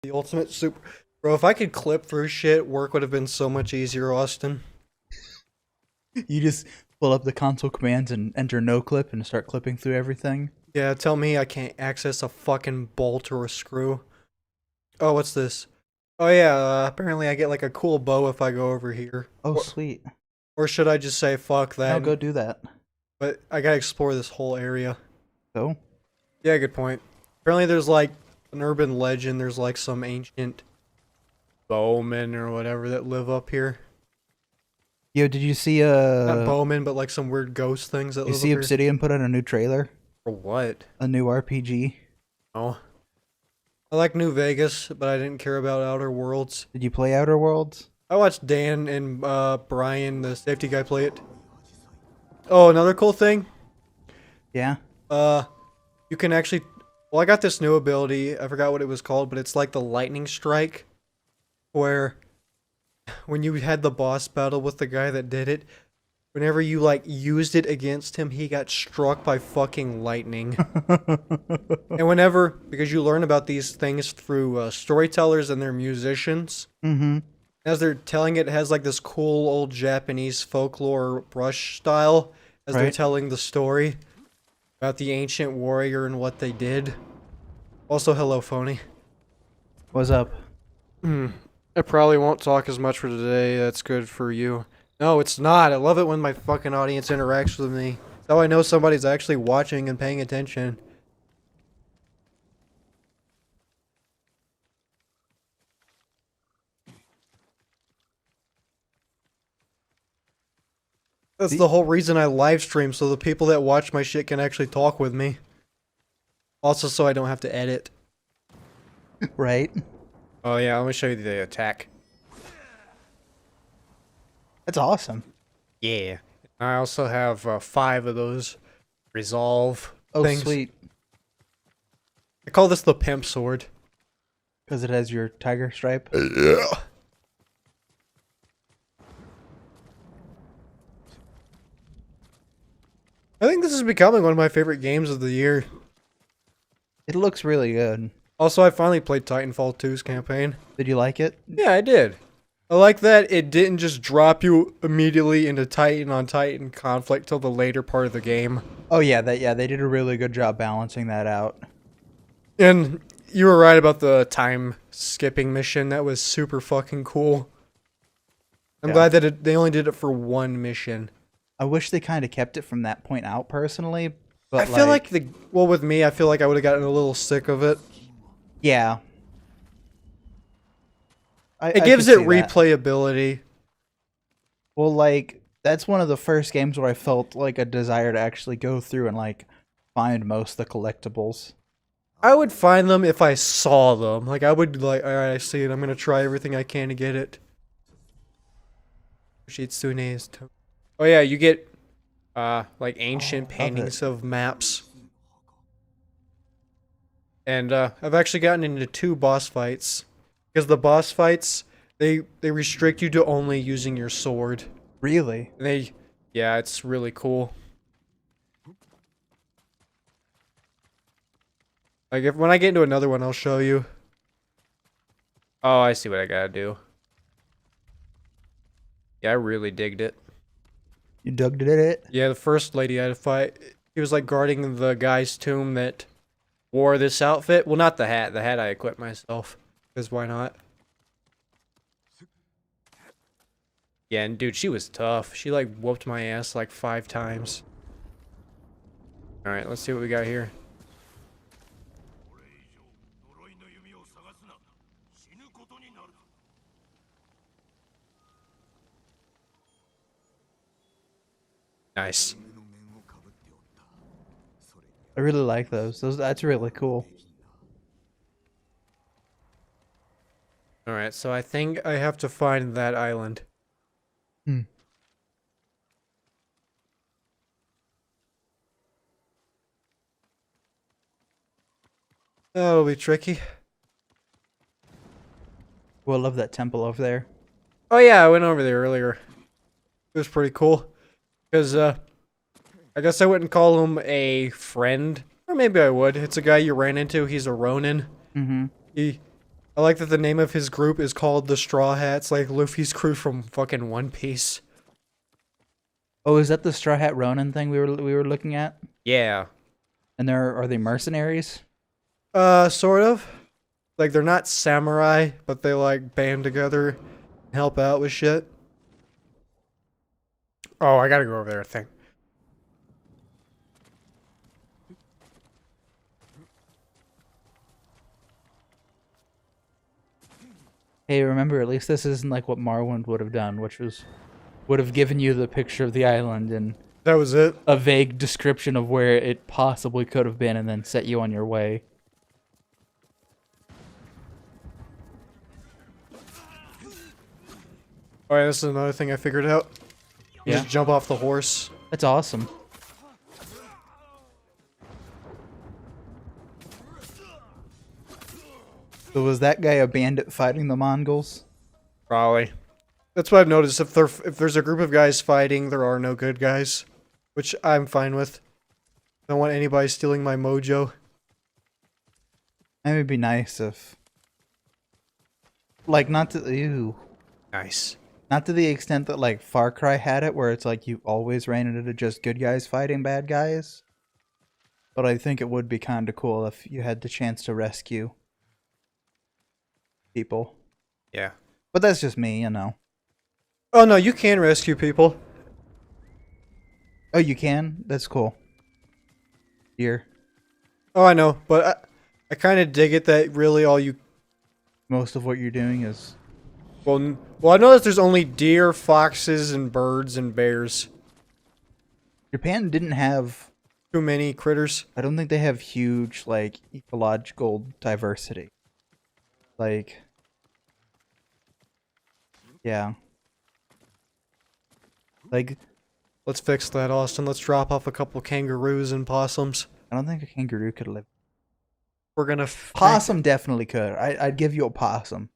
The ultimate super. Bro, if I could clip through shit, work would have been so much easier, Austin. You just pull up the console commands and enter no clip and start clipping through everything. Yeah, tell me I can't access a fucking bolt or a screw. Oh, what's this? Oh yeah, apparently I get like a cool bow if I go over here. Oh, Or, sweet. or should I just say fuck Now that? go do that. But I gotta explore this whole area. Go. Yeah, good point. Apparently there's like an urban legend, there's like some ancient bowmen or whatever that live up here. Yo, did you see Not bowmen, but like some weird ghost things that you live up see here. Obsidian put out a new trailer? For what? A new RPG? Oh. I like New Vegas, but I didn't care about Outer Worlds. Did you play Outer Worlds? I watched Dan and Brian, the safety guy, play it. Oh, another cool thing. Yeah. You can actually. Well, I got this new ability. I forgot what it was called, but it's like the lightning strike, where when you had the boss battle with the guy that did it, whenever you like used it against him, he got struck by fucking lightning. And whenever, because you learn about these things through storytellers and their musicians. Mm-hmm. As they're telling it, it has like this cool old Japanese folklore brush style as they're Right. telling the story about the ancient warrior and what they did. Also, hello, Phony. What's up? I probably won't talk as much for today. That's good for you. No, it's not. I love it when my fucking audience interacts with me. That's how I know somebody's actually watching and paying attention. That's the whole reason I live stream, so the people that watch my shit can actually talk with me. Also, so I don't have to edit. Right? Oh yeah, let me show you the attack. That's awesome. Yeah. I also have 5 of those resolve Oh, things. sweet. I call this the pimp sword. Because it has your tiger stripe. Yeah. I think this is becoming one of my favorite games of the year. It looks really good. Also, I finally played Titanfall 2's campaign. Did you like it? Yeah, I did. I like that it didn't just drop you immediately into Titan on Titan conflict till the later part of the game. Oh yeah, they did a really good job balancing that out. And you were right about the time skipping mission. That was super fucking cool. I'm Yeah. glad that they only did it for one mission. I wish they kind of kept it from that point out personally, but I feel like with me, I feel like I would have gotten a little sick of it. yeah. It I gives could it see that. replayability. Well, like that's one of the first games where I felt like a desire to actually go through and like find most of the collectibles. I would find them if I saw them. Like, I would, like, alright, I see it. I'm gonna try everything I can to get it. Shitsune's to- Oh yeah, you get, like ancient love paintings it. of maps. And, I've actually gotten into 2 boss fights. Because the boss fights, they restrict you to only using your sword. Really? And yeah, it's really cool. Like, when I get into another one, I'll show you. Oh, I see what I gotta do. Yeah, I really digged it. You dug it? Yeah, the first lady I had to fight, he was like guarding the guy's tomb that wore this outfit. Well, not the hat. The hat I equipped myself. Because why not? Yeah, and dude, she was tough. She like whooped my ass like 5 times. Alright, let's see what we got here. Nice. I really like those. That's really cool. Alright, so I think I have to find that island. Hmm. That'll be tricky. Well, I love that temple over there. Oh yeah, I went over there earlier. It was pretty cool. Because, I guess I wouldn't call him a friend. Or maybe I would. It's a guy you ran into. He's a Ronin. Mm-hmm. He I like that the name of his group is called the Straw Hats, like Luffy's crew from fucking One Piece. Oh, is that the Straw Hat Ronin thing we were looking at? Yeah. And are they mercenaries? Sort of. Like, they're not samurai, but they, like, band together and help out with shit. Oh, I gotta go over there, I think. Hey, remember, at least this isn't like what Morrowind would have done, which would have given you the picture of the island and That was it. a vague description of where it possibly could have been and then set you on your way. Alright, this is another thing I figured out. You Yeah. just jump off the horse. That's awesome. So was that guy a bandit fighting the Mongols? Probably. That's what I've noticed. If there's a group of guys fighting, there are no good guys. Which I'm fine with. I don't want anybody stealing my mojo. That would be nice if... Like, not to... Ew. Nice. Not to the extent that, like, Far Cry had it, where it's like you always ran into just good guys fighting bad guys. But I think it would be kind of cool if you had the chance to rescue people. Yeah. But that's just me, you know. Oh no, you can rescue people. Oh, you can? That's cool. Here. Oh, I know, but I kind of dig it that really all you... Most of what you're doing is... Well, I know that there's only deer, foxes, and birds and bears. Japan didn't have... Too many critters. I don't think they have huge, like, ecological diversity. Like... Yeah. Like... Let's fix that, Austin. Let's drop off a couple kangaroos and possums. I don't think a kangaroo could live. We're gonna... Possum definitely could. I'd give you a possum.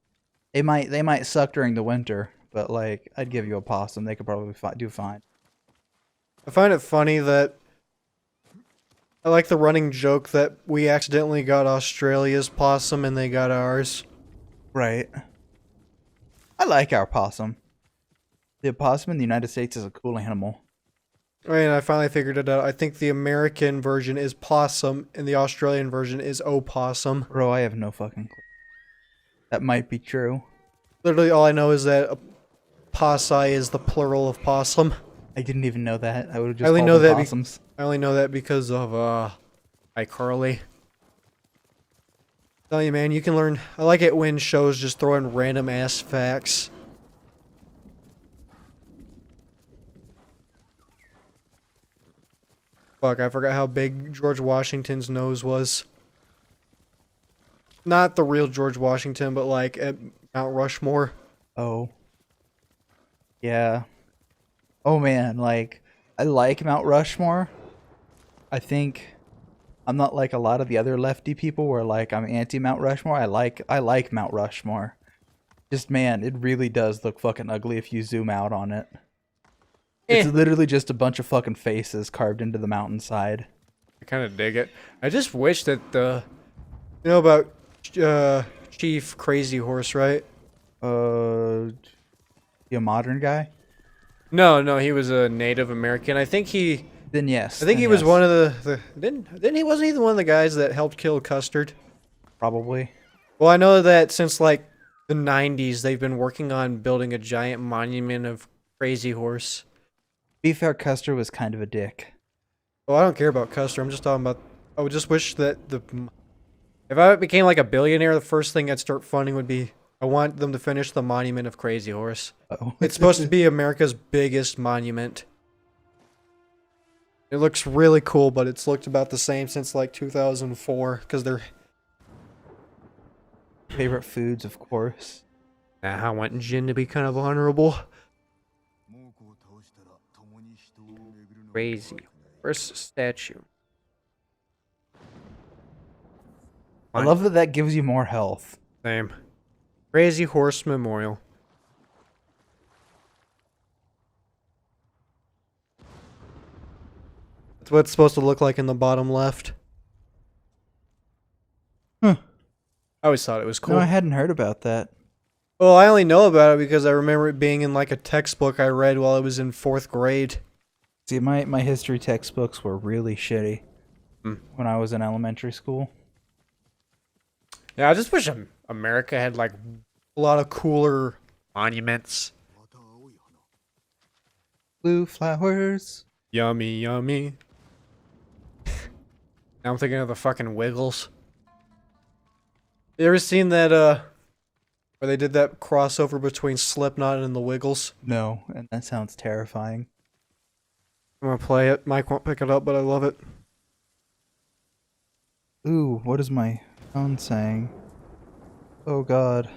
They might suck during the winter, but like I'd give you a possum. They could probably do fine. I find it funny that... I like the running joke that we accidentally got Australia's possum and they got ours. Right. I like our possum. The possum in the United States is a cool animal. I mean, I finally figured it out. I think the American version is possum and the Australian version is opossum. Bro, I have no fucking clue. That might be true. Literally all I know is that possi is the plural of possum. I didn't even know that. I would have just I only called know them that possums. I only know that because of iCarly. Tell you, man, you can learn. I like it when shows just throw in random ass facts. Fuck, I forgot how big George Washington's nose was. Not the real George Washington, but like at Mount Rushmore. Oh. Yeah. Oh man, like I like Mount Rushmore. I think I'm not like a lot of the other lefty people where like I'm anti Mount Rushmore. I like Mount Rushmore. Just man, it really does look fucking ugly if you zoom out on it. It's literally just a bunch of fucking faces carved into the mountainside. I kind of dig it. I just wish that you know about Chief Crazy Horse, right? You a modern guy? No, he was a Native American. I think he Then yes. I think then he was yes. one of the didn't he wasn't he one of the guys that helped kill Custard? Probably. Well, I know that since like the 90s they've been working on building a giant monument of Crazy Horse. Be fair, Custer was kind of a dick. Well, I don't care about Custer. I'm just talking about I would just wish that if I became like a billionaire, the first thing I'd start funding would be I want them to finish the monument of Crazy Horse. Oh. It's supposed to be America's biggest monument. It looks really cool, but it's looked about the same since like 2004 because they're... Favorite foods, of course. Nah, I want Jin to be kind of honorable. Crazy Horse statue. I love that gives you more health. Same. Crazy Horse Memorial. That's what it's supposed to look like in the bottom left. Huh. I always thought it was cool. No, I hadn't heard about that. Well, I only know about it because I remember it being in like a textbook I read while I was in 4th grade. See, my history textbooks were really shitty when I was in elementary school. Yeah, I just wish America had like a lot of cooler monuments. Blue flowers. Yummy, yummy. Now I'm thinking of the fucking Wiggles. You ever seen that, where they did that crossover between Slipknot and the Wiggles? No, and that sounds terrifying. I'm gonna play it. Mike won't pick it up, but I love it. Ooh, what is my phone saying? Oh god.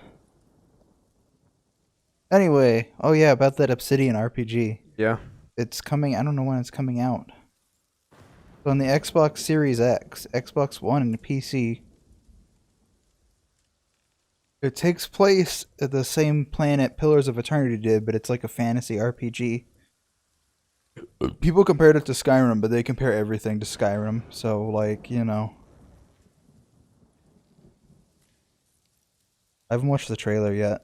Anyway, oh yeah, about that Obsidian RPG. Yeah. It's coming, I don't know when it's coming out. So on the Xbox Series X, Xbox One, and the PC, it takes place at the same planet Pillars of Eternity did, but it's like a fantasy RPG. People compared it to Skyrim, but they compare everything to Skyrim, so like, you know. I haven't watched the trailer yet.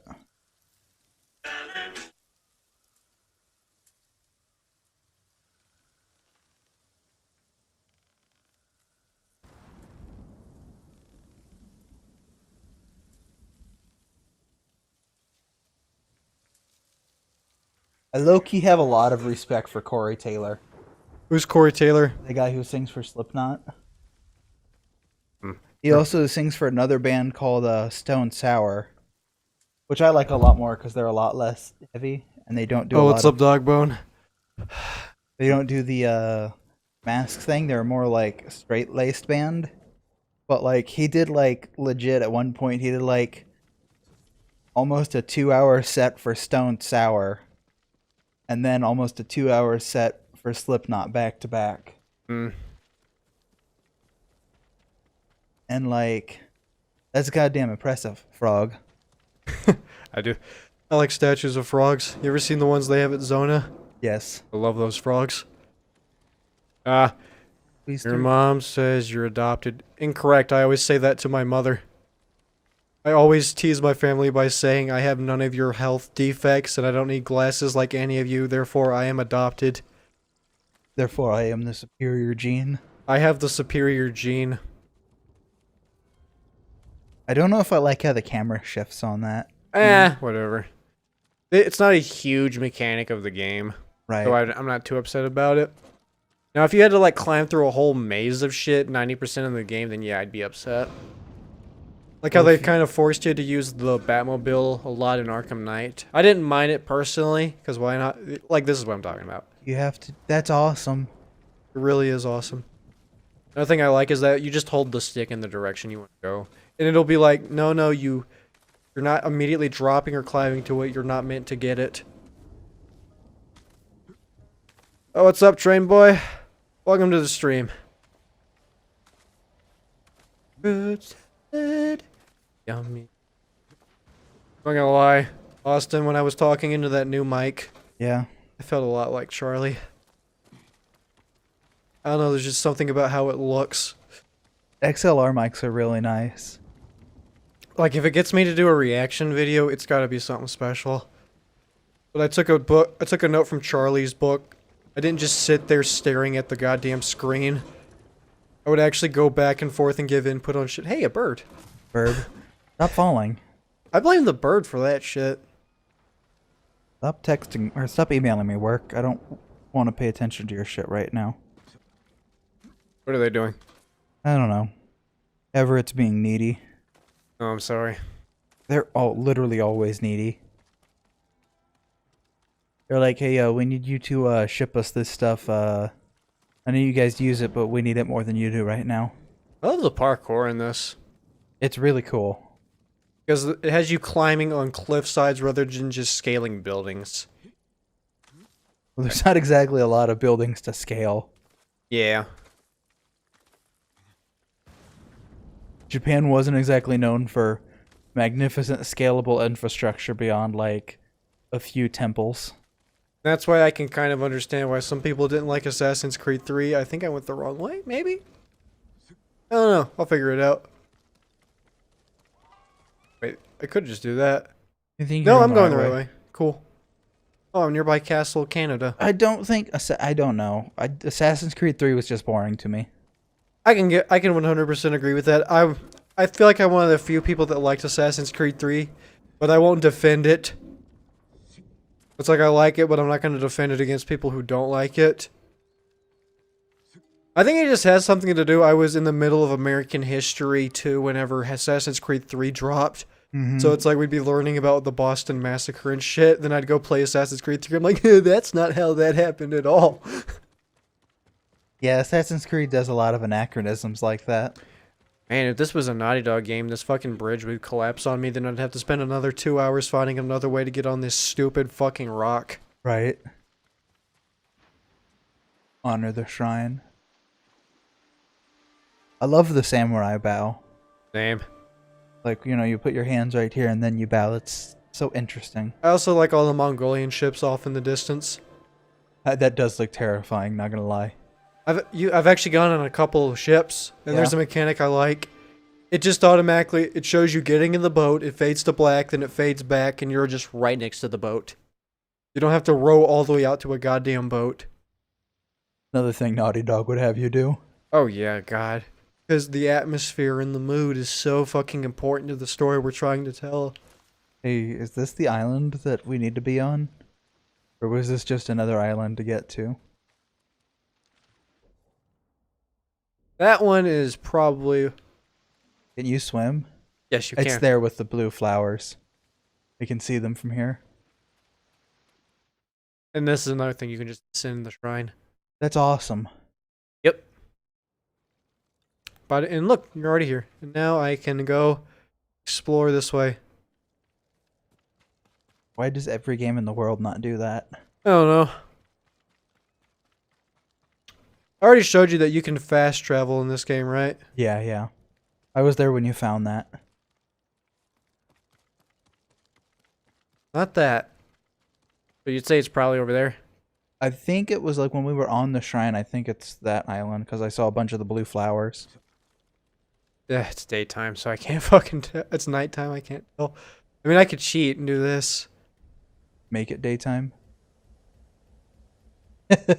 I low-key have a lot of respect for Corey Taylor, Who's Corey Taylor? the guy who sings for Slipknot. Hmm. He also sings for another band called Stone Sour, which I like a lot more because they're a lot less heavy and they don't do Oh, a what's lot up, Dogbone? they don't do the mask thing. They're more like straight-laced band. But like he did like legit at one point he did like almost a 2-hour set for Stone Sour and then almost a 2-hour set for Slipknot back to back. Mm. And like that's goddamn impressive, Frog. I do. I like statues of frogs. You ever seen the ones they have at Zona? Yes. I love those frogs. Please Your do. mom says you're adopted. Incorrect. I always say that to my mother. I always tease my family by saying I have none of your health defects and I don't need glasses like any of you, therefore I am adopted. Therefore I am the superior gene. I have the superior gene. I don't know if I like how the camera shifts on that. Whatever. It's not a huge mechanic of the game, Right. so I'm not too upset about it. Now, if you had to like climb through a whole maze of shit 90% of the game, then yeah, I'd be upset. Like how they kind of forced you to use the Batmobile a lot in Arkham Knight. I didn't mind it personally, because why not? Like, this is what I'm talking about. You have to that's awesome. It really is awesome. Another thing I like is that you just hold the stick in the direction you want to go. And it'll be like, no, you're not immediately dropping or climbing to it. You're not meant to get it. Oh, what's up, train boy? Welcome to the stream. Good. Yummy. I'm not gonna lie, Austin, when I was talking into that new mic, Yeah. I felt a lot like Charlie. I don't know, there's just something about how it looks. XLR mics are really nice. Like, if it gets me to do a reaction video, it's gotta be something special. But I took a note from Charlie's book. I didn't just sit there staring at the goddamn screen. I would actually go back and forth and give input on shit. Hey, a bird. Bird. Stop falling. I blame the bird for that shit. Stop texting or stop emailing me, work. I don't want to pay attention to your shit right now. What are they doing? I don't know. Everett's being needy. Oh, I'm sorry. They're all literally always needy. They're like, hey, we need you to ship us this stuff. I know you guys use it, but we need it more than you do right now. I love the parkour in this. It's really cool. Because it has you climbing on cliff sides rather than just scaling buildings. Well, there's not exactly a lot of buildings to scale. Yeah. Japan wasn't exactly known for magnificent scalable infrastructure beyond like a few temples. That's why I can kind of understand why some people didn't like Assassin's Creed 3. I think I went the wrong way, maybe? I don't know. I'll figure it out. I could just do that. You think No, you're I'm going the right way. Cool. Oh, nearby Castle, Canada. I don't think. I don't know. Assassin's Creed 3 was just boring to me. I can 100% agree with that. I feel like I'm one of the few people that liked Assassin's Creed 3, but I won't defend it. It's like I like it, but I'm not going to defend it against people who don't like it. I think it just has something to do. I was in the middle of American history too whenever Assassin's Creed 3 dropped. So it's like we'd be learning about the Boston Massacre and shit. Then I'd go play Assassin's Creed 3. I'm like, that's not how that happened at all. Yeah, Assassin's Creed does a lot of anachronisms like that. Man, if this was a Naughty Dog game, this fucking bridge would collapse on me. Then I'd have to spend another 2 hours finding another way to get on this stupid fucking rock. Right. Honor the shrine. I love the samurai bow. Same. Like, you know, you put your hands right here and then you bow. It's so interesting. I also like all the Mongolian ships off in the distance. That does look terrifying, not gonna lie. I've actually gone on a couple of ships, and there's a mechanic I like. It just automatically, it shows you getting in the boat, it fades to black, then it fades back, and you're just right next to the boat. You don't have to row all the way out to a goddamn boat. Another thing Naughty Dog would have you do. Oh yeah, God. Because the atmosphere and the mood is so fucking important to the story we're trying to tell. Hey, is this the island that we need to be on? Or was this just another island to get to? That one is probably... Can you swim? Yes, you can. It's there with the blue flowers. We can see them from here. And this is another thing, you can just ascend in the shrine. That's awesome. Yep. But, and look, you're already here. And now I can go explore this way. Why does every game in the world not do that? I don't know. I already showed you that you can fast travel in this game, right? Yeah, yeah. I was there when you found that. Not that. But you'd say it's probably over there. I think it was like when we were on the shrine, I think it's that island, because I saw a bunch of the blue flowers. Yeah, it's daytime, so I can't fucking tell. It's nighttime, I can't tell. I mean, I could cheat and do this. Make it daytime.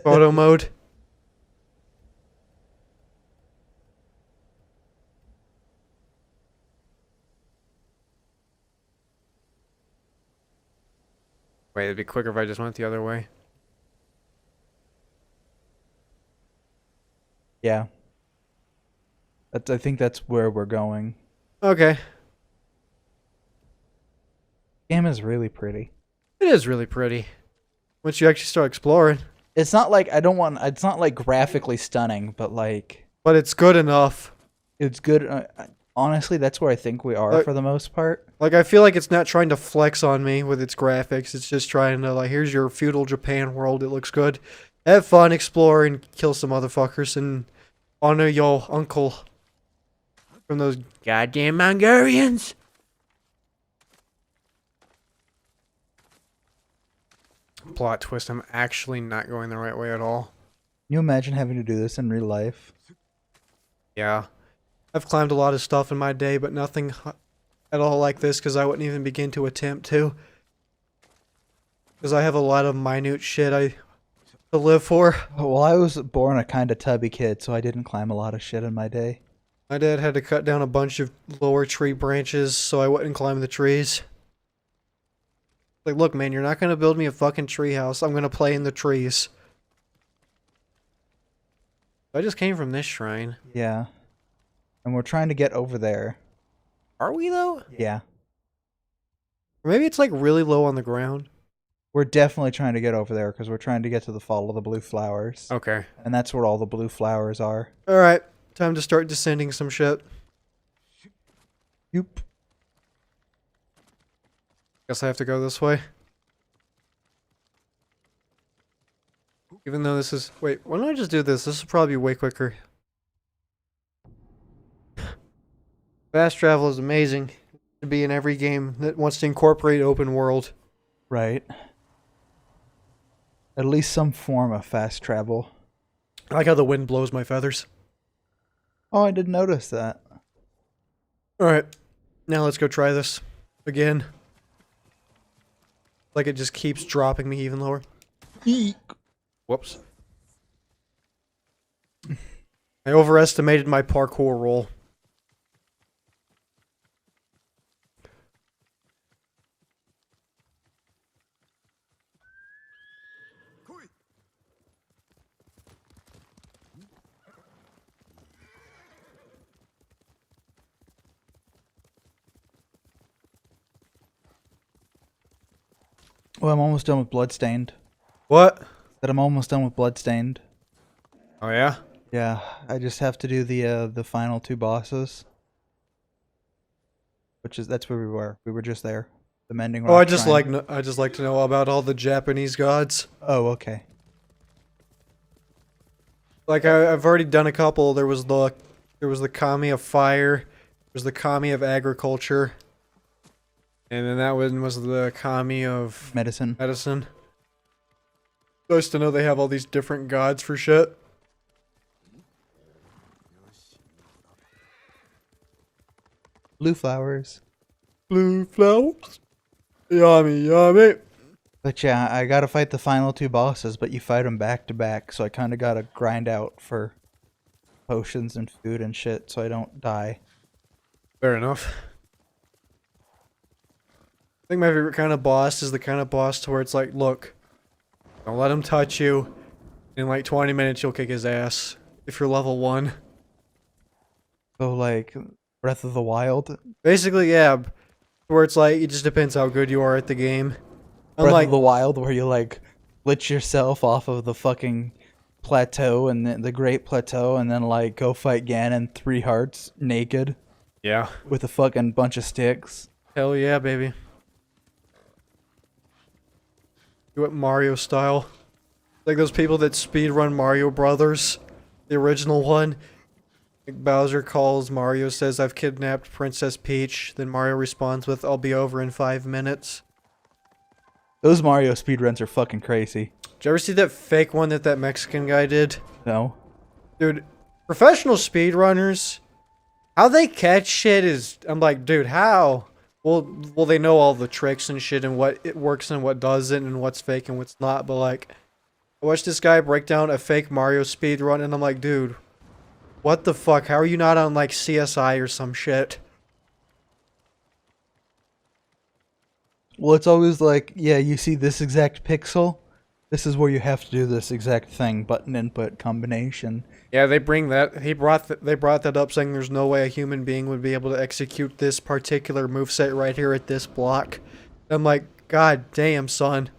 Photo mode. Wait, it'd be quicker if I just went the other way. Yeah. I think that's where we're going. Okay. Game is really pretty. It is really pretty. Once you actually start exploring. It's not like it's not like graphically stunning, but like But it's good enough. it's good. Honestly, that's where I think we are for the most part. Like, I feel like it's not trying to flex on me with its graphics. It's just trying to, like, here's your feudal Japan world. It looks good. Have fun, explore, and kill some motherfuckers, and honor your uncle from those goddamn Mongolians. Plot twist, I'm actually not going the right way at all. Can you imagine having to do this in real life? Yeah. I've climbed a lot of stuff in my day, but nothing at all like this, because I wouldn't even begin to attempt to. Because I have a lot of minute shit to live for. Well, I was born a kind of tubby kid, so I didn't climb a lot of shit in my day. My dad had to cut down a bunch of lower tree branches so I wouldn't climb the trees. Like, look, man, you're not going to build me a fucking tree house. I'm going to play in the trees. I just came from this shrine. Yeah. And we're trying to get over there. Are we, though? Yeah. Or maybe it's, like, really low on the ground. We're definitely trying to get over there because we're trying to get to the Fall of the Blue Flowers. Okay. And that's where all the blue flowers are. Alright. Time to start descending some shit. Yoop. Guess I have to go this way. Even though this is... Wait, why don't I just do this? This will probably be way quicker. Fast travel is amazing. To be in every game that wants to incorporate open world. Right. At least some form of fast travel. I like how the wind blows my feathers. Oh, I didn't notice that. Alright. Now let's go try this. again. Like it just keeps dropping me even lower. Whoops. I overestimated my parkour roll. Well, I'm almost done with Bloodstained. What? That I'm almost done with Bloodstained. Oh yeah? Yeah, I just have to do the final 2 bosses. That's where we were. We were just there. The Mending Rock Oh, I just Shrine. like to know about all the Japanese gods. Oh, okay. Like I've already done a couple. There was the kami of fire. There was the kami of agriculture. And then that one was the kami of Medicine. medicine. Nice to know they have all these different gods for shit. Blue flowers. Blue flowers. Yummy, yummy. But yeah, I gotta fight the final 2 bosses, but you fight them back to back, so I kind of gotta grind out for potions and food and shit so I don't die. Fair enough. I think my favorite kind of boss is the kind of boss to where it's like, look, don't let him touch you. In like 20 minutes, you'll kick his ass. If you're level 1. So, like, Breath of the Wild? Basically, yeah. Where it's like, it just depends how good you are at the game. Breath Unlike, of the Wild, where you, like, glitch yourself off of the fucking plateau and the Great Plateau and then, like, go fight Ganon 3 hearts naked yeah. with a fucking bunch of sticks. Hell yeah, baby. Do it Mario style. Like those people that speedrun Mario Brothers. The original one. Like Bowser calls Mario, says, I've kidnapped Princess Peach. Then Mario responds with, I'll be over in 5 minutes. Those Mario speedruns are fucking crazy. Did you ever see that fake one that Mexican guy did? No? Dude, professional speedrunners, how they catch shit is... I'm like, dude, how? Well, they know all the tricks and shit and what it works and what doesn't and what's fake and what's not, but like... I watched this guy break down a fake Mario speedrun and I'm like, dude, what the fuck? How are you not on like CSI or some shit? Well, it's always like, yeah, you see this exact pixel. This is where you have to do this exact thing, button input combination. Yeah, they bring that. They brought that up, saying there's no way a human being would be able to execute this particular moveset right here at this block. I'm like, God damn, son.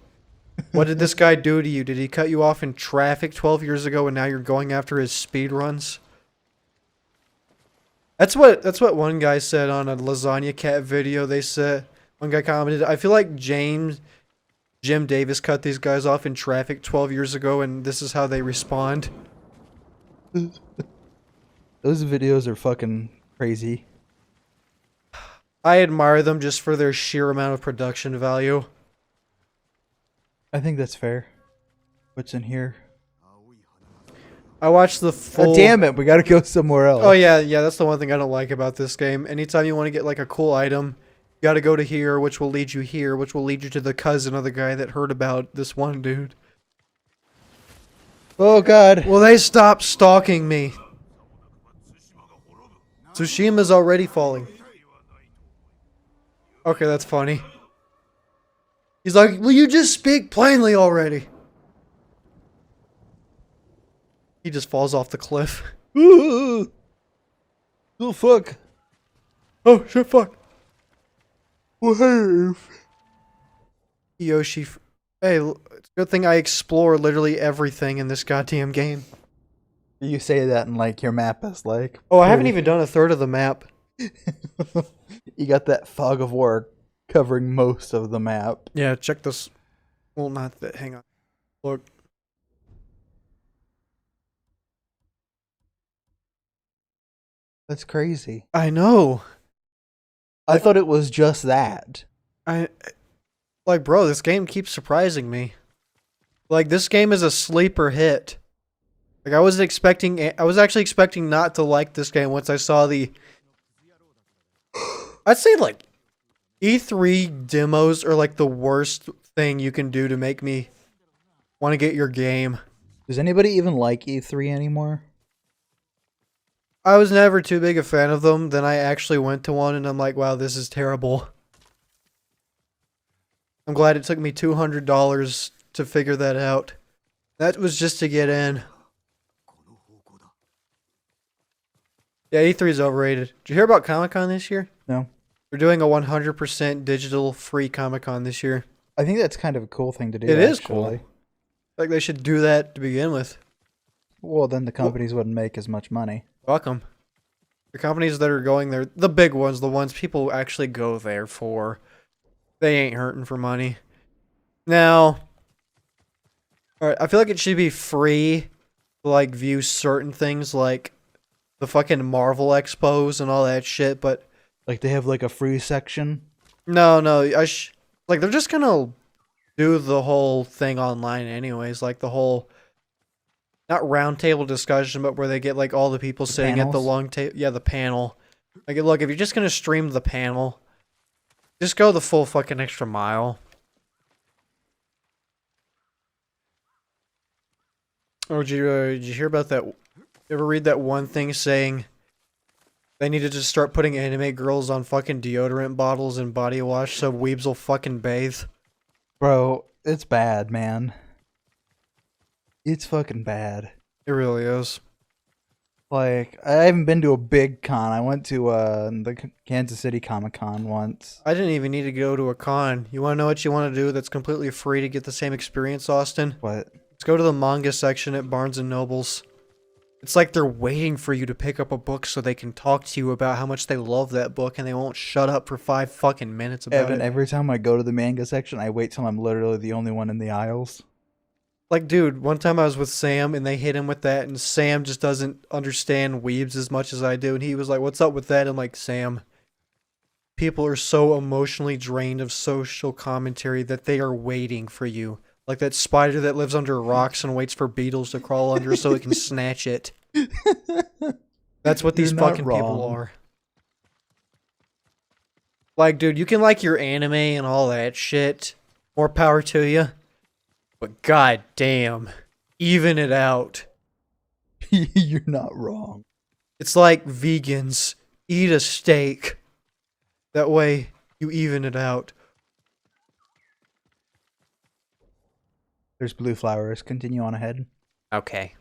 What did this guy do to you? Did he cut you off in traffic 12 years ago and now you're going after his speed runs? That's what one guy said on a Lasagna Cat video. They said, one guy commented, I feel like Jim Davis cut these guys off in traffic 12 years ago and this is how they respond. Those videos are fucking crazy. I admire them just for their sheer amount of production value. I think that's fair. What's in here? I watched the full... God damn it, we gotta go somewhere else. Oh yeah, that's the one thing I don't like about this game. Anytime you want to get like a cool item, you gotta go to here, which will lead you here, which will lead you to the cousin of the guy that heard about this one dude. Oh god. Will they stop stalking me? Tsushima's already falling. Okay, that's funny. He's like, will you just speak plainly already? He just falls off the cliff. Oh fuck. Oh shit, fuck. Wave. Yoshi. Hey, it's a good thing I explore literally everything in this goddamn game. You say that and like your map is like... Oh, I haven't even done a third of the map. You got that fog of war covering most of the map. Yeah, check this. Well, not that. Hang on. Look. That's crazy. I know. I thought it was just that. Like, bro, this game keeps surprising me. Like, this game is a sleeper hit. Like, I was actually expecting not to like this game once I saw the... I'd say, like, E3 demos are like the worst thing you can do to make me want to get your game. Does anybody even like E3 anymore? I was never too big a fan of them. Then I actually went to one and I'm like, wow, this is terrible. I'm glad it took me $200 to figure that out. That was just to get in. Yeah, E3 is overrated. Did you hear about Comic-Con this year? No. They're doing a 100% digital free Comic-Con this year. I think that's kind of a cool thing to do. It is actually. cool. Like, they should do that to begin with. Well, then the companies wouldn't make as much money. Welcome. The companies that are going there, the big ones, the ones people actually go there for, they ain't hurting for money. Now, alright, I feel like it should be free to, like, view certain things like the fucking Marvel expos and all that shit, but Like they have like a free section. no, like, they're just gonna do the whole thing online anyways, like the whole, not round table discussion, but where they get like all the people sitting at the panels? long table. Yeah, the panel. Like, look, if you're just gonna stream the panel, just go the full fucking extra mile. Oh, did you hear about that? You ever read that one thing saying they need to just start putting anime girls on fucking deodorant bottles and body wash so weebs will fucking bathe? Bro, it's bad, man. It's fucking bad. It really is. Like, I haven't been to a big con. I went to the Kansas City Comic-Con once. I didn't even need to go to a con. You want to know what you want to do that's completely free to get the same experience, Austin? What? Let's go to the manga section at Barnes & Noble's. It's like they're waiting for you to pick up a book so they can talk to you about how much they love that book and they won't shut up for 5 fucking minutes about Evan, it. every time I go to the manga section, I wait till I'm literally the only one in the aisles. Like, dude, one time I was with Sam and they hit him with that and Sam just doesn't understand weebs as much as I do. And he was like, what's up with that? I'm like, Sam, people are so emotionally drained of social commentary that they are waiting for you. Like that spider that lives under rocks and waits for beetles to crawl under so it can snatch it. That's what these You're not fucking people wrong. are. Like, dude, you can like your anime and all that shit. More power to you. But god damn, even it out. You're not wrong. It's like vegans. Eat a steak. That way, you even it out. There's blue flowers. Continue on ahead. Okay.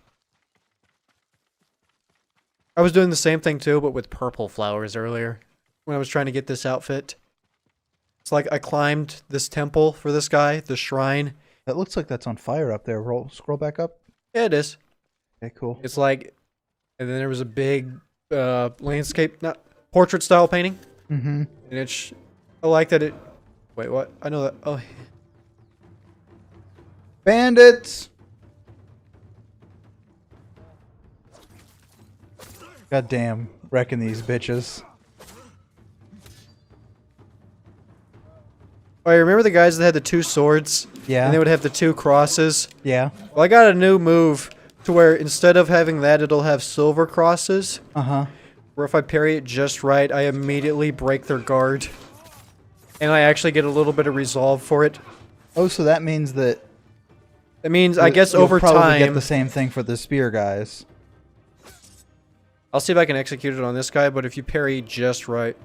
I was doing the same thing too, but with purple flowers earlier. When I was trying to get this outfit. It's like I climbed this temple for this guy, the shrine. That looks like that's on fire up there. Scroll back up. Yeah, it is. Okay, cool. It's like, and then there was a big landscape, not portrait style painting. Mm-hmm. And it's, I like that it, wait, what? I know that, oh, Bandits! God damn, wrecking these bitches. oh, you remember the guys that had the 2 swords? Yeah. And they would have the 2 crosses? Yeah. Well, I got a new move to where instead of having that, it'll have silver crosses. Uh-huh. Where if I parry it just right, I immediately break their guard. And I actually get a little bit of resolve for it. Oh, so that means that... That means, I guess you'll over probably get time... the same thing for the spear guys. I'll see if I can execute it on this guy, but if you parry just right...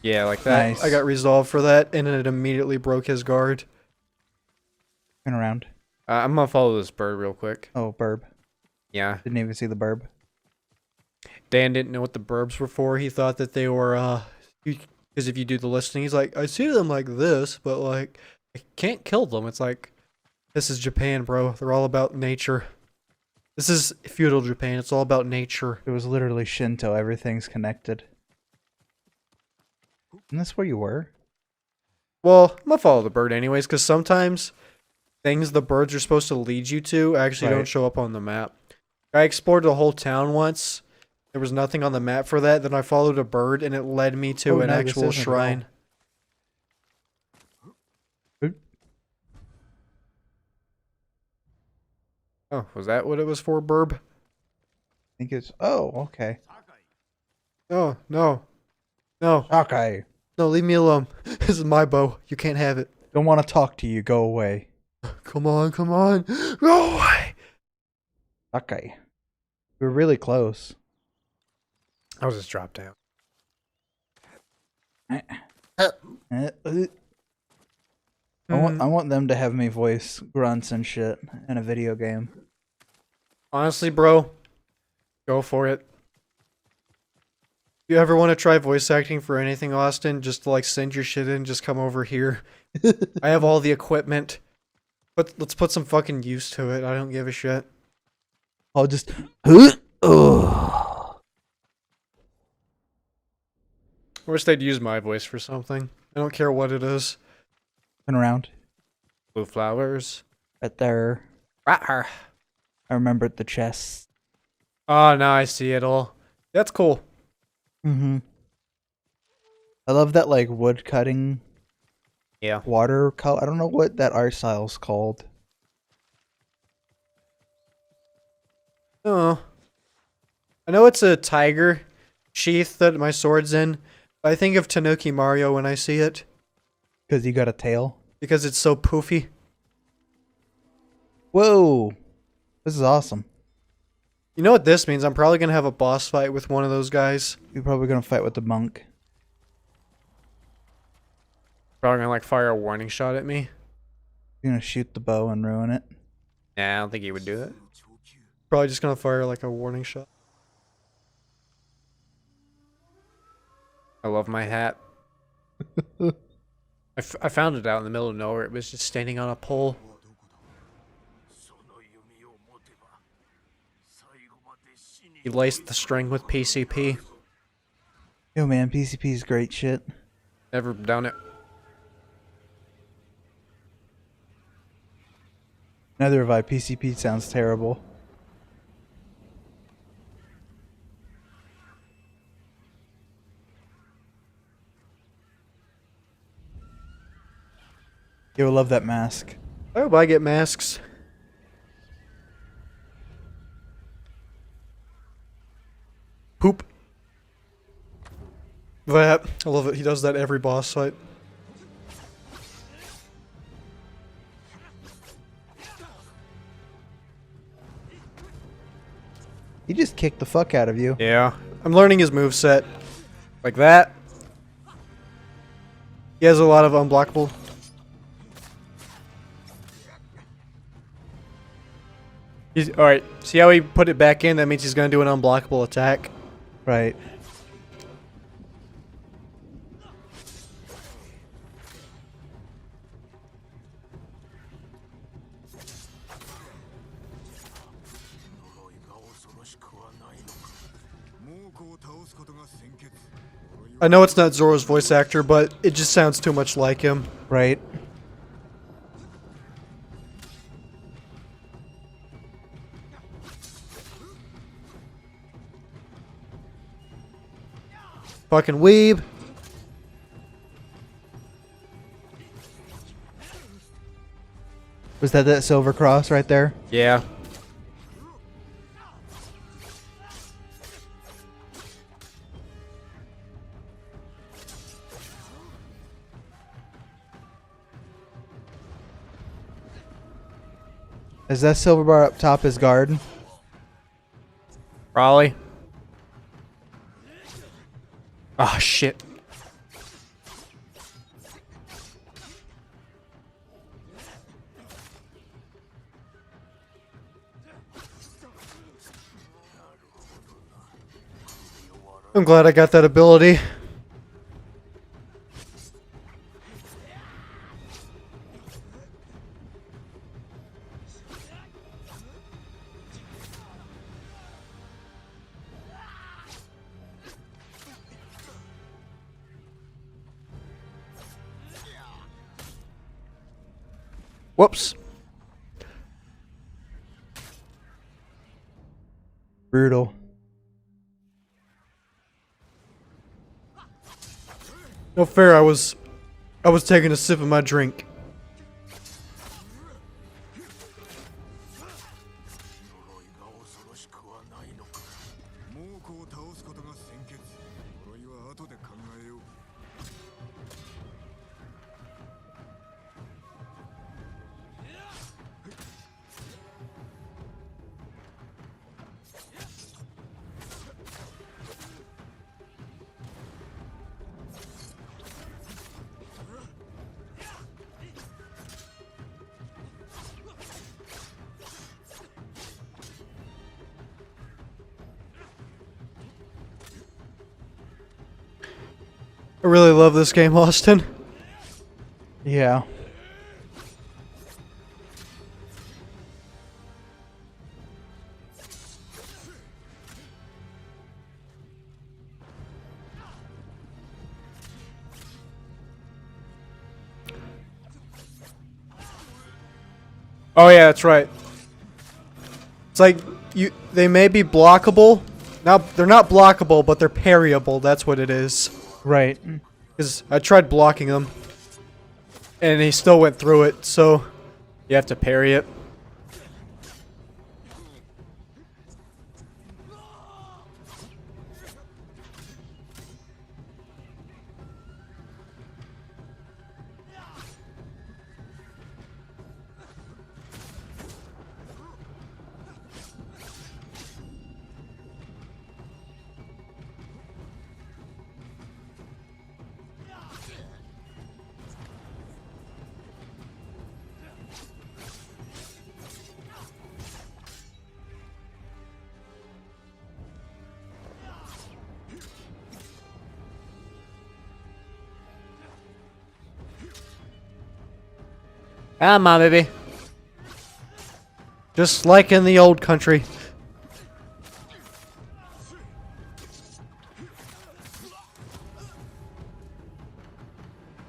Yeah, like that. Nice. I got resolve for that, and it immediately broke his guard. Turn around. I'm gonna follow this bird real quick. Oh, burb. Yeah. Didn't even see the burb. Dan didn't know what the burbs were for. He thought that they were, because if you do the listening, he's like, I see them like this, but, like, I can't kill them. It's like, this is Japan, bro. They're all about nature. This is feudal Japan. It's all about nature. It was literally Shinto. Everything's connected. Isn't this where you were? Well, I'm gonna follow the bird anyways, because sometimes things the birds are supposed to lead you to actually Right. don't show up on the map. I explored the whole town once. There was nothing on the map for that. Then I followed a bird, and it led me to Oh, an no, this actual isn't at shrine. Oop. Oh, was that what it was for, burb? I think it's... Oh, okay. Oh, no. No. Okay. No, leave me alone. This is my bow. You can't have it. Don't want to talk to you. Go away. Come on, come on. Go away. Okay. We're really close. I'll just drop down. I want them to have me voice grunts and shit in a video game. Honestly, bro, go for it. If you ever want to try voice acting for anything, Austin, just to, like, send your shit in, just come over here. I have all the equipment. But let's put some fucking use to it. I don't give a shit. I'll just I wish they'd use my voice for something. I don't care what it is. turn around. Blue flowers. Right there. Rawr. I remembered the chest. Oh, now I see it all. That's cool. Mm-hmm. I love that, like, wood cutting Yeah. watercolor. I don't know what that art style's called. Oh. I know it's a tiger sheath that my sword's in, but I think of Tanuki Mario when I see it. Because you got a tail. Because it's so poofy. Whoa! This is awesome. You know what this means? I'm probably gonna have a boss fight with one of those guys. You're probably gonna fight with the monk. Probably gonna, like, fire a warning shot at me. You're gonna shoot the bow and ruin it. Nah, I don't think he would do that. Probably just gonna fire, like, a warning shot. I love my hat. I found it out in the middle of nowhere. It was just standing on a pole. He laced the string with PCP. Yo man, PCP's great shit. Never done it. Neither have I. PCP sounds terrible. Yo, love that mask. I hope I get masks. Poop. That. I love it. He does that every boss fight. He just kicked the fuck out of you. Yeah. I'm learning his moveset. Like that. He has a lot of unblockable. Alright, see how he put it back in? That means he's gonna do an unblockable attack. Right. I know it's not Zoro's voice actor, but it just sounds too much like him. Right. Fucking weeb. Was that silver cross right there? Yeah. Is that silver bar up top his guard? Probably. Ah, shit. I'm glad I got that ability. Whoops. Brutal. No fair, I was taking a sip of my drink. I really love this game, Austin. Yeah. Oh yeah, that's right. It's like they may be blockable. Now they're not blockable, but they're parryable. That's what it is. Right. Because I tried blocking them, and he still went through it. So you have to parry it. Come on, baby. Just like in the old country.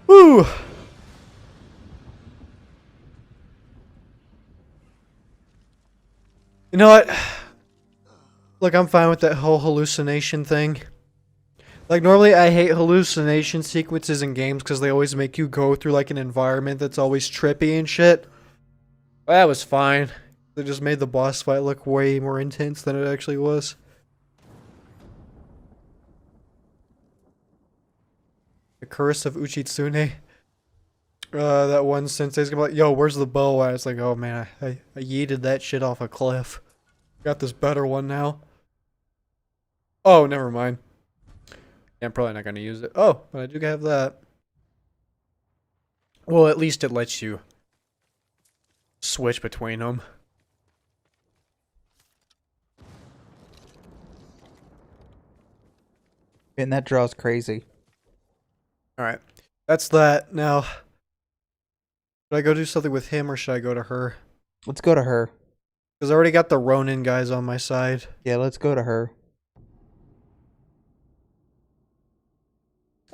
Woo! You know what? Look, I'm fine with that whole hallucination thing. Like, normally I hate hallucination sequences in games because they always make you go through, like, an environment that's always trippy and shit. But that was fine. They just made the boss fight look way more intense than it actually was. The Curse of Uchitsune. That one sensei's gonna be like, yo, where's the bow? And it's like, oh man, I yeeted that shit off a cliff. Got this better one now. Oh, never mind. Yeah, I'm probably not gonna use it. Oh, but I do have that. Well, at least it lets you switch between them. And that draw's crazy. Alright. That's that. Now, should I go do something with him or should I go to her? Let's go to her. Because I already got the Ronin guys on my side. Yeah, let's go to her.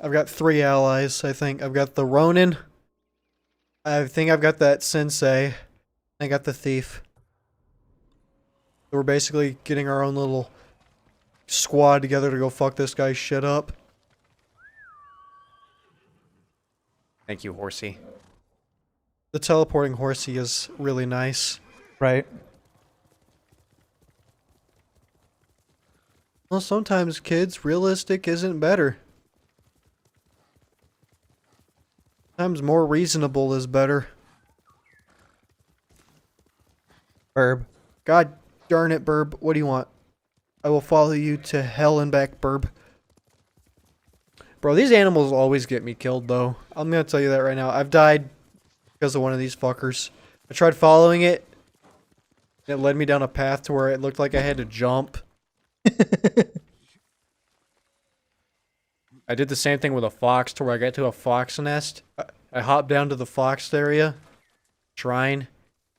I've got 3 allies, I think. I've got the Ronin. I think I've got that sensei. I got the thief. So we're basically getting our own little squad together to go fuck this guy's shit up. Thank you, horsey. The teleporting horsey is really nice. Right. Well, sometimes, kids, realistic isn't better. Sometimes more reasonable is better. Herb. God darn it, Burb. What do you want? I will follow you to hell and back, Burb. Bro, these animals always get me killed, though. I'm gonna tell you that right now. I've died because of one of these fuckers. I tried following it. It led me down a path to where it looked like I had to jump. I did the same thing with a fox to where I got to a fox nest. I hopped down to the fox area, shrine,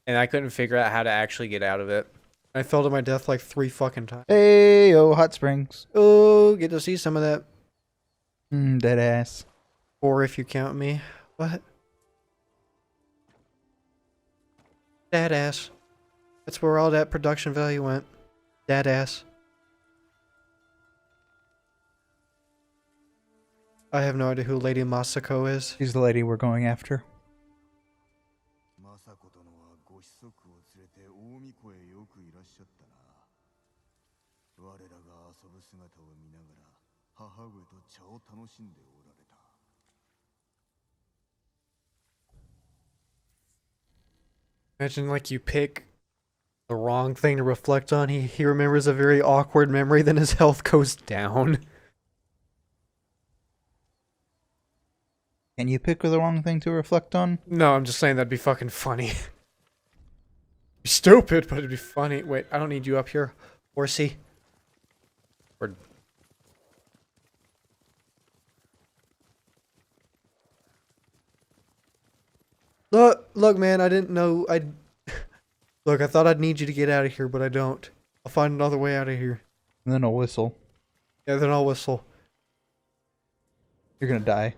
and I couldn't figure out how to actually get out of it. I fell to my death like 3 fucking times. Hey, oh, hot springs. Oh, get to see some of that. Dead ass. 4 if you count me. What? Dead ass. That's where all that production value went. Dead ass. I have no idea who Lady Masako is. She's the lady we're going after. Imagine like you pick the wrong thing to reflect on. He remembers a very awkward memory, then his health goes down. Can you pick the wrong thing to reflect on? No, I'm just saying that'd be fucking funny. Be stupid, but it'd be funny. Wait, I don't need you up here, horsey. Or Look, man, I didn't know. Look, I thought I'd need you to get out of here, but I don't. I'll find another way out of here. And then I'll whistle. Yeah, then I'll whistle. You're gonna die.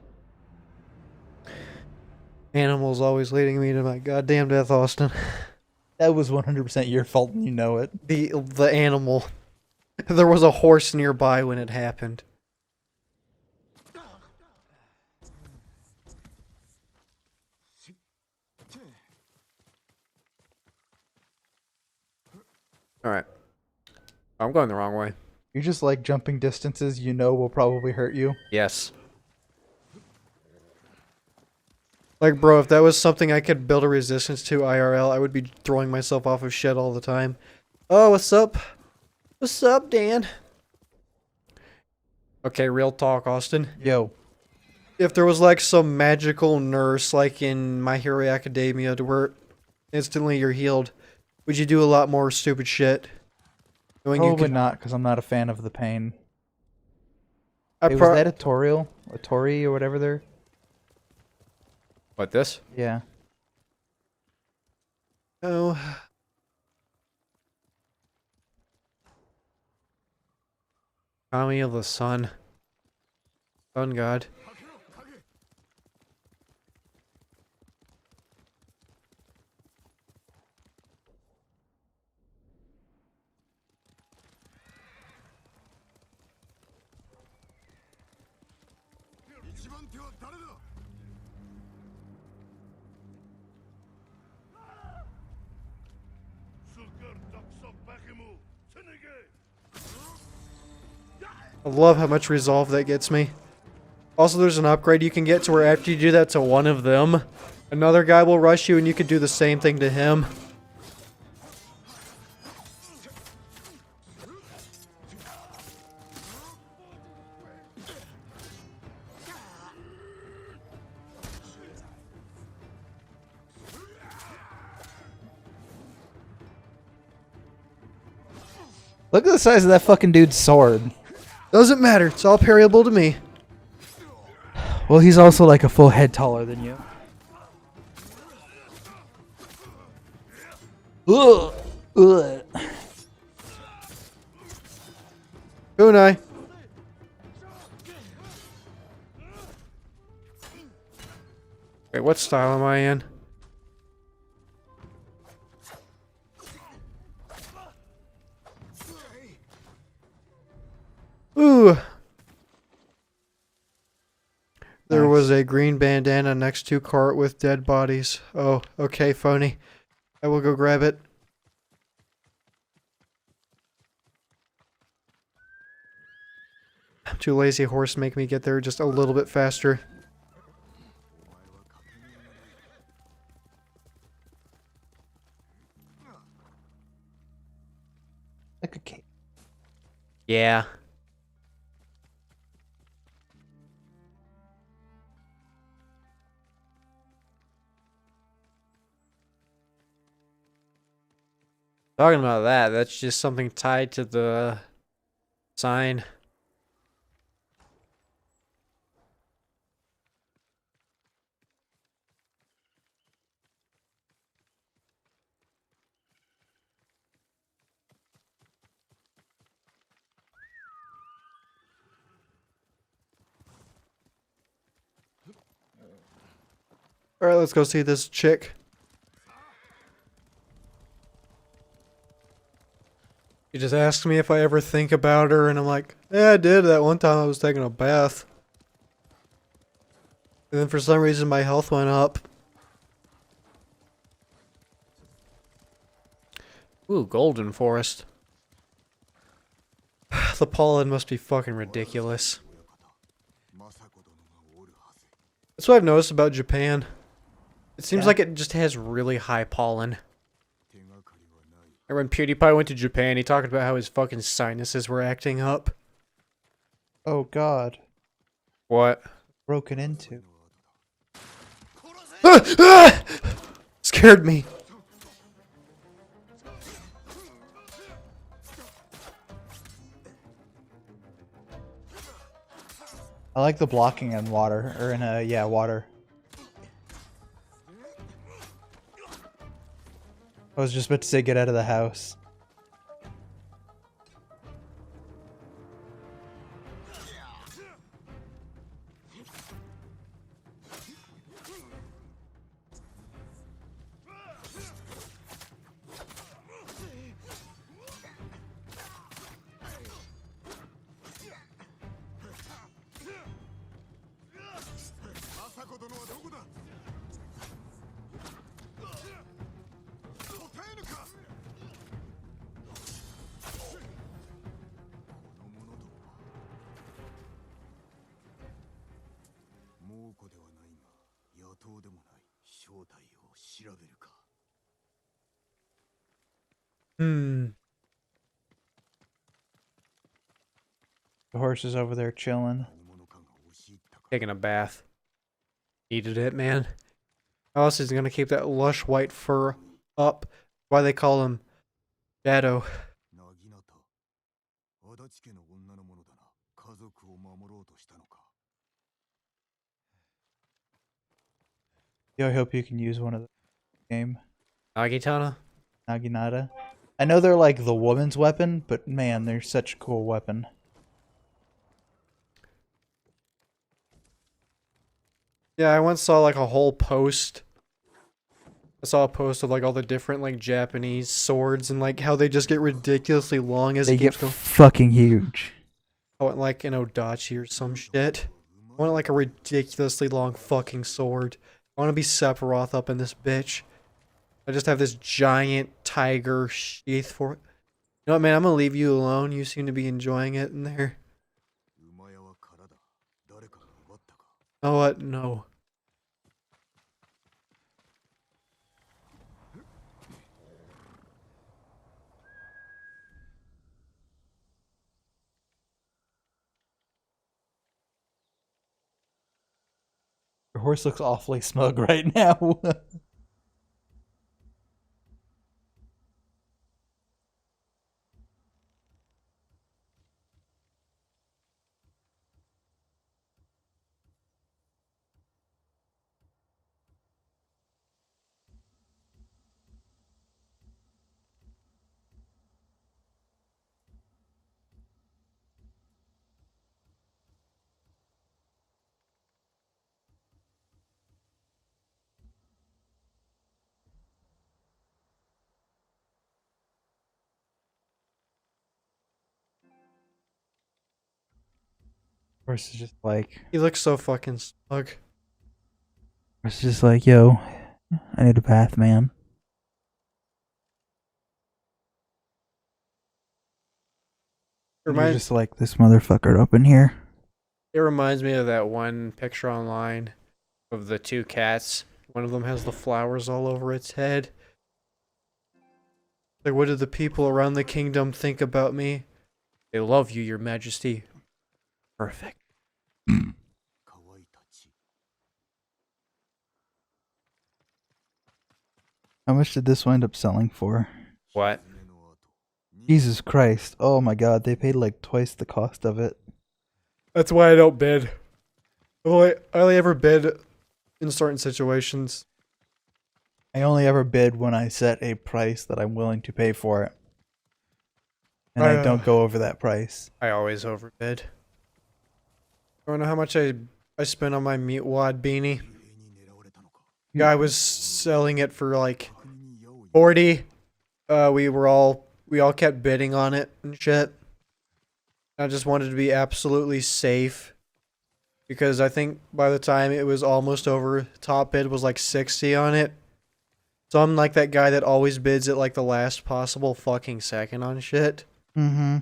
Animals always leading me to my goddamn death, Austin. That was 100% your fault and you know it. The animal. There was a horse nearby when it happened. Alright. I'm going the wrong way. You're just like jumping distances you know will probably hurt you. Yes. Like, bro, if that was something I could build a resistance to IRL, I would be throwing myself off of shit all the time. Oh, what's up? What's up, Dan? Okay, real talk, Austin. Yo. If there was like some magical nurse like in My Hero Academia to where instantly you're healed, would you do a lot more stupid shit? Knowing Probably not, because I'm not a fan of the pain. I Hey, was that a Toriel? A Tori or whatever there? What, this? Yeah. Oh. Kami of the sun. Sun god. I love how much resolve that gets me. Also, there's an upgrade you can get to where after you do that to one of them, another guy will rush you and you can do the same thing to him. Look at the size of that fucking dude's sword. Doesn't matter, it's all parryable to me. Well, he's also like a full head taller than you. Ugh. Ugh. Kunai. Wait, what style am I in? Ooh. There was a green bandana next to cart with dead bodies. Oh, okay, phony. I will go grab it. I'm too lazy, horse, make me get there just a little bit faster. Like a cake. Yeah. Talking about that, that's just something tied to the sign. Alright, let's go see this chick. He just asked me if I ever think about her, and I'm like, yeah, I did that one time I was taking a bath. And then for some reason my health went up. Ooh, golden forest. The pollen must be fucking ridiculous. That's what I've noticed about Japan. It seems like it just has really high pollen. And when PewDiePie went to Japan, he talked about how his fucking sinuses were acting up. Oh god. What? Broken into. Scared me. I like the blocking in water. Or in a, yeah, water. I was just about to say get out of the house. Hmm. The horse is over there chilling. Taking a bath. Needed it, man. How else is he gonna keep that lush white fur up? Why they call him Shadow. Yo, I hope you can use one of the game. Nagitana? Naginata. I know they're like the woman's weapon, but man, they're such a cool weapon. Yeah, I once saw like a whole post. I saw a post of like all the different like Japanese swords and like how they just get ridiculously long as They it get keeps going. fucking huge. I want like an Odachi or some shit. I want like a ridiculously long fucking sword. I want to be Sephiroth up in this bitch. I just have this giant tiger sheath for it. You know what, man? I'm gonna leave you alone. You seem to be enjoying it in there. Oh, what? No. Your horse looks awfully smug right now. Horse is just like, He looks so fucking smug. horse is just like, yo, I need a bath, man. And you're just like, this motherfucker up in here. It reminds me of that one picture online of the two cats. One of them has the flowers all over its head. Like, what do the people around the kingdom think about me? They love you, your majesty. Perfect. How much did this wind up selling for? What? Jesus Christ. Oh my god, they paid like twice the cost of it. That's why I don't bid. I only ever bid in certain situations. I only ever bid when I set a price that I'm willing to pay for it. And I don't go over that price. I always overbid. You wanna know how much I spent on my meat wad beanie? Guy was selling it for like 40. We all kept bidding on it and shit. I just wanted to be absolutely safe because I think by the time it was almost over, top bid was like 60 on it. So I'm like that guy that always bids at like the last possible fucking second on shit. Mm-hmm.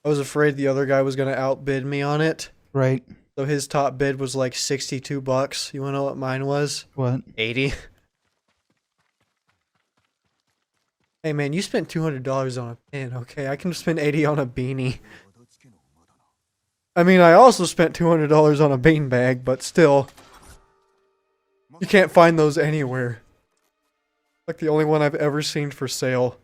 I was afraid the other guy was gonna outbid me on it. Right. So his top bid was like $62. You wanna know what mine was? What? 80. Hey man, you spent $200 on a pin, okay? I can spend 80 on a beanie. I mean, I also spent $200 on a beanbag, but still. You can't find those anywhere. Like the only one I've ever seen for sale.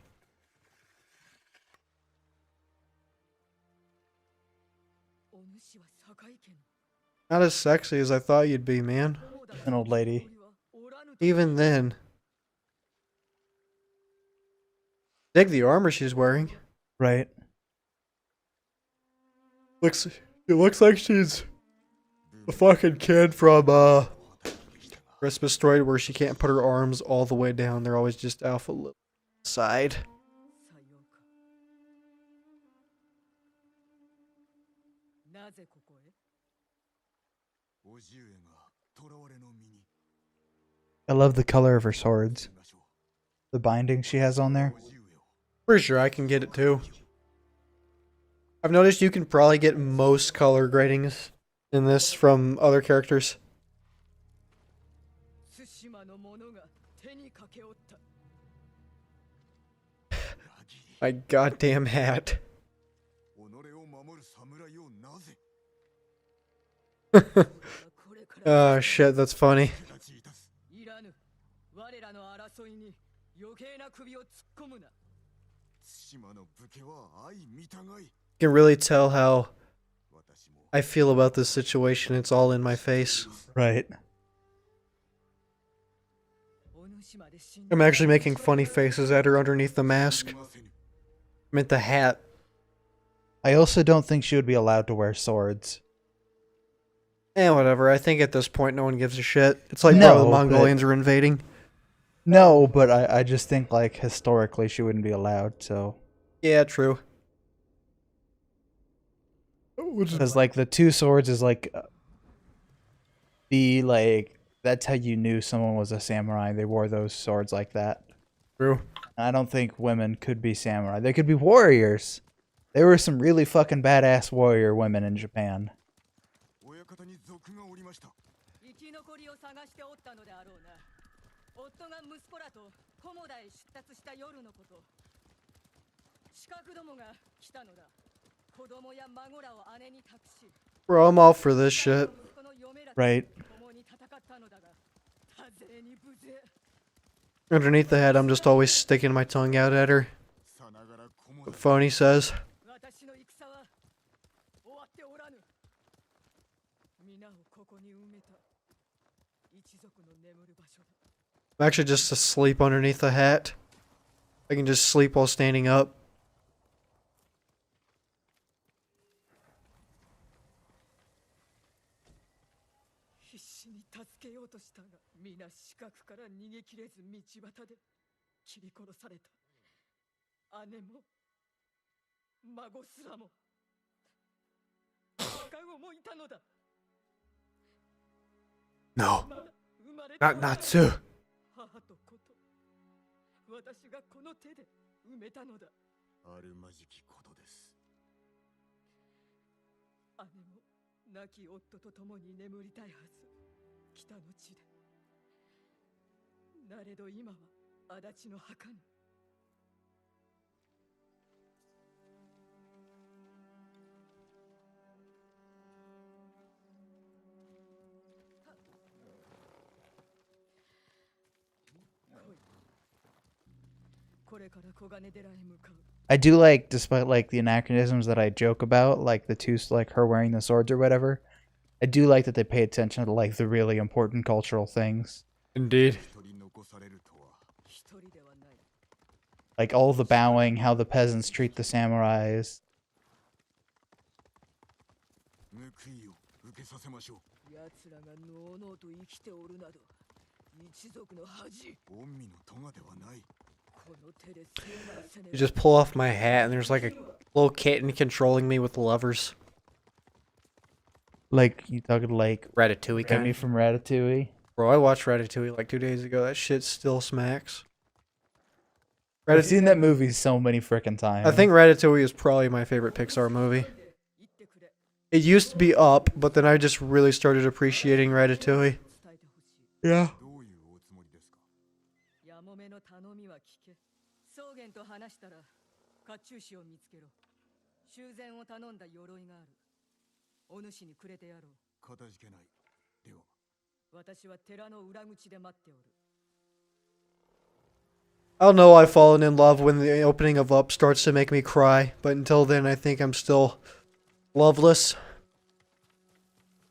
Not as sexy as I thought you'd be, man. An old lady. Even then. Dig the armor she's wearing. Right. It looks like she's a fucking kid from Christmas Story where she can't put her arms all the way down. They're always just off a little side. I love the color of her swords. The binding she has on there. Pretty sure I can get it too. I've noticed you can probably get most color gradings in this from other characters. My goddamn hat. Oh shit, that's funny. You can really tell how I feel about this situation. It's all in my face. Right. I'm actually making funny faces at her underneath the mask. I meant the hat. I also don't think she would be allowed to wear swords. Whatever. I think at this point no one gives a shit. It's like No, bro, the Mongolians are invading. No, but I just think like historically she wouldn't be allowed, so. Yeah, true. Because like the two swords is like that's how you knew someone was a samurai. They wore those swords like that. True. I don't think women could be samurai. They could be warriors. There were some really fucking badass warrior women in Japan. Bro, I'm all for this shit. Right. Underneath the head, I'm just always sticking my tongue out at her. What Phony says. I'm actually just asleep underneath the hat. I can just sleep while standing up. No. Not Natsu. I do like, despite like the anachronisms that I joke about, like the two, like her wearing the swords or whatever, I do like that they pay attention to like the really important cultural things. Indeed. Like all the bowing, how the peasants treat the samurais. You just pull off my hat and there's like a little kitten controlling me with levers. Like, you talking like Ratatouille kind Remy of. from Ratatouille? Bro, I watched Ratatouille like 2 days ago. That shit still smacks. I've seen that movie so many frickin' times. I think Ratatouille is probably my favorite Pixar movie. It used to be Up, but then I just really started appreciating Ratatouille. Yeah. I'll know I've fallen in love when the opening of Up starts to make me cry, but until then I think I'm still loveless.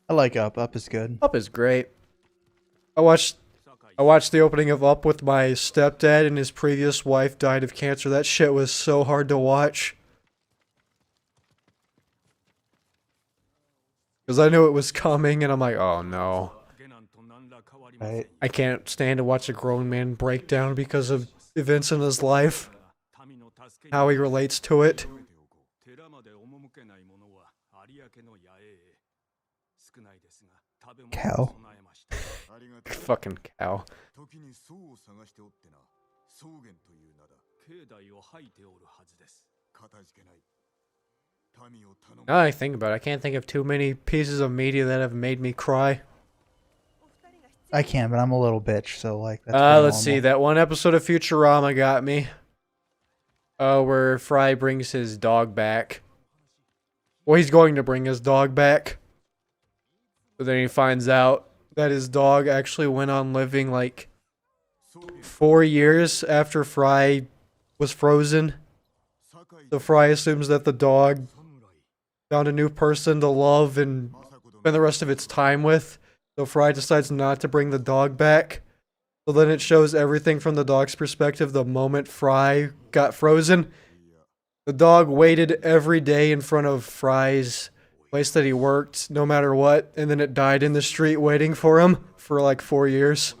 I like Up. Up is good. Up is great. I watched I watched the opening of Up with my stepdad, and his previous wife died of cancer. That shit was so hard to watch. Because I knew it was coming, and I'm like, oh no. Right. I can't stand to watch a grown man break down because of events in his life. How he relates to it. Cow. Fucking cow. Now that I think about it, I can't think of too many pieces of media that have made me cry. I can, but I'm a little bitch, so like that's Let's pretty see. normal. That one episode of Futurama got me. Where Fry brings his dog back. Well, he's going to bring his dog back. But then he finds out that his dog actually went on living like 4 years after Fry was frozen. So Fry assumes that the dog found a new person to love and spend the rest of its time with. So Fry decides not to bring the dog back. So then it shows everything from the dog's perspective the moment Fry got frozen. The dog waited every day in front of Fry's place that he worked, no matter what, and then it died in the street waiting for him for like 4 years.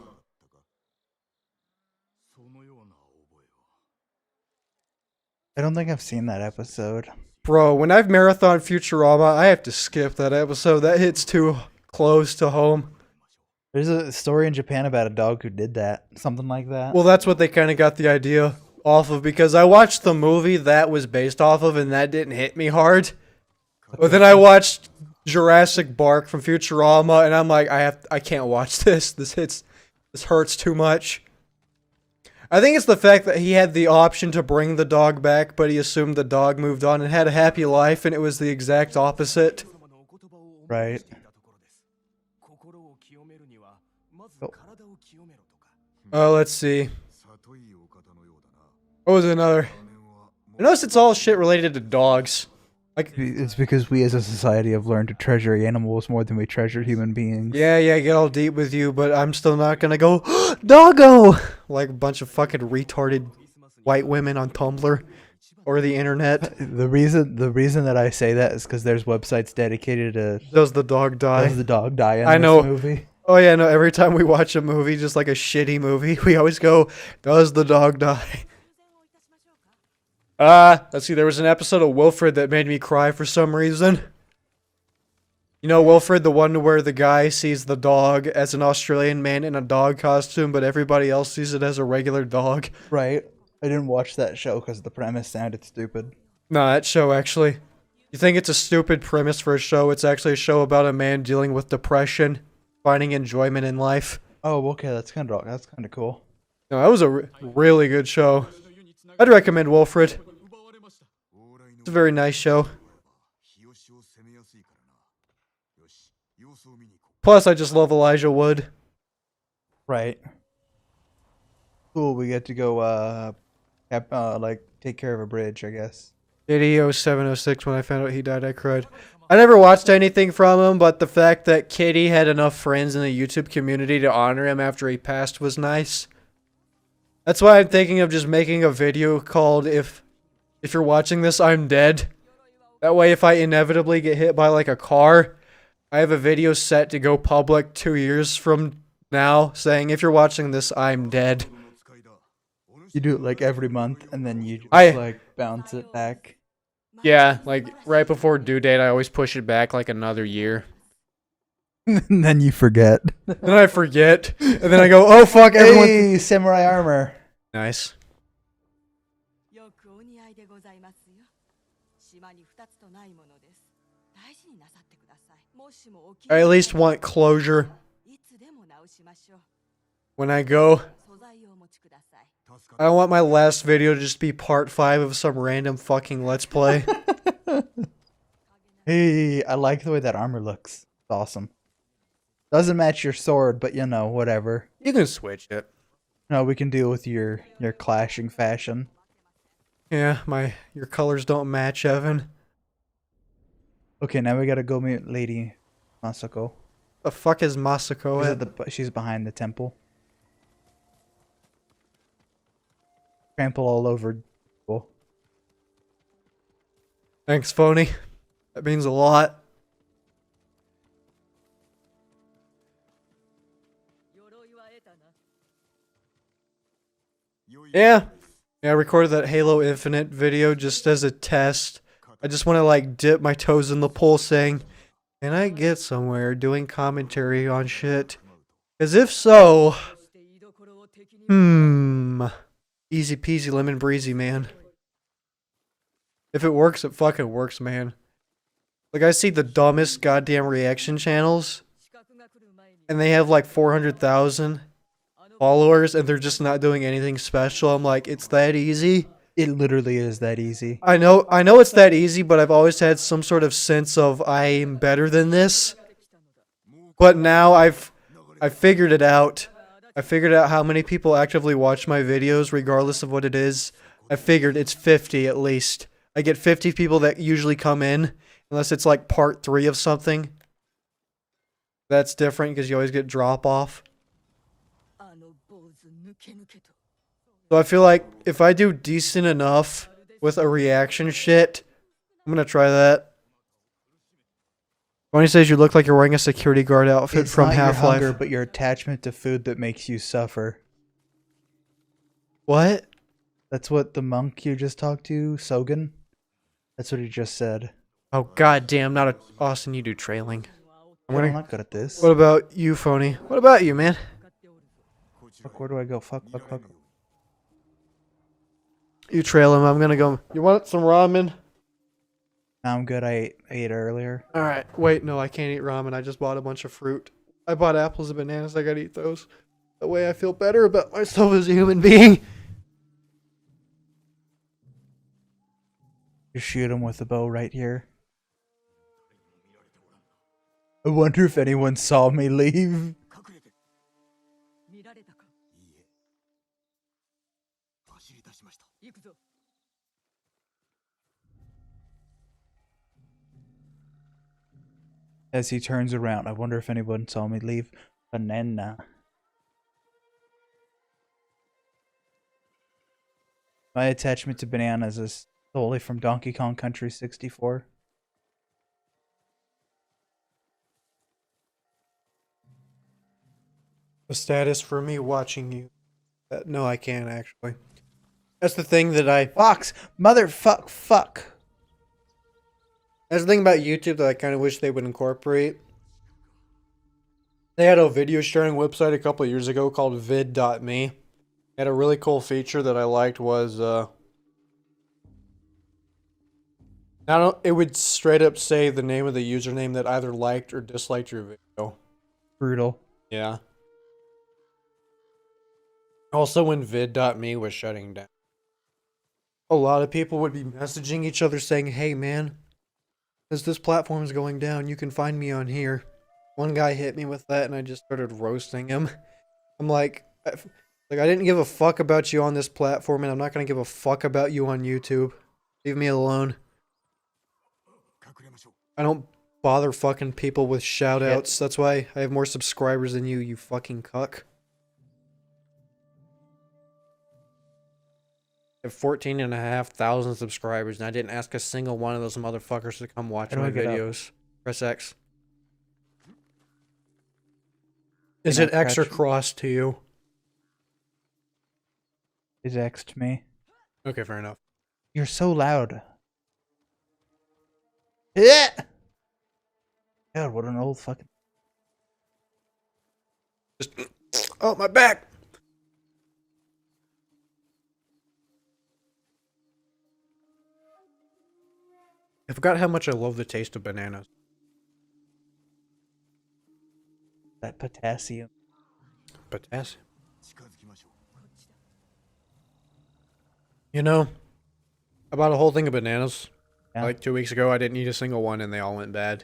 I don't think I've seen that episode. Bro, when I've marathon Futurama, I have to skip that episode. That hits too close to home. There's a story in Japan about a dog who did that. Something like that. Well, that's what they kind of got the idea off of, because I watched the movie that was based off of, and that didn't hit me hard. But then I watched Jurassic Park from Futurama, and I'm like, I can't watch this. This hurts too much. I think it's the fact that he had the option to bring the dog back, but he assumed the dog moved on and had a happy life, and it was the exact opposite. Right. Oh, let's see. What was another? I noticed it's all shit related to dogs. Like, It's because we as a society have learned to treasure animals more than we treasure human beings. yeah, get all deep with you, but I'm still not gonna go, doggo! Like a bunch of fucking retarded white women on Tumblr or the internet. The reason that I say that is because there's websites dedicated to Does the dog die? does the dog die in I this know. movie. Oh yeah, no, every time we watch a movie, just like a shitty movie, we always go, does the dog die? Let's see, there was an episode of Wilfred that made me cry for some reason. You know Wilfred, the one where the guy sees the dog as an Australian man in a dog costume, but everybody else sees it as a regular dog? Right. I didn't watch that show because the premise sounded stupid. No, that show actually. You think it's a stupid premise for a show, it's actually a show about a man dealing with depression, finding enjoyment in life. Oh, okay, that's kind of cool. No, that was a really good show. I'd recommend Wilfred. It's a very nice show. Plus, I just love Elijah Wood. Right. Cool. We get to go like take care of a bridge, I guess. 706 when I found out he died, I cried. I never watched anything from him, but the fact that Kitty had enough friends in the YouTube community to honor him after he passed was nice. That's why I'm thinking of just making a video called If You're Watching This, I'm Dead. That way, if I inevitably get hit by like a car, I have a video set to go public 2 years from now saying, if you're watching this, I'm dead. You do it like every month, and then you just I- like bounce it back. Yeah, like right before due date, I always push it back like another year. And then you forget. Then I forget, and then I go, oh fuck, everyone. Hey, samurai armor. Nice. I at least want closure when I go. I don't want my last video to just be part 5 of some random fucking let's play. Hey, I like the way that armor looks. It's awesome. Doesn't match your sword, but you know, whatever. You can switch it. No, we can deal with your clashing fashion. Yeah, your colors don't match, Evan. Okay, now we gotta go meet Lady Masako. The fuck is Masako She's, at? she's behind the temple. trample all over people. Thanks, Phony. That means a lot. Yeah. Yeah, I recorded that Halo Infinite video just as a test. I just want to like dip my toes in the pool saying, can I get somewhere doing commentary on shit? Because if so, easy peasy lemon breezy, man. If it works, it fucking works, man. Like, I see the dumbest goddamn reaction channels, and they have like 400,000 followers, and they're just not doing anything special. I'm like, it's that easy? It literally is that easy. I know it's that easy, but I've always had some sort of sense of I'm better than this. But now I've figured it out. I figured out how many people actively watch my videos, regardless of what it is. I figured it's 50 at least. I get 50 people that usually come in, unless it's like part 3 of something. That's different because you always get drop off. So I feel like if I do decent enough with a reaction shit, I'm gonna try that. Bonnie says you look like you're wearing a security guard outfit It's from not your Half-Life. hunger, but your attachment to food that makes you suffer. What? That's what the monk you just talked to, Sogan. That's what he just said. Oh goddamn! Not a Austin. You do trailing. I'm not good at this. What about you, Phony? What about you, man? Fuck, where do I go? Fuck. You trail him. I'm gonna go. You want some ramen? No, I'm good. I ate earlier. All right. Wait, no, I can't eat ramen. I just bought a bunch of fruit. I bought apples and bananas. I gotta eat those. That way I feel better about myself as a human being. Just shoot him with a bow right here. I wonder if anyone saw me leave. As he turns around, I wonder if anyone saw me leave. Banana. My attachment to bananas is solely from Donkey Kong Country 64. The status for me watching you. No, I can't actually. That's the thing that I. Fox! Fuck! That's the thing about YouTube that I kind of wish they would incorporate. They had a video sharing website a couple years ago called vid.me. It had a really cool feature that I liked was it would straight up say the name of the username that either liked or disliked your video. Brutal. Yeah. Also when vid.me was shutting down, a lot of people would be messaging each other saying, hey man, as this platform's going down, you can find me on here. One guy hit me with that and I just started roasting him. I'm like I didn't give a fuck about you on this platform and I'm not going to give a fuck about you on YouTube. Leave me alone. I don't bother fucking people with shoutouts. That's why I have more subscribers than you fucking cuck. I have 14,500 subscribers and I didn't ask a single one of those motherfuckers to come watch my videos. Press X. Is it X or cross to you? Is X to me. Okay, fair enough. You're so loud. Yeah. God, what an old fucking. Just, oh, my back. I forgot how much I love the taste of bananas. That potassium. Potassium. You know, I bought a whole thing of bananas. Yeah. Like 2 weeks ago, I didn't eat a single one and they all went bad.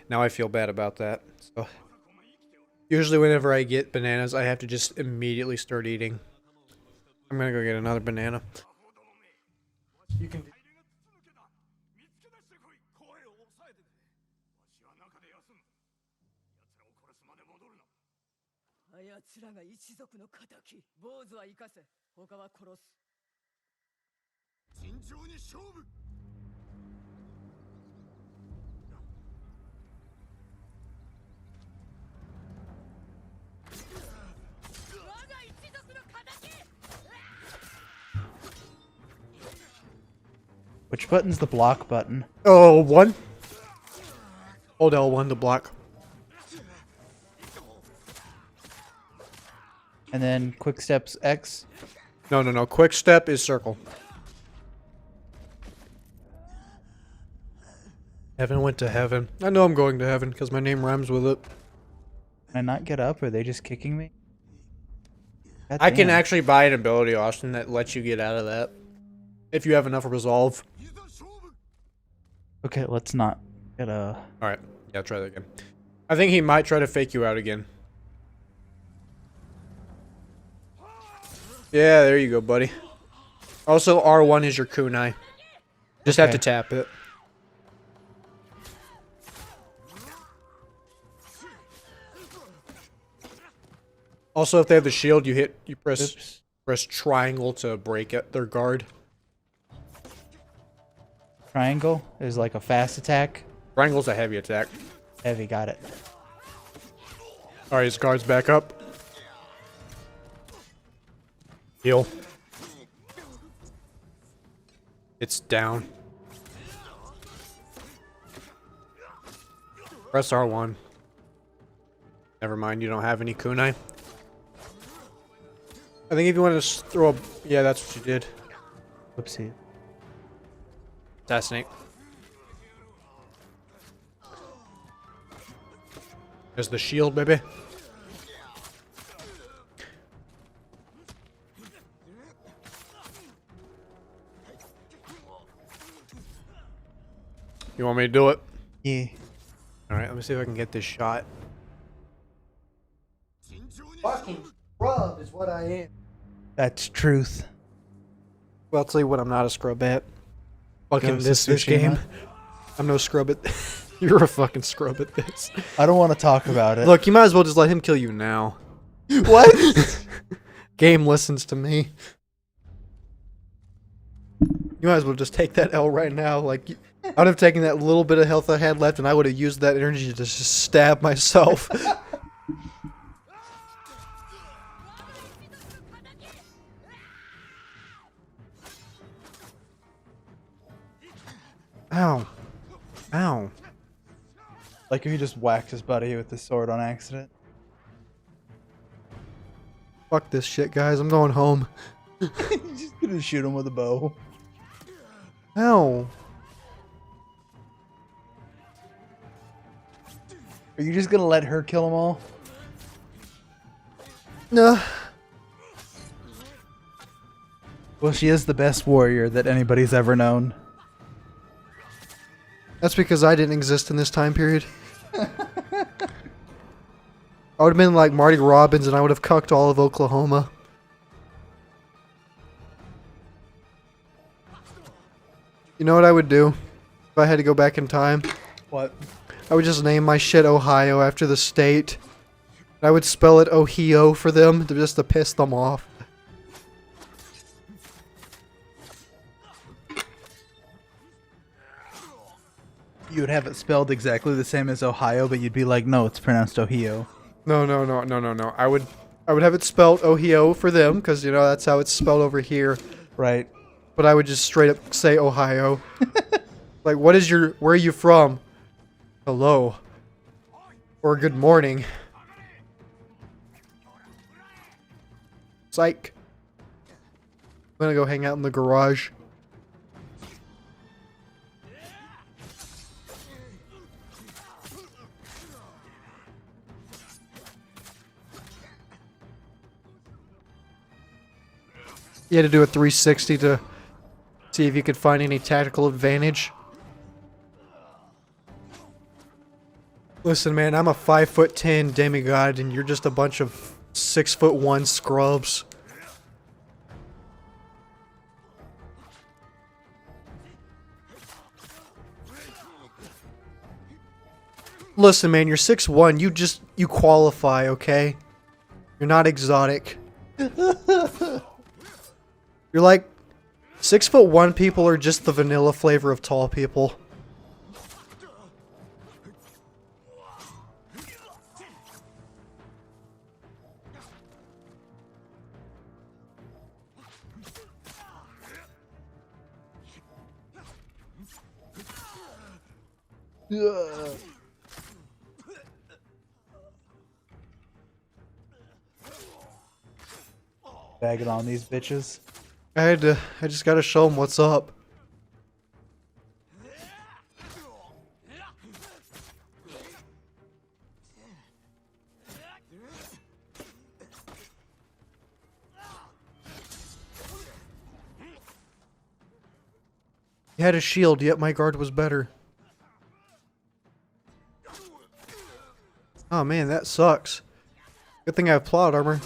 Now I feel bad about that. So, usually whenever I get bananas, I have to just immediately start eating. I'm gonna go get another banana. You can. Which button's the block button? Oh, one. Hold L1 to block. And then quick steps X. No. Quick step is circle. Heaven went to heaven. I know I'm going to heaven because my name rhymes with it. Can I not get up? Or are they just kicking me? God I can damn. actually buy an ability, Austin, that lets you get out of that. If you have enough resolve. Okay, let's not get a... Alright. Yeah, try that again. I think he might try to fake you out again. Yeah, there you go, buddy. Also, R1 is your kunai. Just have to Okay. tap it. Also, if they have the shield, you press triangle to break it, their guard. Triangle is like a fast attack. Triangle's a heavy attack. Heavy, got it. Alright, his guard's back up. Heal. It's down. Press R1. Never mind, you don't have any kunai. I think if you want to throw a... Yeah, that's what you did. Whoopsie. Assassinate. There's the shield, baby. You want me to do it? Yeah. Alright, let me see if I can get this shot. Fucking scrub is what I am. That's truth. Well, I'll tell you what, I'm not a scrub at. Fucking Ghost this of Tsushima? game. I'm no scrub at... You're a fucking scrub at this. I don't want to talk about it. Look, you might as well just let him kill you now. What? Game listens to me. You might as well just take that L right now. Like, I would have taken that little bit of health I had left and I would have used that energy to just stab myself. Ow. Ow. Like if he just whacked his buddy with the sword on accident. Fuck this shit, guys. I'm going home. He's just gonna shoot him with a bow. Ow. Are you just gonna let her kill them all? No. Well, she is the best warrior that anybody's ever known. That's because I didn't exist in this time period. I would have been like Marty Robbins and I would have cucked all of Oklahoma. You know what I would do if I had to go back in time? What? I would just name my shit Ohio after the state. I would spell it Ohio for them just to piss them off. You would have it spelled exactly the same as Ohio, but you'd be like, no, it's pronounced Ohio. No. I would have it spelled Ohio for them because you know that's how it's spelled over here. Right. But I would just straight up say Ohio. Like, where are you from? Hello. Or good morning. Psych. I'm gonna go hang out in the garage. You had to do a 360 to see if you could find any tactical advantage. Listen, man, I'm a 5'10" demigod, and you're just a bunch of 6'1" scrubs. Listen, man, you're 6'1". You qualify, okay? You're not exotic. You're like 6'1" people are just the vanilla flavor of tall people. Bagging on these bitches. I just gotta show them what's up. He had a shield, yet my guard was better. Oh man, that sucks. Good thing I have plot armor.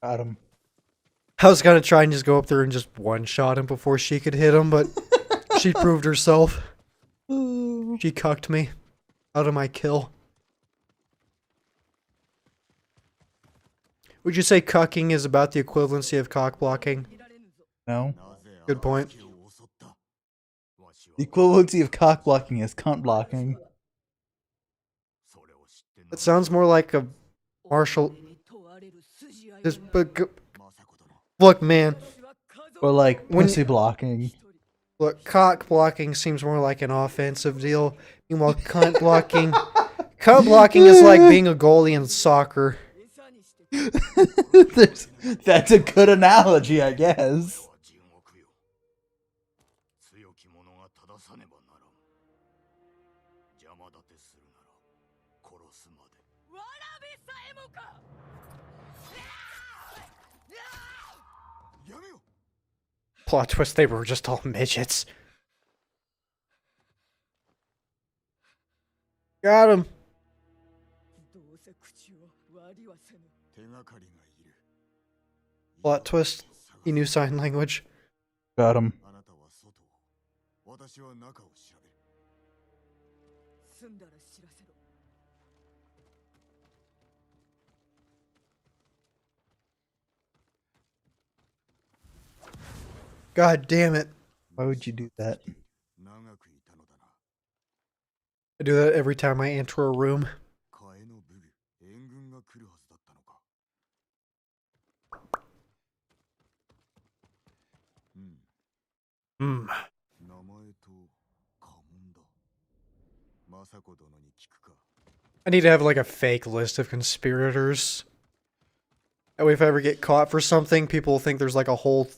Got him. I was gonna try and just go up there and just one-shot him before she could hit him, but she proved herself. She cucked me out of my kill. Would you say cucking is about the equivalency of cock blocking? No. Good point. The equivalency of cock blocking is cunt blocking. It sounds more like a martial. Look, man. Or like When- pussy blocking. Look, cock blocking seems more like an offensive deal. Meanwhile, cunt blocking is like being a goalie in soccer. That's a good analogy, I guess. Plot twist, they were just all midgets. Got him. Plot twist, he knew sign language. Got him. God damn it. Why would you do that? I do that every time I enter a room. Hmm. I need to have like a fake list of conspirators. That way if I ever get caught for something, people will think there's like a whole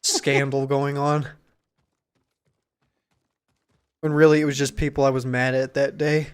scandal going on. When really it was just people I was mad at that day.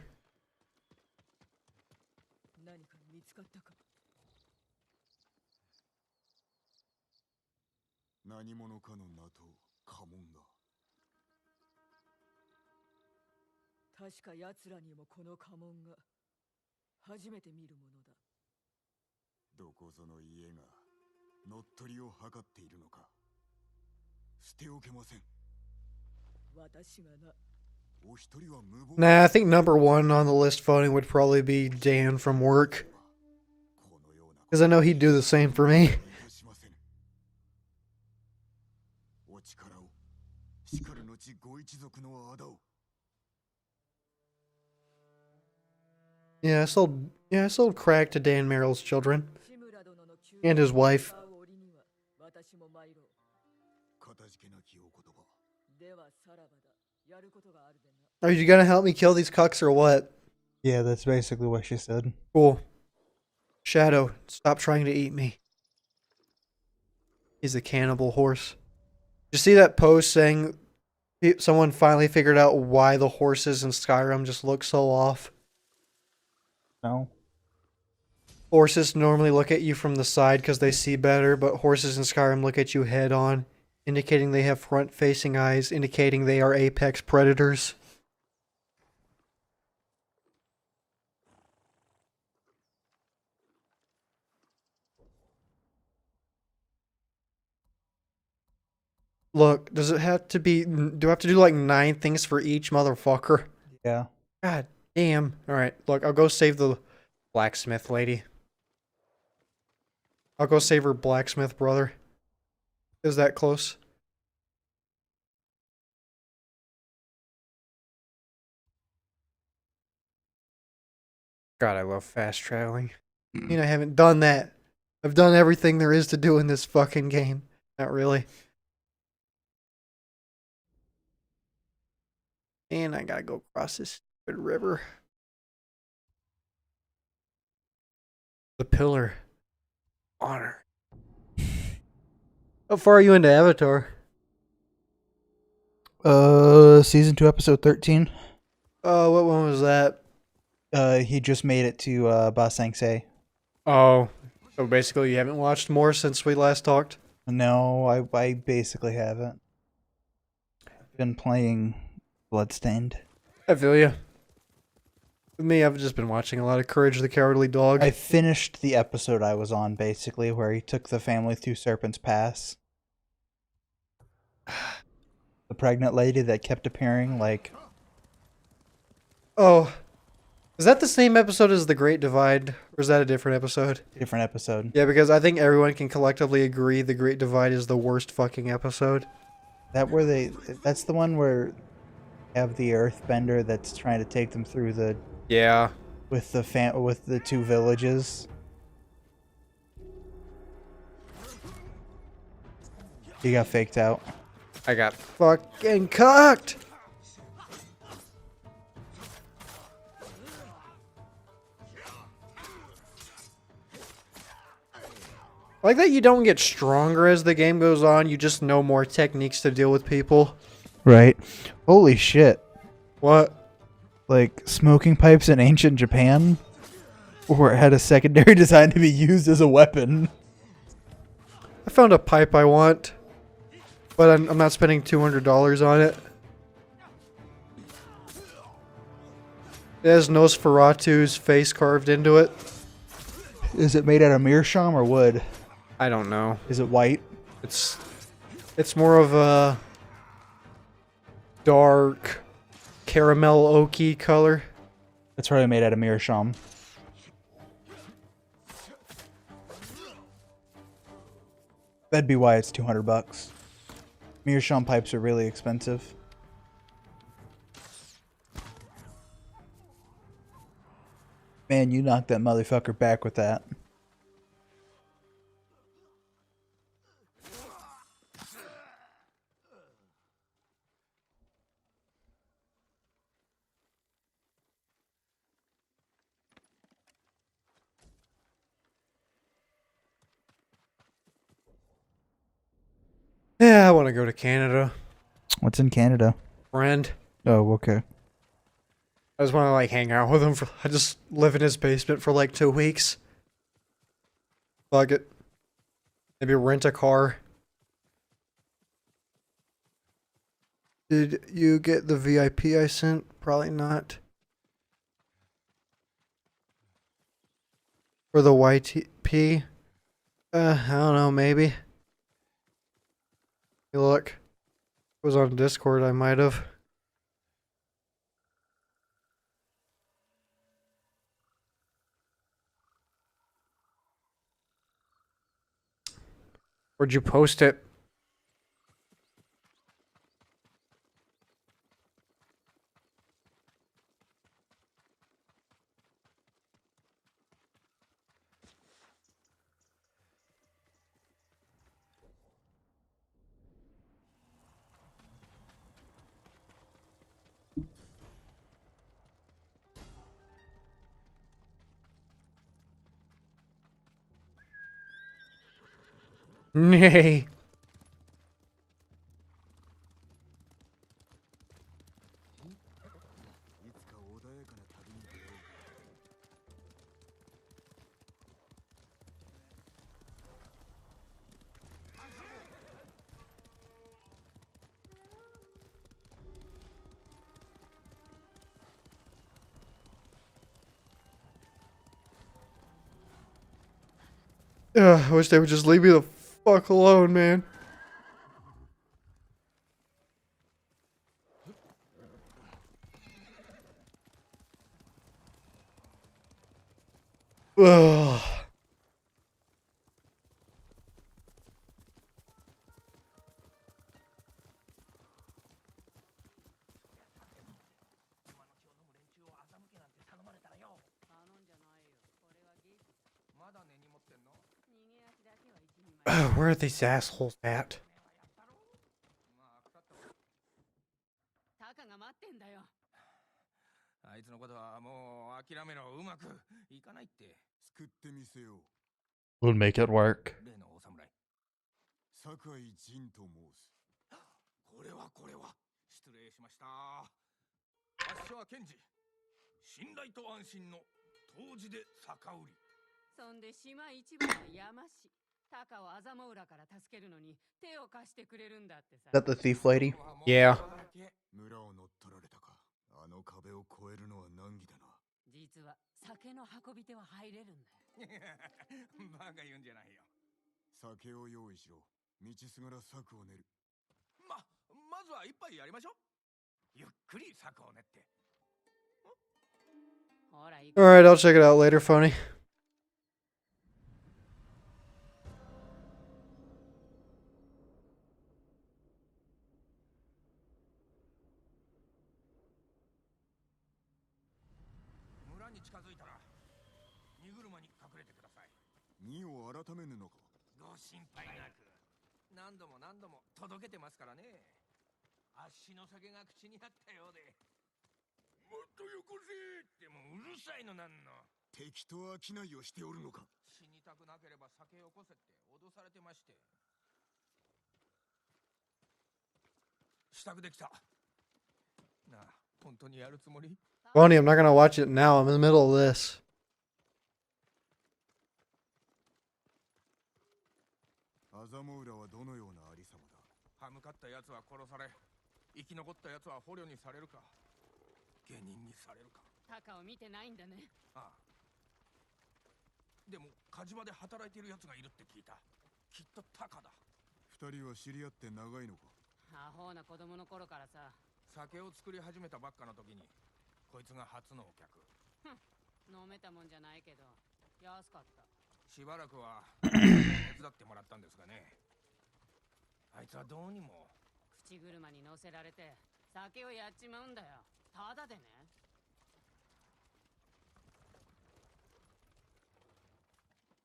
Nah, I think number one on the list voting would probably be Dan from work. Because I know he'd do the same for me. Yeah, I sold crack to Dan Merrill's children. And his wife. Are you gonna help me kill these cucks or what? Yeah, that's basically what she said. Cool. Shadow, stop trying to eat me. He's a cannibal horse. Did you see that post saying someone finally figured out why the horses in Skyrim just look so off? No. Horses normally look at you from the side because they see better, but horses in Skyrim look at you head on, indicating they have front-facing eyes, indicating they are apex predators. Look, does it have to be? Do I have to do like 9 things for each motherfucker? Yeah. God damn. All right, look, I'll go save the blacksmith lady. I'll go save her blacksmith brother. Is that close? God, I love fast traveling. I mean, I haven't done that. I've done everything there is to do in this fucking game. Not really. And I gotta go cross this stupid river. The pillar. Honor. How far are you into Avatar? Season 2, episode 13. What one was that? He just made it to Ba Sang Se. Oh, so basically you haven't watched more since we last talked? No, I basically haven't. I've been playing Bloodstained. I feel you. With me, I've just been watching a lot of Courage the Cowardly Dog. I finished the episode I was on, basically, where he took the family through Serpent's Pass. The pregnant lady that kept appearing, like... Oh, is that the same episode as The Great Divide, or is that a different episode? Different episode. Yeah, because I think everyone can collectively agree The Great Divide is the worst fucking episode. That's the one where you have the earthbender that's trying to take them through the... Yeah. With the 2 villages. He got faked out. I got fucking cocked! Like that you don't get stronger as the game goes on, you just know more techniques to deal with people. Right. Holy shit. What? Like, smoking pipes in ancient Japan were had a secondary design to be used as a weapon. I found a pipe I want, but I'm not spending $200 on it. It has Nosferatu's face carved into it. Is it made out of meerschaum or wood? I don't know. Is it white? It's more of a dark caramel oaky color. It's probably made out of meerschaum. That'd be why it's $200. Meerschaum pipes are really expensive. Man, you knocked that motherfucker back with that. Yeah, I want to go to Canada. What's in Canada? Friend. Oh, okay. I just want to like hang out with him. I just live in his basement for like 2 weeks. Fuck it. Maybe rent a car. Did you get the VIP I sent? Probably not. For the YTP? I don't know, maybe. Hey, look. If it was on Discord, I might have. Where'd you post it? Nay. I wish they would just leave me the fuck alone, man. Ugh. Where are these assholes at? タカが待ってんだよ。あいつのことはもう諦めろ。うまくいかないって。救ってみせよう。 We'll make it work. 例のお侍。酒井仁と申す。これは失礼しました。発は検事。信頼と安心の当時で酒売り。そんで島一番の山師。タカを欺浦から助けるのに手を貸してくれるんだってさ。 Is that the thief lady? Yeah. 村を乗っ取られたか。あの壁を越えるのは難儀だな。実は酒の運び手は入れるんだよ。バカ言うんじゃないよ。酒を用意しろ。道すがら策を練る。まずは一杯やりましょう。ゆっくり策を練って。ほら行く。 Alright, I'll check it out later, Phony. 村に近づいたら荷車に隠れてください。身を改めぬのか。ご心配なく。何度も届けてますからね。あっしの酒が口にあったようで。もっとよこせってもうるさいのなんの。敵と商いをしておるのか。死にたくなければ酒よこせって脅されてまして。支度できた。なあ、本当にやるつもり？ Phony, I'm not gonna watch it now. I'm in the middle of this. アザモウラはどのようなありさまだ。歯向かった奴は殺され、生き残った奴は捕虜にされるか、下人にされるか。タカを見てないんだね。ああ。でも火事場で働いている奴がいるって聞いた。きっとタカだ。二人は知り合って長いのか。アホな子供の頃からさ。酒を作り始めたばっかの時にこいつが初のお客。飲めたもんじゃないけど安かった。しばらくは手伝ってもらったんですがね。あいつはどうにも。口車に乗せられて酒をやっちまうんだよ。ただでね。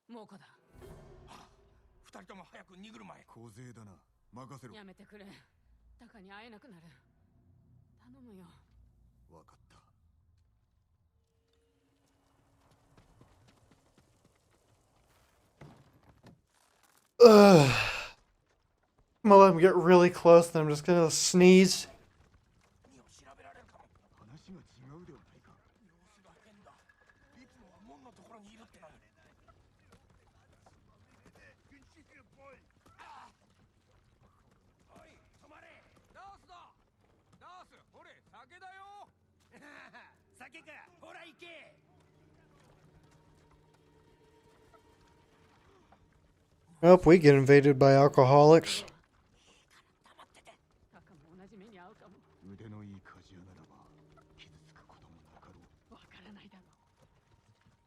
猛虎だ。二人とも早く荷車へ。小勢だな。任せろ。やめてくれ。タカに会えなくなる。頼むよ。わかった。 Ugh. I'm gonna let him get really close, then I'm just gonna sneeze. 荷を調べられるかも。話が違うではないか。様子が変だ。いつもは門のところにいるってのに。おい、止まれ。ダースだ。ダース、ほれ、酒だよ。酒か、ほら行け。 Oh, we get invaded by alcoholics. タカも同じ目に遭うかも。腕のいい鍛冶屋ならば傷つくこともなかろう。わからないだろ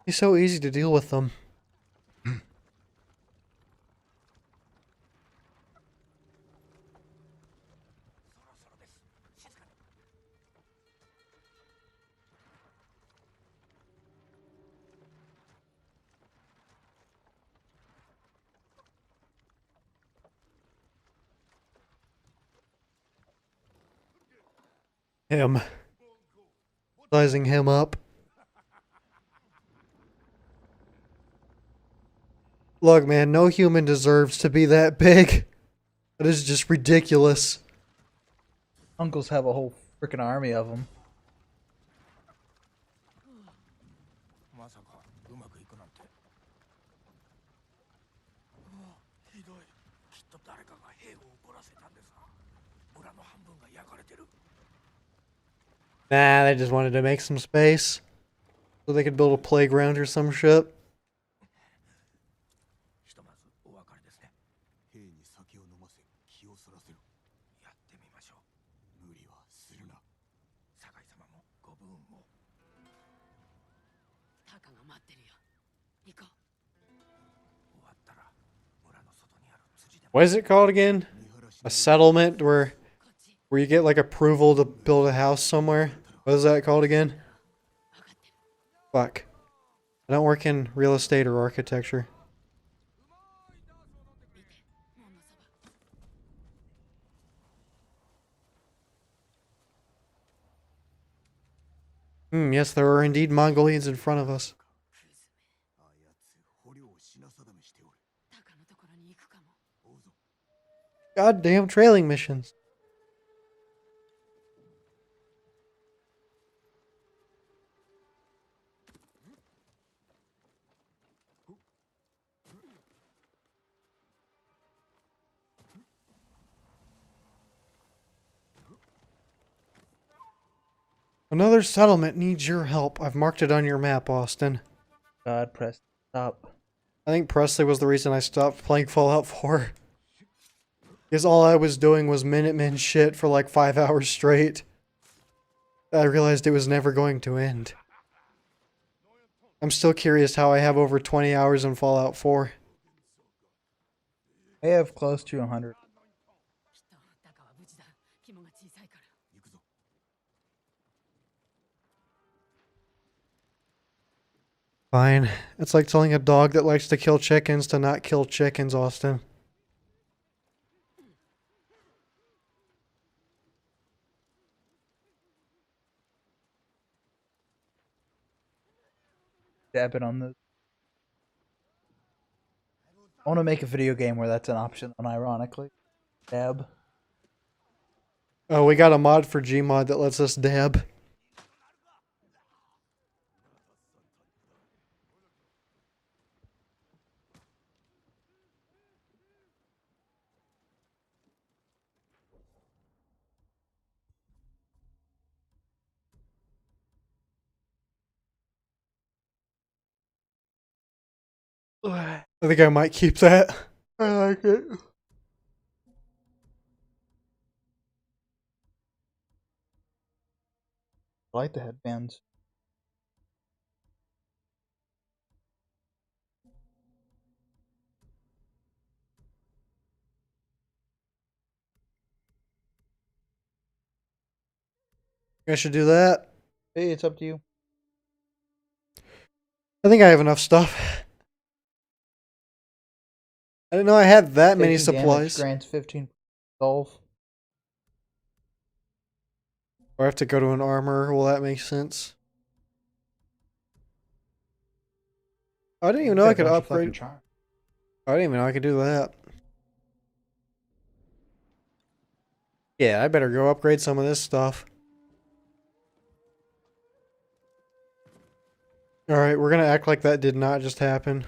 う。 He's so easy to deal with them. Him. Sizing him up. Look, man, no human deserves to be that big. That is just ridiculous. Uncles have a whole freaking army of them. まさかうまくいくなんて。ひどい。きっと誰かが兵を怒らせたんですが、村の半分が焼かれてる。 Nah, they just wanted to make some space. So they could build a playground or some shit. ひとまずお別れですね。兵に酒を飲ませ気をそらせろ。やってみましょう。無理はするな。酒井様もご武運を。タカが待ってるよ。行こう。 What is it called again? A settlement where you get like approval to build a house somewhere. What is that called again? Fuck. I don't work in real estate or architecture. 見て、門のそば。 Yes, there are indeed Mongolians in front of us. あやつ捕虜を品定めしておる。タカのところに行くかも。 追うぞ。 Goddamn trailing missions. Another settlement needs your help. I've marked it on your map, Austin. God, press stop. I think Presley was the reason I stopped playing Fallout 4. Because all I was doing was Minutemen shit for like 5 hours straight. I realized it was never going to end. I'm still curious how I have over 20 hours in Fallout 4. I have close to 100. きっとタカは無事だ。肝が小さいから。 行くぞ。 Fine. It's like telling a dog that likes to kill chickens to not kill chickens, Austin. Dab it on the. I want to make a video game where that's an option, unironically. Dab. Oh, we got a mod for Gmod that lets us dab. I think I might keep that. I like it. I like the headbands. I should do that. Hey, it's up to you. I think I have enough stuff. I didn't know I had that many Taking damage supplies. grants 15 solve. Or I have to go to an armor. Will that make sense? I didn't even know I could upgrade. I didn't even know I could do that. Yeah, I better go upgrade some of this stuff. Alright, we're gonna act like that did not just happen.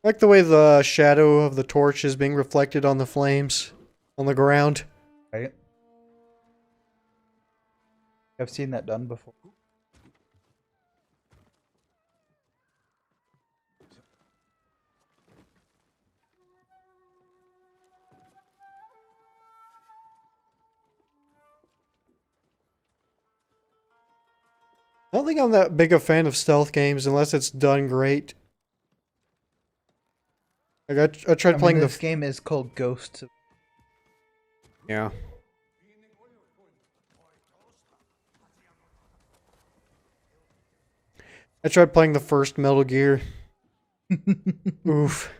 I like the way the shadow of the torch is being reflected on the flames on the ground. Right? I've seen that done before. I don't think I'm that big a fan of stealth games unless it's done great. Like I tried playing this game is called Ghosts. Yeah. I tried playing the first Metal Gear. Oof.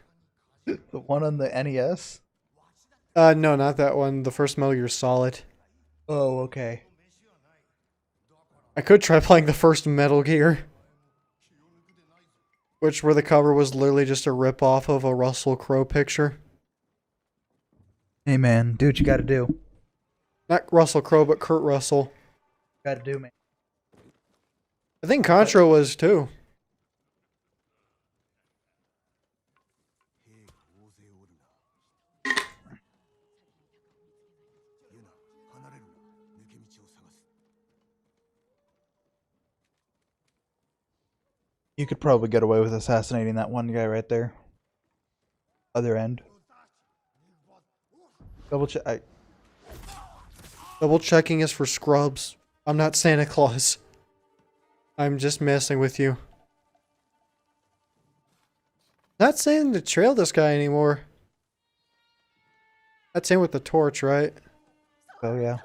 The one on the NES? No, not that one. The first Metal Gear Solid. Oh, okay. I could try playing the first Metal Gear. Where the cover was literally just a rip-off of a Russell Crowe picture. Hey man, do what you gotta do. Not Russell Crowe, but Kurt Russell. Gotta do, man. I think Contra was too. 兵が大勢おるな。ユナ、離れるな。抜け道を探す。 You could probably get away with assassinating that one guy right there. Other end. Double check. Double checking is for scrubs. I'm not Santa Claus. I'm just messing with you. Not saying to trail this guy anymore. That's him with the torch, right? Oh yeah.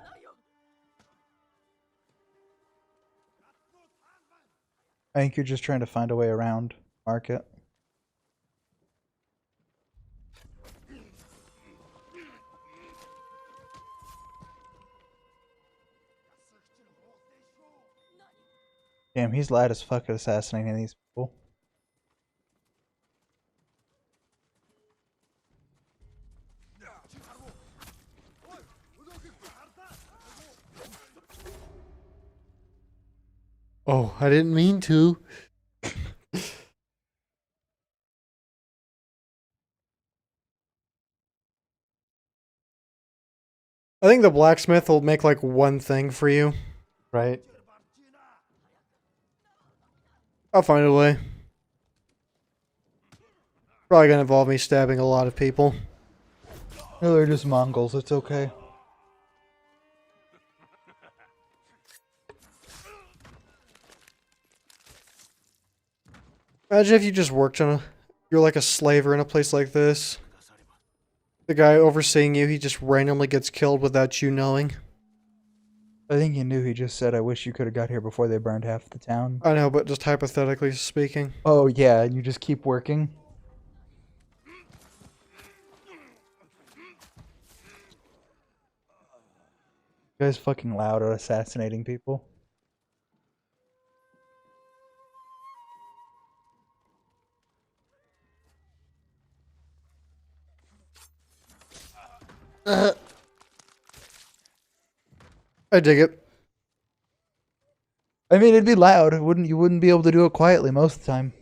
I think you're just trying to find a way around Market. Damn, he's loud as fuck at assassinating these people. Oh, I didn't mean to. I think the blacksmith will make like one thing for you. Right. I'll find a way. Probably gonna involve me stabbing a lot of people. No, they're just Mongols. It's okay. Imagine if you just worked on a... You're like a slaver in a place like this. The guy overseeing you, he just randomly gets killed without you knowing. I think he knew. He just said, I wish you could have got here before they burned half the town. I know, but just hypothetically speaking. Oh, yeah, and you just keep working? You guys fucking loud at assassinating people. I dig it. I mean, it'd be loud. You wouldn't be able to do it quietly most of the time.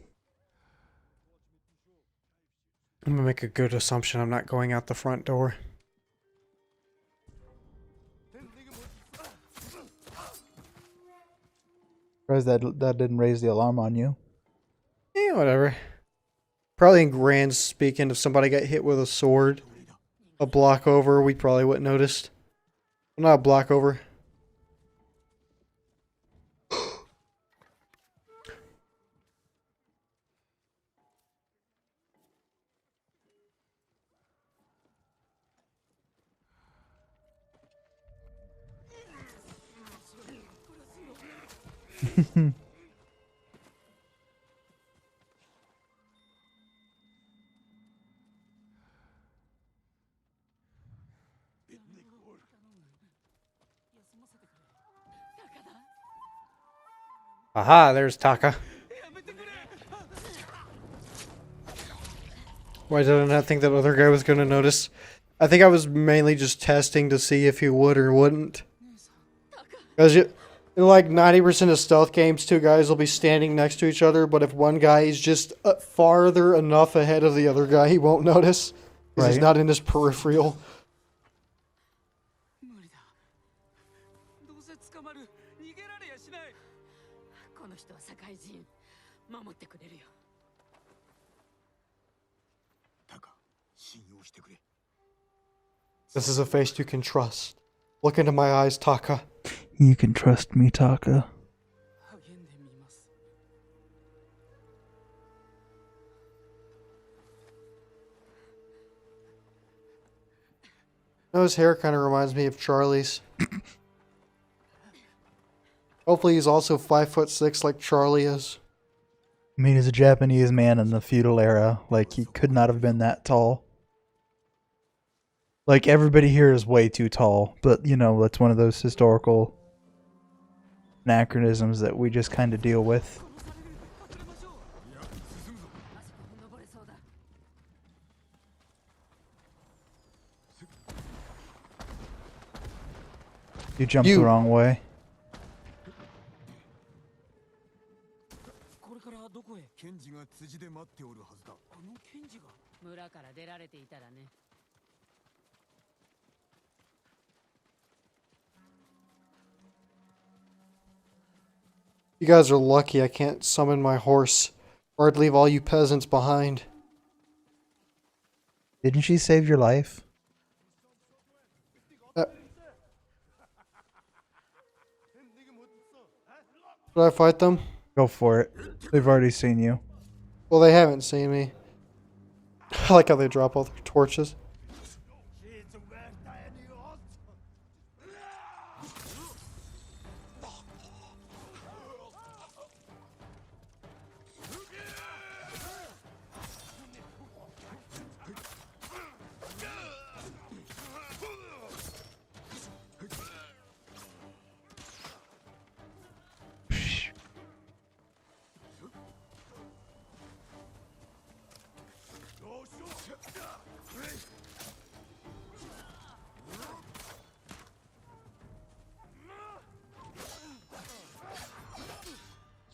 I'm gonna make a good assumption I'm not going out the front door. Surprised that didn't raise the alarm on you. Yeah, whatever. Probably in grand speaking, if somebody got hit with a sword a block over, we probably wouldn't noticed. Well, not a block over. Aha, there's Taka. Why did I not think that other guy was going to notice? I think I was mainly just testing to see if he would or wouldn't. Because in like 90% of stealth games, two guys will be standing next to each other, but if one guy is just farther enough ahead of the other guy, he won't notice. Because he's Right. not in his peripheral. 無理だ。どうせ捕まる。逃げられやしない。この人は社会人守ってくれるよ。タカ、信用してくれ。 This is a face you can trust. Look into my eyes, Taka. You can trust me, Taka. 励んでみます。 No, his hair kind of reminds me of Charlie's. Hopefully he's also 5'6" like Charlie is. I mean, he's a Japanese man in the feudal era. Like, he could not have been that tall. Like, everybody here is way too tall. But, you know, that's one of those historical anachronisms that we just kind of deal with. 登れそうだ。 You jumped You- the wrong way. これからどこへ。ケンジが辻で待っておるはずだ。あの検事が。村から出られていたらね。 You guys are lucky I can't summon my horse, or I'd leave all you peasants behind. Didn't she save your life? Should I fight them? Go for it. They've already seen you. Well, they haven't seen me. I like how they drop all their torches.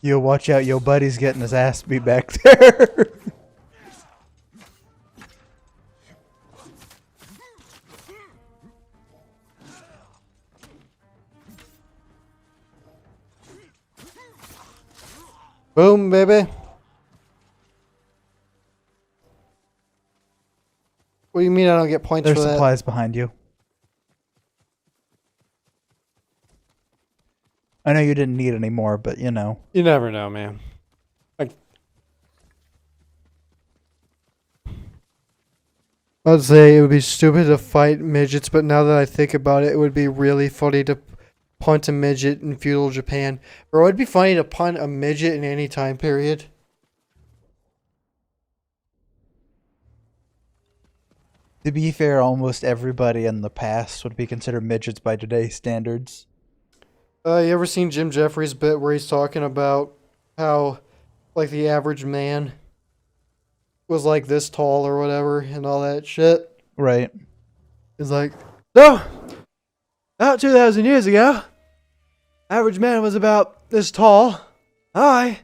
Yo, watch out. Yo, buddy's getting his ass beat back there. Boom, baby. What do you mean I don't get points There's for that? supplies behind you. I know you didn't need any more, but you know. You never know, man. I'd say it would be stupid to fight midgets, but now that I think about it, it would be really funny to punt a midget in feudal Japan. Or it would be funny to punt a midget in any time period. To be fair, almost everybody in the past would be considered midgets by today's standards. You ever seen Jim Jeffries' bit where he's talking about how, like, the average man was, like, this tall or whatever and all that shit? Right. It's like, no! About 2,000 years ago, average man was about this tall. I'm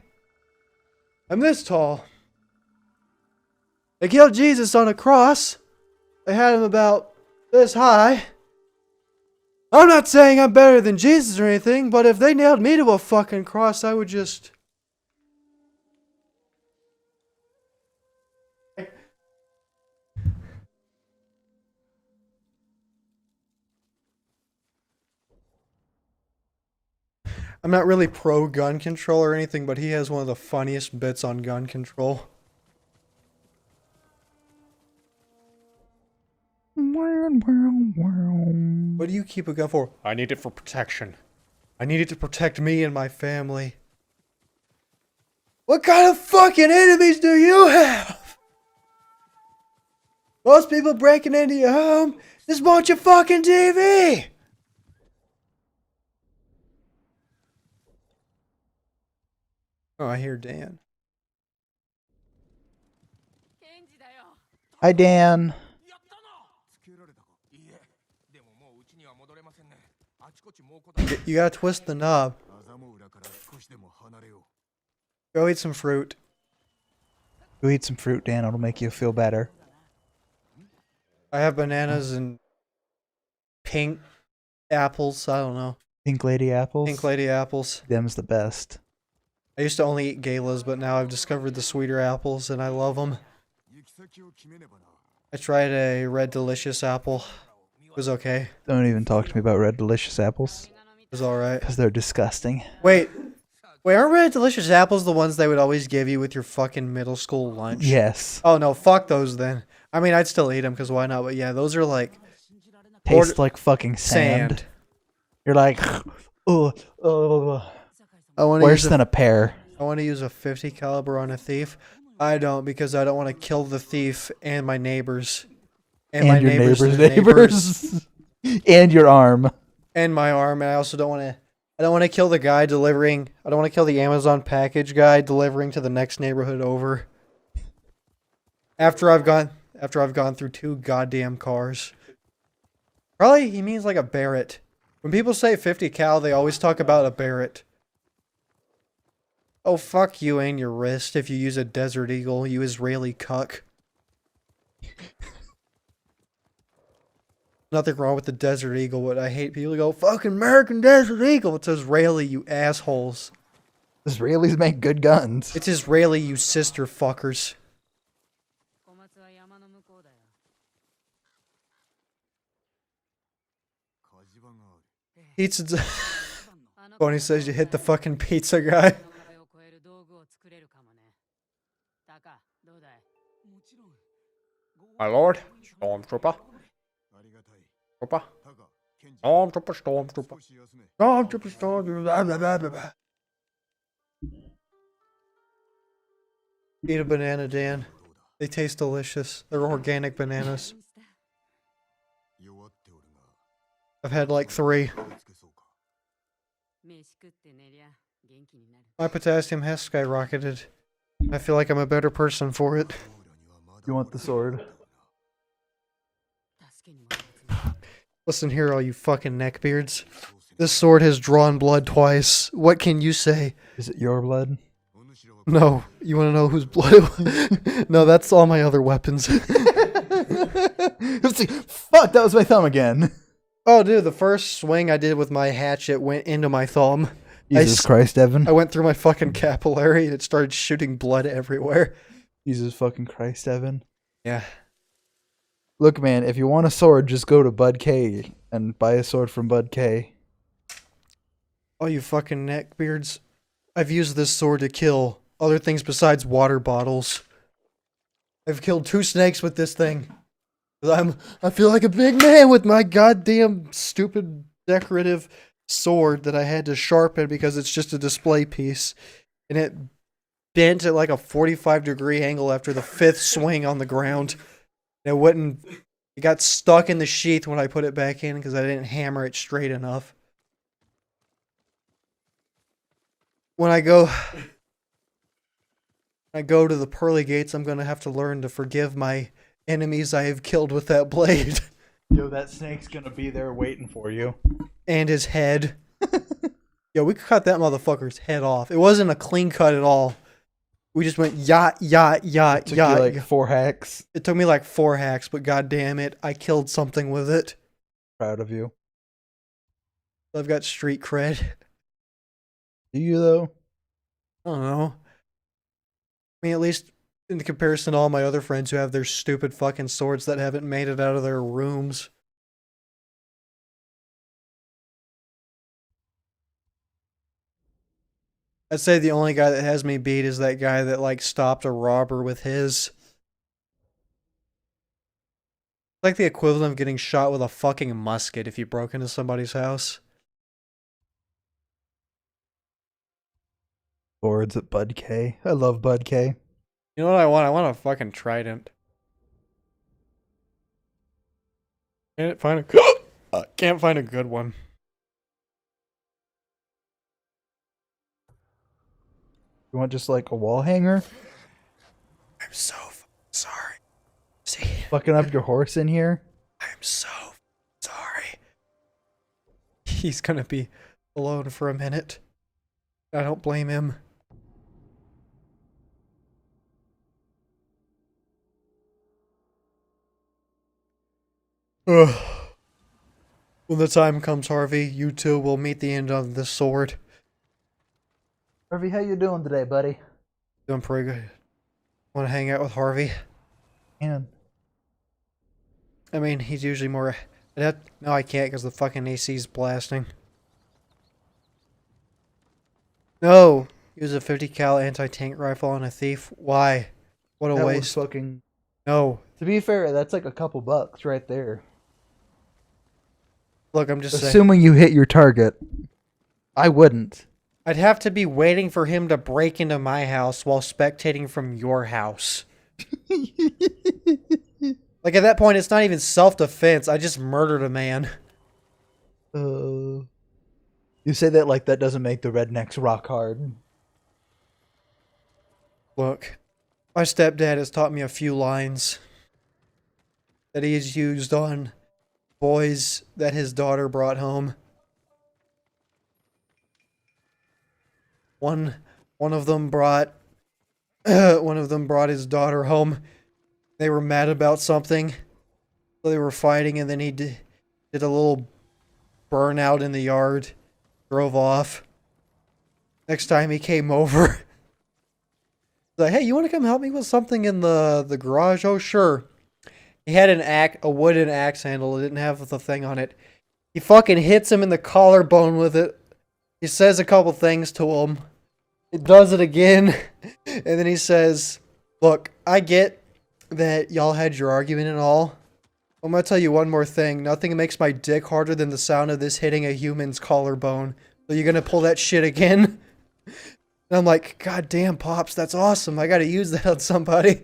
this tall. They killed Jesus on a cross. They had him about this high. I'm not saying I'm better than Jesus or anything, but if they nailed me to a fucking cross, I would just... I'm not really pro gun control or anything, but he has one of the funniest bits on gun control. What do you keep a gun for? I need it for protection. I need it to protect me and my family. What kind of fucking enemies do you have? Most people breaking into your home just want your fucking TV. Oh, I hear Dan. ケンジだよ。 Hi, Dan. やったな。つけられたか。いいえ。でももう家には戻れませんね。あちこち猛虎だ。 You gotta twist the knob. アザモ裏から少しでも離れよ Go eat some fruit. Go eat some fruit, Dan. It'll make you feel better. I have bananas and pink apples. I don't know. Pink lady apples. Pink lady apples. Them's the best. I used to only eat galas, but now I've discovered the sweeter apples and I love them. う。行き先を決めねばな。 I tried a red delicious apple. It was okay. Don't even talk to me about red delicious apples. It was alright. Because they're disgusting. Wait, aren't red delicious apples the ones they would always give you with your fucking middle school lunch? Yes. Oh no, fuck those then. I mean, I'd still eat them because why not? But yeah, those are like Tastes like fucking sand. You're like, oh, I want worse than a pear. I want to use a 50 caliber on a thief. I don't because I don't want to kill the thief and my neighbors. And my your neighbors' neighbors. And your arm. And my arm. And I also don't want to. I don't want to kill the guy delivering. I don't want to kill the Amazon package guy delivering to the next neighborhood over. After I've gone through 2 goddamn cars. Probably he means like a Barrett. When people say 50 cal, they always talk about a Barrett. Oh, fuck you and your wrist if you use a Desert Eagle, you Israeli cuck. Nothing wrong with the Desert Eagle, but I hate people who go, fucking American Desert Eagle. It's Israeli, you assholes. Israelis make good guns. It's Israeli, you sister fuckers. 小松は山の向こうだよ。火事場がある。Pizza. Bonnie says you hit the fucking pizza guy. My lord, stormtrooper, ありがたい。 trooper, タカ、ケンジ、 stormtrooper, stormtrooper, 少し休め。 stormtrooper, stormtrooper. Blah, blah, blah, blah, blah. Eat a banana, Dan. They taste delicious. They're organic bananas. 弱っておるが、 I've had like 3. 手をつけそうか。 My potassium has skyrocketed. I feel like I'm a better person for it. オーラにはまだ You want the sword? Listen here, all you fucking neckbeards. This sword has drawn blood twice. What can you say? Is it your blood? お主らは No. You want to know whose blood it was? No, that's all my other weapons. Fuck, that was my thumb again. Oh, dude, the first swing I did with my hatchet went into my thumb. Jesus Christ, Evan. I went through my fucking capillary and it started shooting blood everywhere. Jesus fucking Christ, Evan. Yeah. Look, man, if you want a sword, just go to Bud K and buy a sword from Bud K. Oh, you fucking neckbeards. I've used this sword to kill other things besides water bottles. I've killed 2 snakes with this thing. I feel like a big man with my goddamn stupid decorative sword that I had to sharpen because it's just a display piece. And it bent at like a 45-degree angle after the 5th swing on the ground. It got stuck in the sheath when I put it back in because I didn't hammer it straight enough. When I go to the pearly gates, I'm gonna have to learn to forgive my enemies I have killed with that blade. Yo, that snake's gonna be there waiting for you. And his head. Yo, we cut that motherfucker's head off. It wasn't a clean cut at all. We just went yacht. Took you like 4 hacks. It took me like 4 hacks, but goddamn it, I killed something with it. Proud of you. I've got street cred. Do you though? I don't know. I mean, at least in comparison to all my other friends who have their stupid fucking swords that haven't made it out of their rooms. I'd say the only guy that has me beat is that guy that like stopped a robber with his. It's like the equivalent of getting shot with a fucking musket if you broke into somebody's house. Swords at Bud K. I love Bud K. You know what I want? I want a fucking trident. Can't find a good one. You want just like a wall hanger? I'm so sorry. See, Fucking up your horse in here? I'm so sorry. He's gonna be alone for a minute. I don't blame him. Ugh. When the time comes, Harvey, you two will meet the end of this sword. Harvey, how you doing today, buddy? Doing pretty good. Want to hang out with Harvey? Man. I mean, he's usually more... No, I can't because the fucking AC's blasting. No! Use a 50 cal anti-tank rifle on a thief. Why? What a That was waste. fucking... No. To be fair, that's like a couple bucks right there. Look, I'm just saying. Assuming you hit your target. I wouldn't. I'd have to be waiting for him to break into my house while spectating from your house. Like, at that point, it's not even self-defense. I just murdered a man. You say that like that doesn't make the rednecks rock hard. Look, my stepdad has taught me a few lines that he has used on boys that his daughter brought home. One of them brought his daughter home. They were mad about something. So they were fighting, and then he did a little burnout in the yard. Drove off. Next time he came over, like, hey, you want to come help me with something in the garage? Oh, sure. He had a wooden axe handle. It didn't have the thing on it. He fucking hits him in the collarbone with it. He says a couple things to him. He does it again. And then he says, look, I get that y'all had your argument and all. I'm gonna tell you one more thing. Nothing makes my dick harder than the sound of this hitting a human's collarbone. So you're gonna pull that shit again? And I'm like, God damn, Pops, that's awesome. I gotta use that on somebody.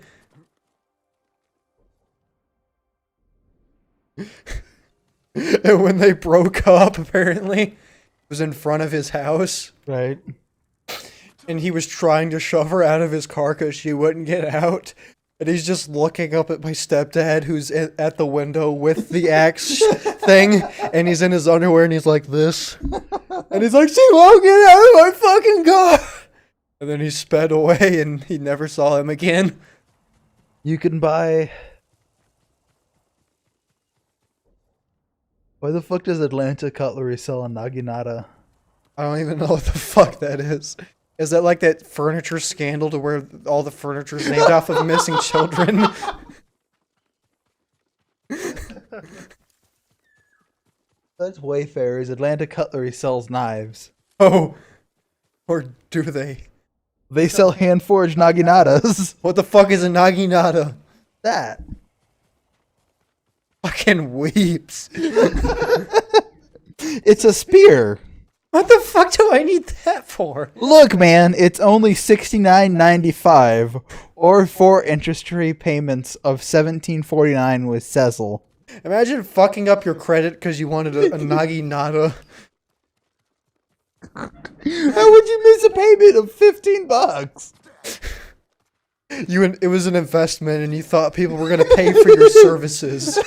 And when they broke up, apparently, it was in front of his house. Right. And he was trying to shove her out of his car because she wouldn't get out. And he's just looking up at my stepdad, who's at the window with the axe thing. And he's in his underwear and he's like this. And he's like, she won't get out of my fucking car. And then he sped away and he never saw him again. You can buy. Why the fuck does Atlanta Cutlery sell a Naginata? I don't even know what the fuck that is. Is that like that furniture scandal to where all the furniture is named off of missing children? That's Wayfarers. Atlanta Cutlery sells knives. Oh. Or do they? They sell hand-forged Naginatas. What the fuck is a naginata? That. Fucking weeps. It's a spear. What the fuck do I need that for? Look, man, it's only $69.95 or 4 interest-free payments of $17.49 with Cecil. Imagine fucking up your credit because you wanted a naginata. How would you miss a payment of $15? It was an investment and you thought people were gonna pay for your services.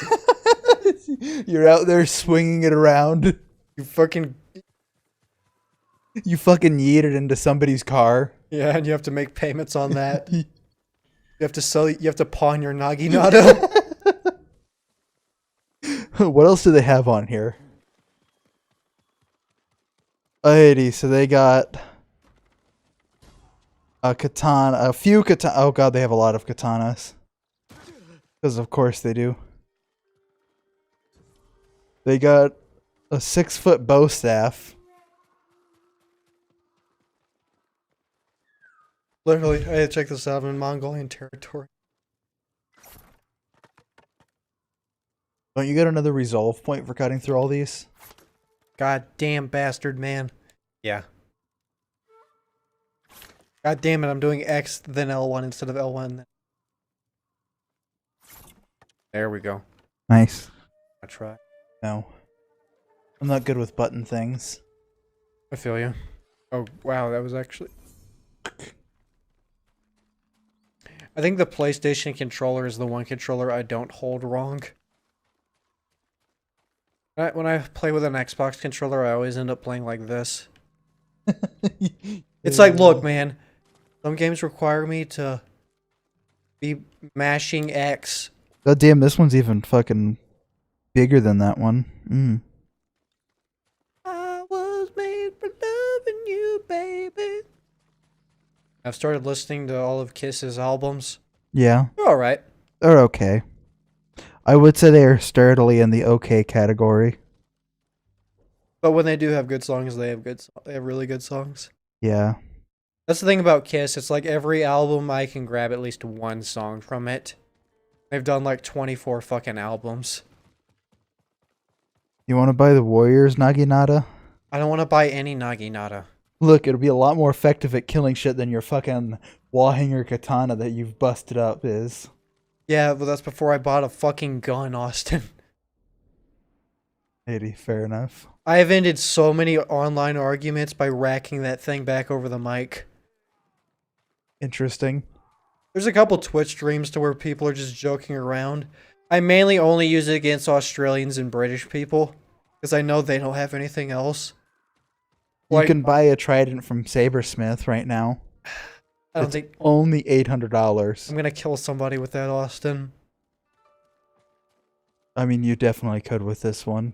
You're out there swinging it around. You fucking yeet it into somebody's car. yeah, and you have to make payments on that. You have to pawn your naginata. What else do they have on here? Alrighty, so they got a katana, a few katana. Oh god, they have a lot of katanas. Because of course they do. They got a 6-foot bow staff. Literally, I had to check this out. I'm in Mongolian territory. Don't you get another resolve point for cutting through all these? God damn bastard, man. Yeah. God damn it, I'm doing X then L1 instead of L1. There we go. Nice. I try. No. I'm not good with button things. I feel you. Oh, wow, that was actually... I think the PlayStation controller is the one controller I don't hold wrong. When I play with an Xbox controller, I always end up playing like this. It's like, look, man. Some games require me to be mashing X. God damn, this one's even fucking bigger than that one. Mm. I was made for loving you, baby. I've started listening to all of Kiss's albums. Yeah. They're alright. They're okay. I would say they are sturdily in the okay category. But when they do have good songs, they have really good songs. Yeah. That's the thing about Kiss. It's like every album I can grab at least one song from it. They've done like 24 fucking albums. You want to buy the Warriors Naginata? I don't want to buy any naginata. Look, it'll be a lot more effective at killing shit than your fucking wall hanger katana that you've busted up is. Yeah, but that's before I bought a fucking gun, Austin. 80, fair enough. I have ended so many online arguments by racking that thing back over the mic. Interesting. There's a couple Twitch streams to where people are just joking around. I mainly only use it against Australians and British people, because I know they don't have anything else. You can buy a trident from Sabersmith right now. I don't It's think... only $800. I'm gonna kill somebody with that, Austin. I mean, you definitely could with this one.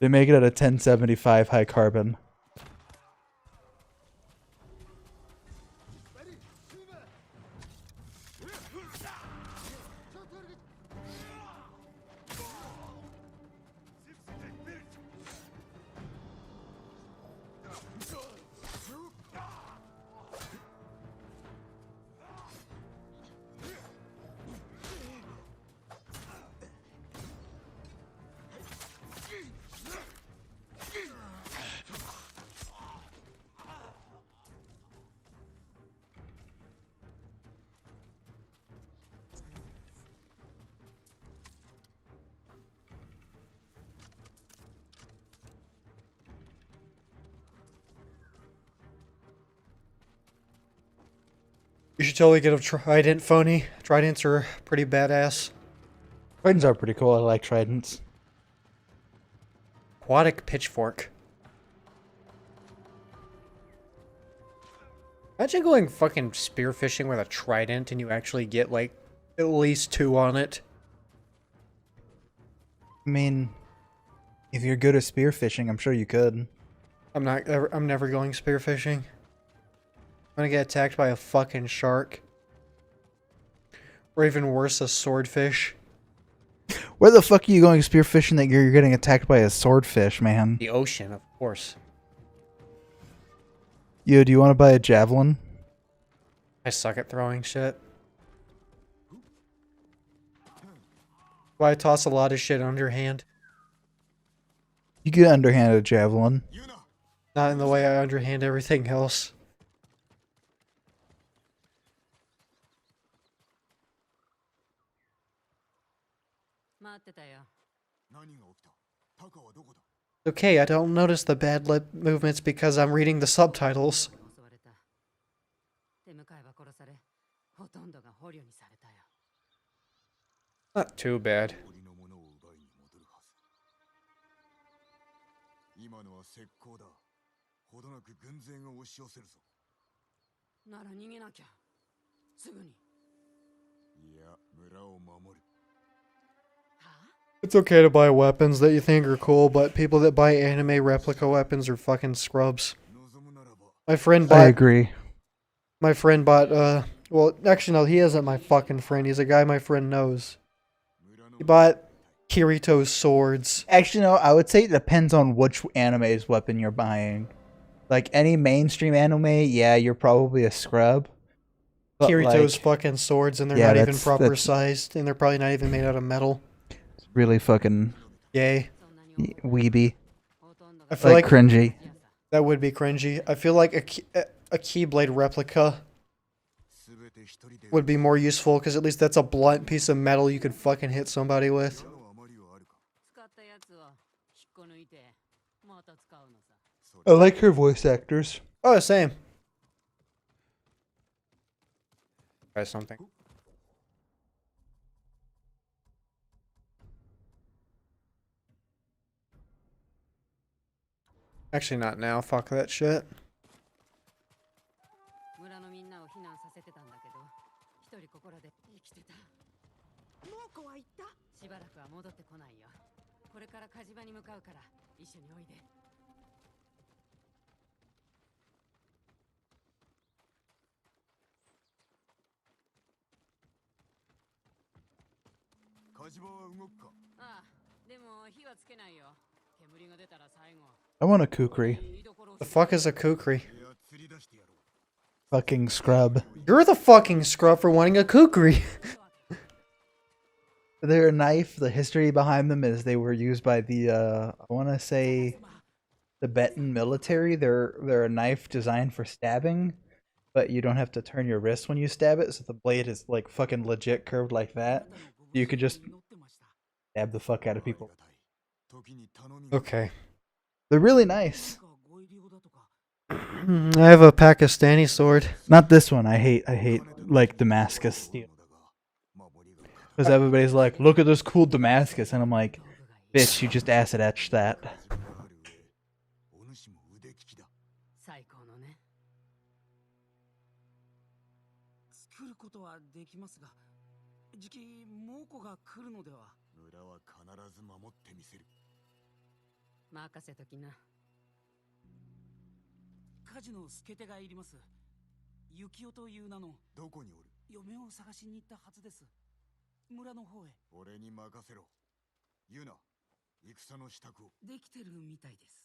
They make it at a 1075 high carbon. You should totally get a trident, phony. Tridents are pretty badass. Tridents are pretty cool. I like tridents. Aquatic pitchfork. Imagine going fucking spearfishing with a trident and you actually get like at least 2 on it. I mean, if you're good at spearfishing, I'm sure you could. I'm never going spearfishing. I'm gonna get attacked by a fucking shark. Or even worse, a swordfish. Where the fuck are you going spearfishing that you're getting attacked by a swordfish, man? The ocean, of course. Yo, do you want to buy a javelin? I suck at throwing shit. Why I toss a lot of shit underhand. You can underhand a javelin. Not in the way I underhand everything else. Okay, I don't notice the bad lip movements because I'm reading the subtitles. Not too bad. 今のは石膏だ。ほどなく軍勢が押し寄せるぞ。なら逃げなきゃ。すぐに。いや、村を守る。 It's okay to buy weapons that you think are cool, but people that buy anime replica weapons are fucking scrubs. My friend bought... I agree. My friend bought, well, actually no, he isn't my fucking friend. He's a guy my friend knows. He bought Kirito's swords. Actually, no, I would say it depends on which anime's weapon you're buying. Like, any mainstream anime, yeah, you're probably a scrub. But Kirito's like, fucking swords, and they're yeah, not even that's- proper that's- sized, and they're probably not even made out of metal. really fucking Yay. weeby. I feel Like like cringy. that would be cringy. I feel like a Keyblade replica would be more useful, because at least that's a blunt piece of metal you could fucking hit somebody with. I like her voice actors. Oh, same. Try something. Actually, not now. Fuck that shit. 村のみんなを避難させてたんだけど、一人ここらで生きてた。もう子は行った？しばらくは戻ってこないよ。これから火事場に向かうから一緒においで。火事場は動くか。ああ、でも火はつけないよ。煙が出たら最後。 I want a kukri. The fuck is a kukri? いや、釣り出してやろう。 Fucking scrub. You're the fucking scrub for wanting a kukri. They're a knife. The history behind them is they were used by the I want to say Tibetan military. They're a knife designed for stabbing, but you don't have to turn your wrist when you stab it, so the blade is like fucking legit curved like that. You could just stab the fuck out of people. 時に頼みが Okay. They're really nice. I have a Pakistani sword. Not this one. I hate like Damascus steel. 守りが Because everybody's like, look at this cool Damascus, and I'm like, bitch, you just acid etched that. ある上。お主も腕利きだ。最高のね。作ることはできますが、じき猛虎が来るのでは。村は必ず守ってみせる。任せときな。火事の助手がいります。幸男という名のどこにおる？嫁を探しに行ったはずです。村の方へ。俺に任せろ。言うな。戦の支度を。できてるみたいです。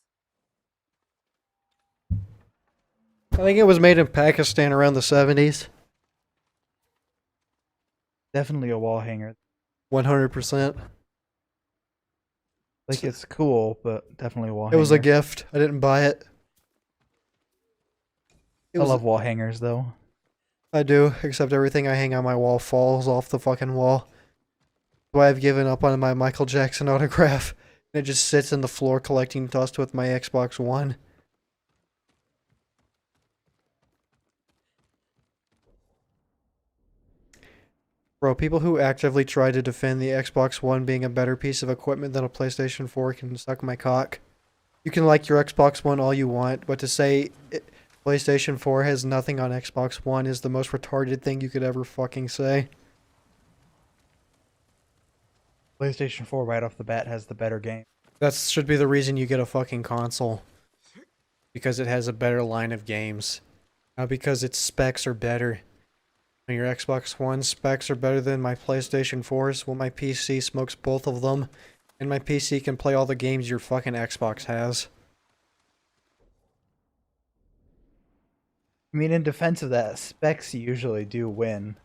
I think it was made in Pakistan around the 70s. Definitely a wall hanger. 100%. Like, it's cool, but definitely a wall It hanger. was a gift. I didn't buy it. It I was- love wall hangers, though. I do, except everything I hang on my wall falls off the fucking wall. That's why I've given up on my Michael Jackson autograph. It just sits in the floor collecting dust with my Xbox One. Bro, people who actively try to defend the Xbox One being a better piece of equipment than a PlayStation 4 can suck my cock. You can like your Xbox One all you want, but to say PlayStation 4 has nothing on Xbox One is the most retarded thing you could ever fucking say. PlayStation 4 right off the bat has the better game. That should be the reason you get a fucking console. Because it has a better line of games. Not because its specs are better. When your Xbox One specs are better than my PlayStation 4's, well, my PC smokes both of them. And my PC can play all the games your fucking Xbox has. I mean, in defense of that, specs usually do win.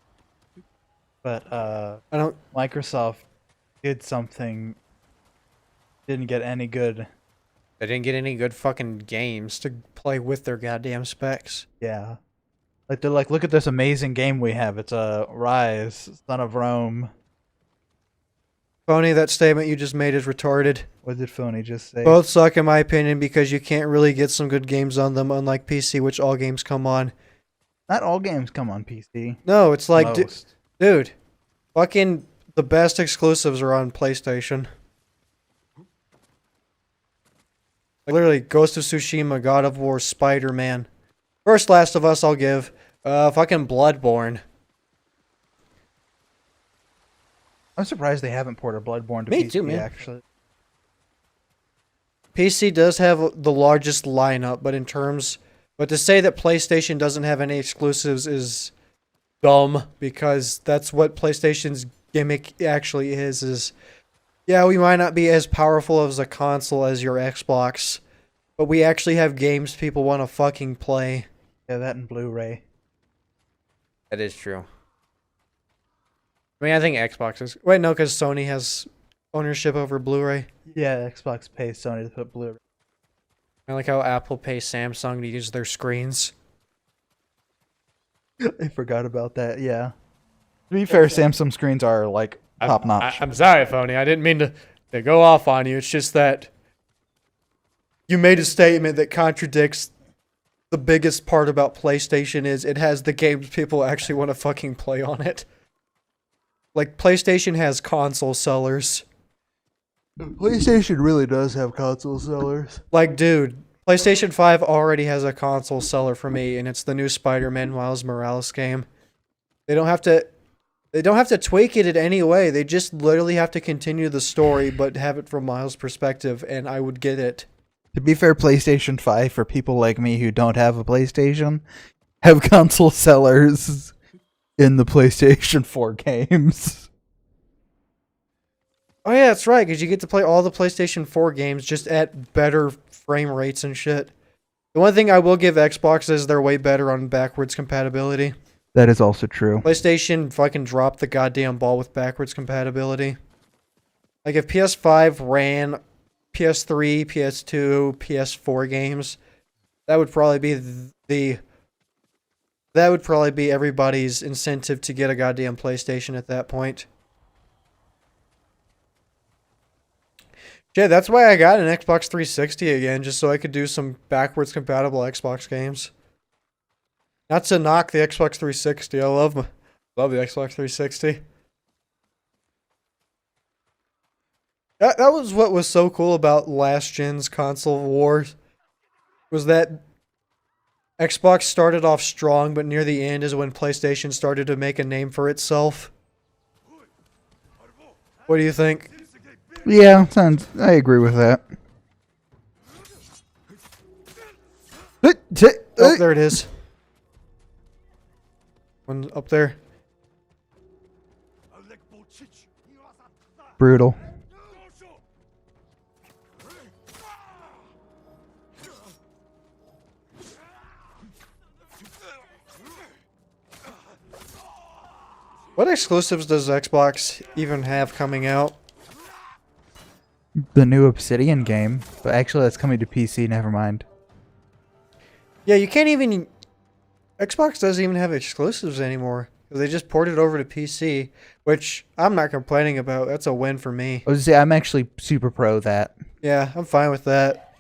But I don't... Microsoft did something, didn't get any good. They didn't get any good fucking games to play with their goddamn specs. Yeah. Like, they're like, look at this amazing game we have. It's a Rise, Son of Rome. Phony, that statement you just made is retarded. What did Phony just say? Both suck in my opinion because you can't really get some good games on them, unlike PC, which all games come on. Not all games come on PC. No, it's like, Most. dude, fucking the best exclusives are on PlayStation. Like, literally, Ghost of Tsushima, God of War, Spider-Man. First Last of Us I'll give. Fucking Bloodborne. I'm surprised they haven't ported Bloodborne to Me PC, too, man. actually. PC does have the largest lineup, but to say that PlayStation doesn't have any exclusives is dumb, because that's what PlayStation's gimmick actually is yeah, we might not be as powerful as a console as your Xbox, but we actually have games people want to fucking play. Yeah, that and Blu-ray. That is true. I mean, I think Xbox is... Wait, no, because Sony has ownership over Blu-ray. Yeah, Xbox pays Sony to put Blu-ray. I like how Apple pays Samsung to use their screens. I forgot about that, yeah. To be fair, Samsung screens are, like, top-notch. I'm sorry, Phony. I didn't mean to go off on you. It's just that you made a statement that contradicts the biggest part about PlayStation is it has the games people actually want to fucking play on it. Like, PlayStation has console sellers. PlayStation really does have console sellers. Like, dude, PlayStation 5 already has a console seller for me, and it's the new Spider-Man Miles Morales game. They don't have to tweak it in any way. They just literally have to continue the story, but have it from Miles' perspective, and I would get it. To be fair, PlayStation 5, for people like me who don't have a PlayStation, have console sellers in the PlayStation 4 games. Oh yeah, that's right, because you get to play all the PlayStation 4 games just at better frame rates and shit. The one thing I will give Xbox is they're way better on backwards compatibility. That is also true. PlayStation fucking dropped the goddamn ball with backwards compatibility. Like, if PS5 ran PS3, PS2, PS4 games, that would probably be everybody's incentive to get a goddamn PlayStation at that point. Yeah, that's why I got an Xbox 360 again, just so I could do some backwards compatible Xbox games. Not to knock the Xbox 360, I love the Xbox 360. That was what was so cool about last gen's console wars, was that Xbox started off strong, but near the end is when PlayStation started to make a name for itself. What do you think? Yeah, I agree with that. Oh, there it is. One up there. Brutal. What exclusives does Xbox even have coming out? The new Obsidian game, but actually that's coming to PC, never mind. Yeah, you can't even... Xbox doesn't even have exclusives anymore. They just ported over to PC, which I'm not complaining about. That's a win for me. I was gonna say, I'm actually super pro that. Yeah, I'm fine with that.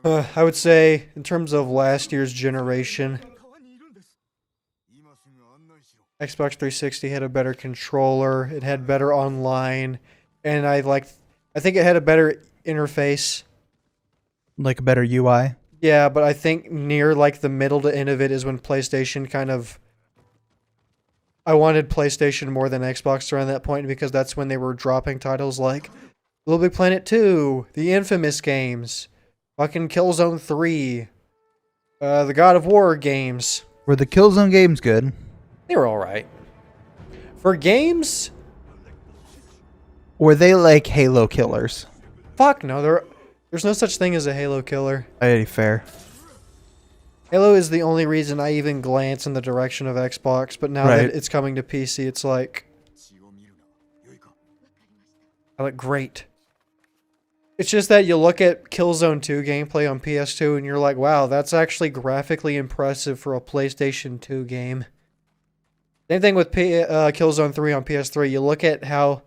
I would say, in terms of last year's generation, Xbox 360 had a better controller. It had better online, and I think it had a better interface. Like a better UI. Yeah, but I think near like the middle to end of it is when PlayStation I wanted PlayStation more than Xbox around that point because that's when they were dropping titles like Little Big Planet 2, the Infamous games, fucking Killzone 3, the God of War games. Were the Killzone games good? They were alright. For games, Were they like Halo killers? fuck no, there's no such thing as a Halo killer. Pretty fair. Halo is the only reason I even glance in the direction of Xbox, but now Right. that it's coming to PC, it's like, 血を見るな。良いか。I look great. It's just that you look at Killzone 2 gameplay on PS2 and you're like, wow, that's actually graphically impressive for a PlayStation 2 game. Same thing with Killzone 3 on PS3. You look at how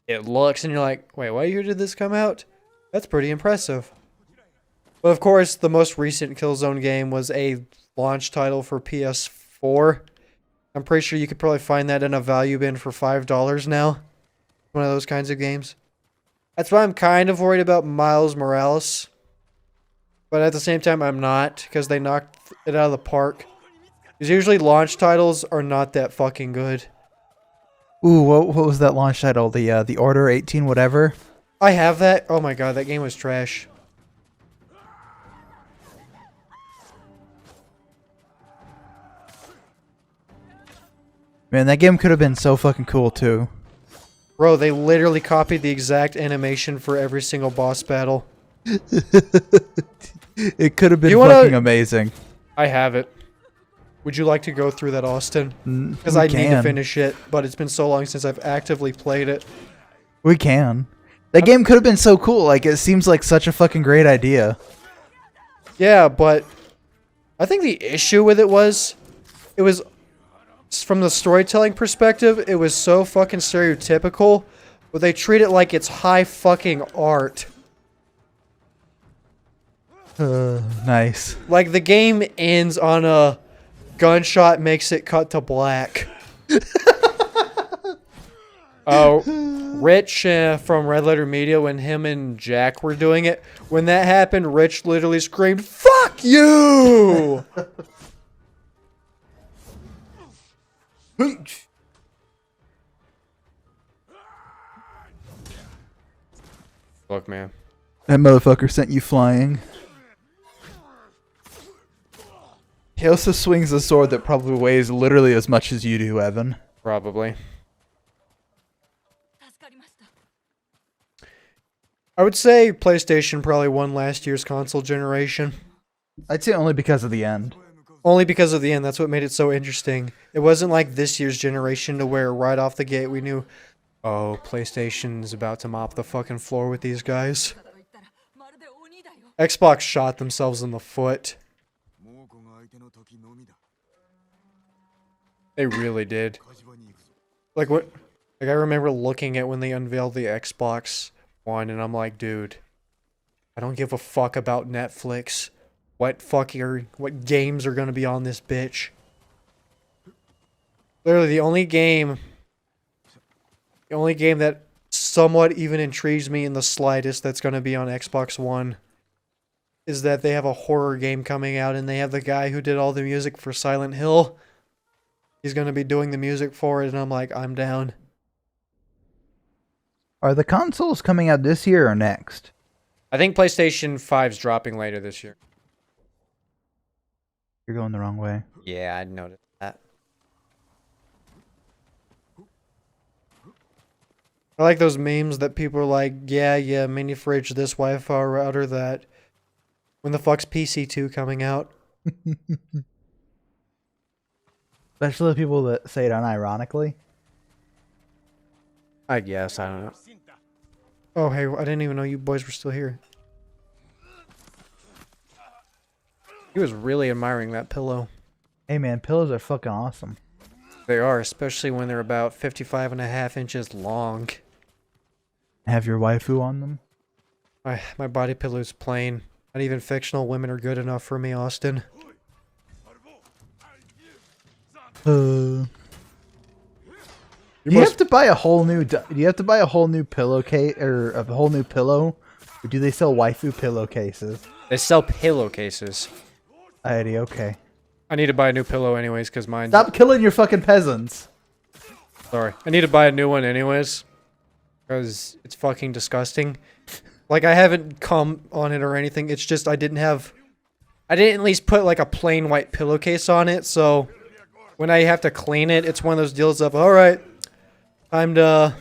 it looks and you're like, wait, what year did this come out? That's pretty impressive. But of course, the most recent Killzone game was a launch title for PS4. I'm pretty sure you could probably find that in a value bin for $5 now. One of those kinds of games. That's why I'm kind of worried about Miles Morales. But at the same time, I'm not, because they knocked it out of the park. Because usually launch titles are not that fucking good. Ooh, what was that launch title? The Order 18 whatever? I have that. Oh my god, that game was trash. Man, that game could have been so fucking cool too. Bro, they literally copied the exact animation for every single boss battle. It could have been You wanna- fucking amazing. I have it. Would you like to go through that, Austin? Because We I need to can. finish it, but it's been so long since I've actively played it. We can. That game could have been so cool. Like, it seems like such a fucking great idea. Yeah, but I think the issue with it was from the storytelling perspective, it was so fucking stereotypical, but they treat it like it's high fucking art. Nice. Like the game ends on a gunshot makes it cut to black. Oh, Rich from Red Letter Media, when him and Jack were doing it, when that happened, Rich literally screamed, "Fuck you!" Look, man. That motherfucker sent you flying. He also swings a sword that probably weighs literally as much as you do, Evan. Probably. I would say PlayStation probably won last year's console generation. I'd say only because of the end. Only because of the end. That's what made it so interesting. It wasn't like this year's generation to where right off the gate we knew, oh, PlayStation's about to mop the fucking floor with these guys. Xbox shot themselves in the foot. 猛虎が相手の時のみだ。 They really did. 火事場に行くぞ。 Like what? Like I remember looking at when they unveiled the Xbox One, and I'm like, dude, I don't give a fuck about Netflix. What games are gonna be on this bitch? Literally, the only game that somewhat even intrigues me in the slightest that's gonna be on Xbox One is that they have a horror game coming out, and they have the guy who did all the music for Silent Hill. He's gonna be doing the music for it, and I'm like, I'm down. Are the consoles coming out this year or next? I think PlayStation 5's dropping later this year. You're going the wrong way. Yeah, I noticed that. I like those memes that people are like, yeah, mini fridge, this Wi-Fi router, that. When the fuck's PC2 coming out? Especially the people that say it unironically. I guess, I don't know. Oh, hey, I didn't even know you boys were still here. He was really admiring that pillow. Hey man, pillows are fucking awesome. They are, especially when they're about 55.5 inches long. Have your waifu on them? My body pillow's plain. Not even fictional women are good enough for me, Austin. Do you have to buy a whole new? Do you have to buy a whole new pillowcase or a whole new pillow? Or do they sell waifu pillowcases? They sell pillowcases. Alrighty, okay. I need to buy a new pillow anyways, because mine. Stop killing your fucking peasants. Sorry. I need to buy a new one anyways. Because it's fucking disgusting. Like, I haven't come on it or anything. It's just I didn't at least put like a plain white pillowcase on it. So when I have to clean it, it's one of those deals of, alright, time to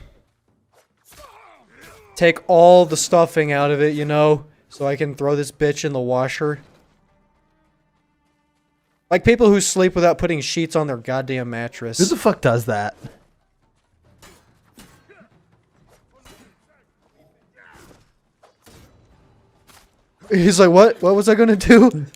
take all the stuffing out of it, you know? So I can throw this bitch in the washer. Like people who sleep without putting sheets on their goddamn mattress. Who the fuck does that? He's like, what? What was I gonna do?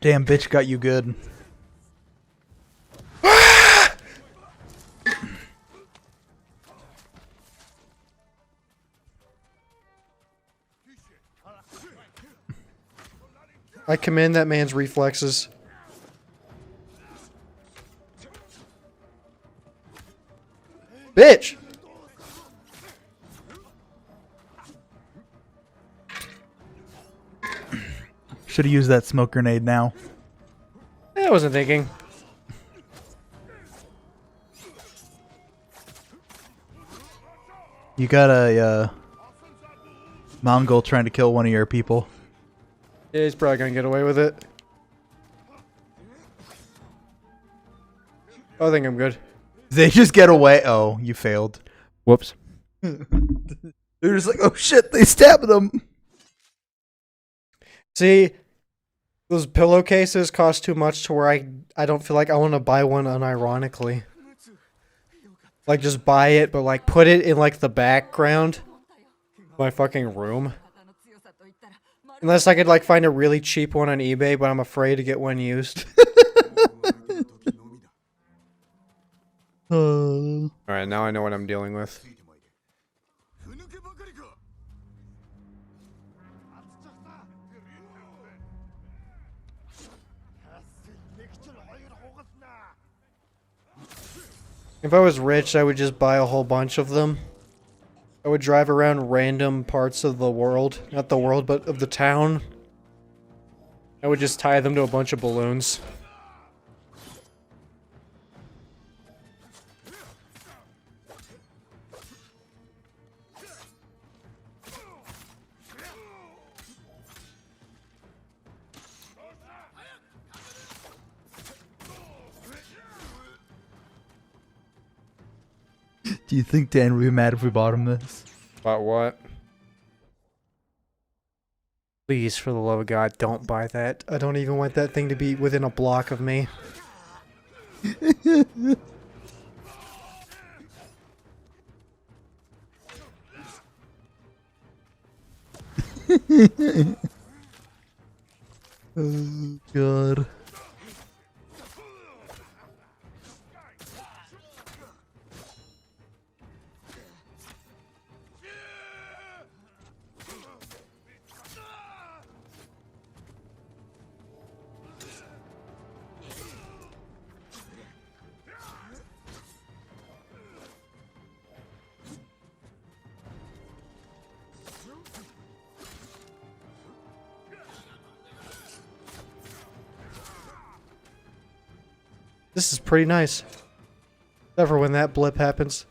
Damn bitch got you good. I commend that man's reflexes. Bitch! Should have used that smoke grenade now. I wasn't thinking. You got a Mongol trying to kill one of your people. Yeah, he's probably gonna get away with it. I think I'm good. They just get away. Oh, you failed. Whoops. They're just like, oh shit, they stabbed him. See, those pillowcases cost too much to where I don't feel like I want to buy one unironically. Like, just buy it, but like put it in like the background of my fucking room. Unless I could like find a really cheap one on eBay, but I'm afraid to get one used. Alright, now I know what I'm dealing with. If I was rich, I would just buy a whole bunch of them. I would drive around random parts of the world. Not the world, but of the town. I would just tie them to a bunch of balloons. Do you think Dan would be mad if we bought him this? About what? Please, for the love of God, don't buy that. I don't even want that thing to be within a block of me. Oh, God. This is pretty nice. Except for when that blip happens.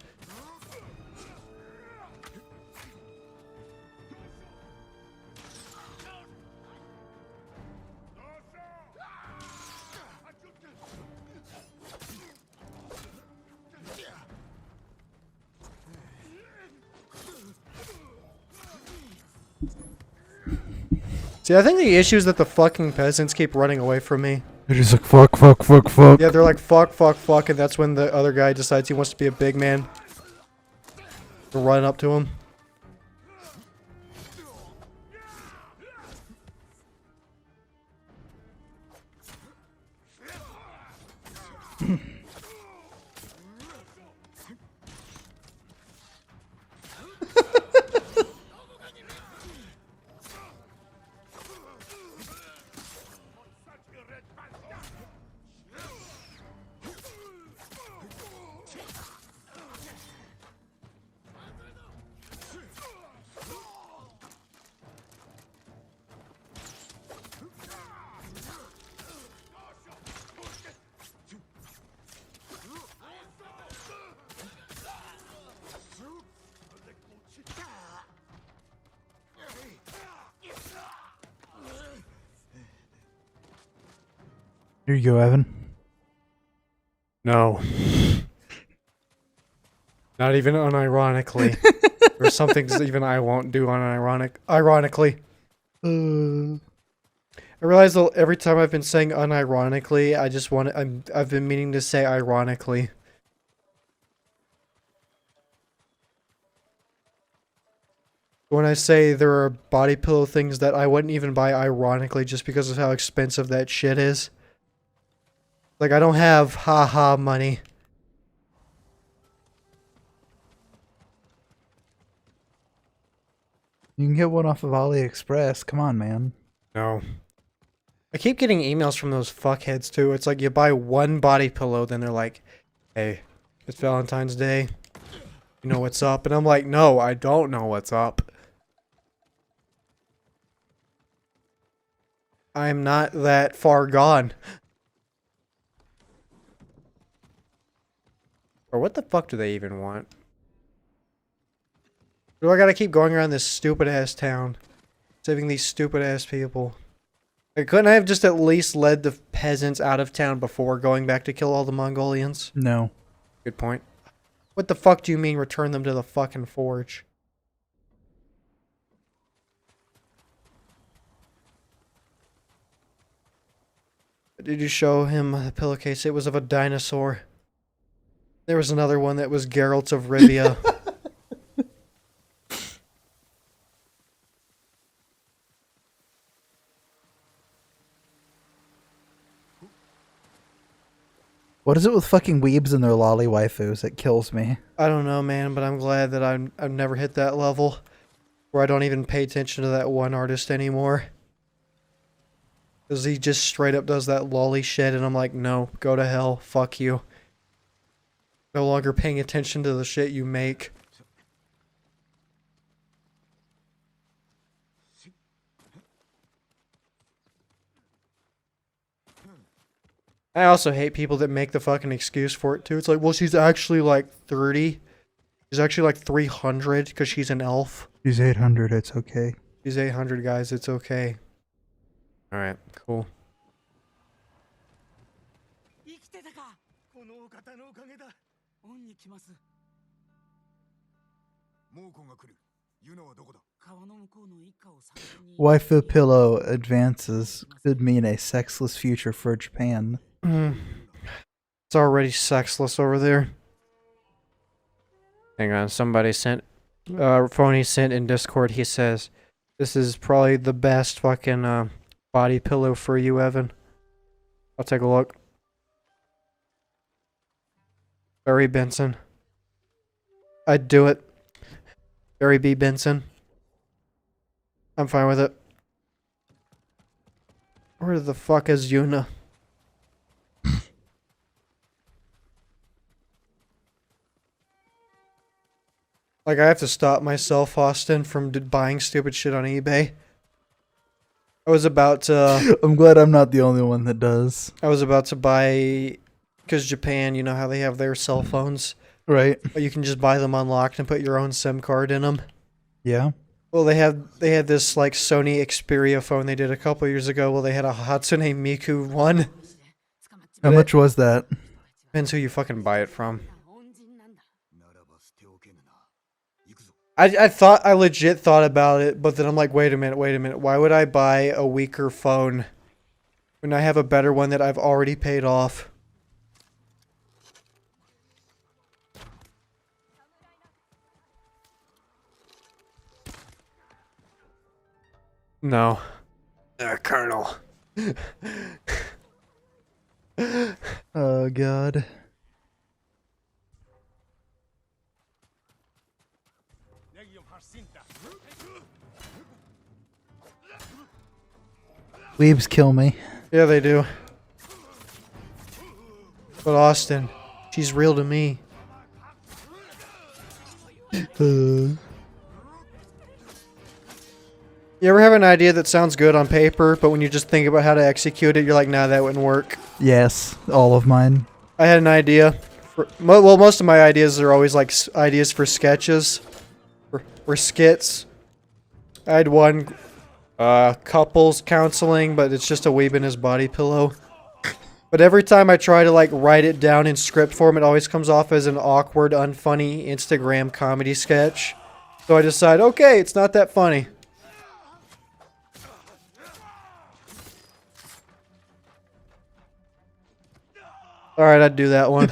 See, I think the issue is that the fucking peasants keep running away from me. They're just like, fuck, fuck, fuck, fuck. Yeah, they're like, fuck, fuck, fuck, and that's when the other guy decides he wants to be a big man. To run up to him. Here you go, Evan. No. Not even unironically. Or something even I won't do ironically. I realize that every time I've been saying unironically, I've been meaning to say ironically. When I say there are body pillow things that I wouldn't even buy ironically just because of how expensive that shit is. Like, I don't have haha money. You can get one off of AliExpress. Come on, man. No. I keep getting emails from those fuckheads too. It's like you buy one body pillow, then they're like, hey, it's Valentine's Day. You know what's up? And I'm like, no, I don't know what's up. I'm not that far gone. Or what the fuck do they even want? Do I gotta keep going around this stupid ass town? Saving these stupid ass people. Like, couldn't I have just at least led the peasants out of town before going back to kill all the Mongolians? No. Good point. What the fuck do you mean return them to the fucking forge? Did you show him the pillowcase? It was of a dinosaur. There was another one that was Geralt of Rivia. What is it with fucking weebs and their lolly waifus? It kills me. I don't know, man, but I'm glad that I've never hit that level where I don't even pay attention to that one artist anymore. Because he just straight up does that lolly shit, and I'm like, no, go to hell, fuck you. No longer paying attention to the shit you make. I also hate people that make the fucking excuse for it too. It's like, well, she's actually like 30. She's actually like 300 because she's an elf. She's 800. It's okay. She's 800, guys. It's okay. Alright, cool. 生きてたか。このお方のおかげだ。恩に来ます。猛虎が来る。ユナはどこだ。川の向こうの一家を探しに。Waifu pillow advances could mean a sexless future for Japan. It's already sexless over there. Hang on, somebody sent... Phony sent in Discord, he says, this is probably the best fucking, body pillow for you, Evan. I'll take a look. Barry Benson. I'd do it. Barry B. Benson. I'm fine with it. Where the fuck is Yuna? Like, I have to stop myself, Austin, from buying stupid shit on eBay. I was about to... I'm glad I'm not the only one that does. I was about to buy... Because Japan, you know how they have their cell phones? Right. But you can just buy them unlocked and put your own SIM card in them. Yeah. Well, they had this, like, Sony Xperia phone they did a couple years ago. Well, they had a Hatsune Miku one. How much was that? Depends who you fucking buy it from. I legit thought about it, but then I'm like, wait a minute. Why would I buy a weaker phone when I have a better one that I've already paid off? No. Colonel. Oh, God. Weebs kill me. Yeah, they do. But Austin, she's real to me. You ever have an idea that sounds good on paper, but when you just think about how to execute it, you're like, nah, that wouldn't work? Yes, all of mine. I had an idea. Well, most of my ideas are always like ideas for sketches. Or skits. I had one, couples counseling, but it's just a weeb in his body pillow. But every time I try to like write it down in script form, it always comes off as an awkward, unfunny Instagram comedy sketch. So I decide, okay, it's not that funny. Alright, I'd do that one.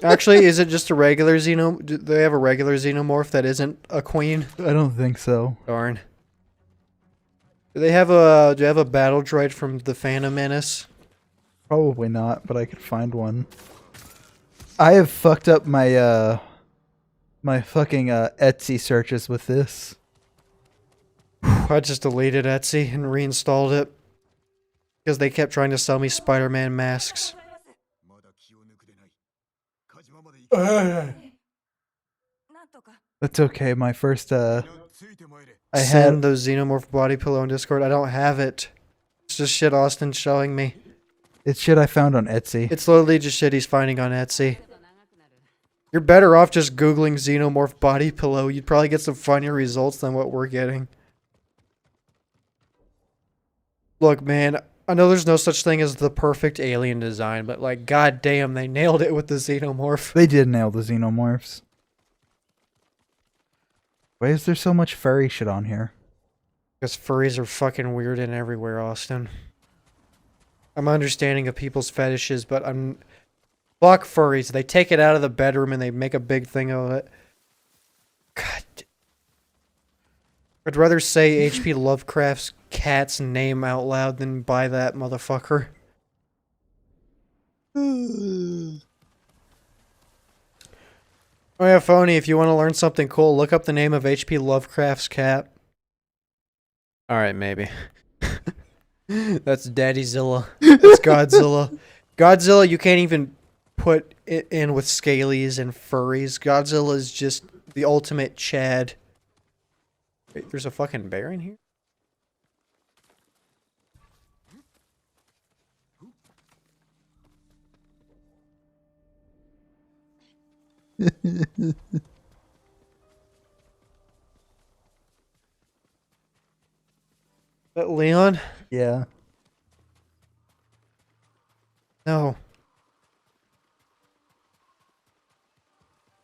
Actually, is it just a regular do they have a regular xenomorph that isn't a queen? I don't think so. Darn. Do they have a battle droid from the Phantom Menace? Probably not, but I could find one. I have fucked up my my fucking Etsy searches with this. I just deleted Etsy and reinstalled it. Because they kept trying to sell me Spider-Man masks. まだ気を抜くでない。火事場まで行け。 That's okay. My first ついてまいれ。 I Send had the xenomorph body pillow on Discord. I don't have it. It's just shit Austin's showing me. it's shit I found on Etsy. It's literally just shit he's finding on Etsy. You're better off just Googling xenomorph body pillow. You'd probably get some funnier results than what we're getting. Look, man, I know there's no such thing as the perfect alien design, but like, goddamn, they nailed it with the xenomorph. They did nail the xenomorphs. Why is there so much furry shit on here? Because furries are fucking weird and everywhere, Austin. I'm understanding of people's fetishes, but I'm... Fuck furries. They take it out of the bedroom and they make a big thing of it. God. I'd rather say H.P. Lovecraft's cat's name out loud than buy that motherfucker. Oh yeah, Phony, if you want to learn something cool, look up the name of H.P. Lovecraft's cat. Alright, maybe. That's Daddyzilla. That's Godzilla. Godzilla, you can't even put it in with scalies and furries. Godzilla is just the ultimate Chad. Wait, there's a fucking bear in here? That Leon? Yeah. No.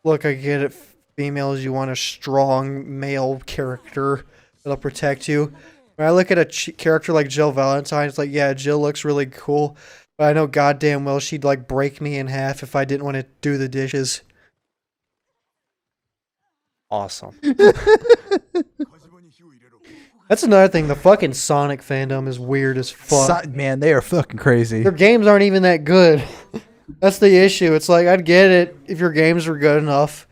Look, I get it. Females, you want a strong male character that'll protect you. When I look at a character like Jill Valentine, it's like, yeah, Jill looks really cool. But I know goddamn well she'd like break me in half if I didn't want to do the dishes. Awesome. That's another thing. The fucking Sonic fandom is weird as fuck. Man, they are fucking crazy. Their games aren't even that good. That's the issue. It's like, I'd get it if your games were good enough.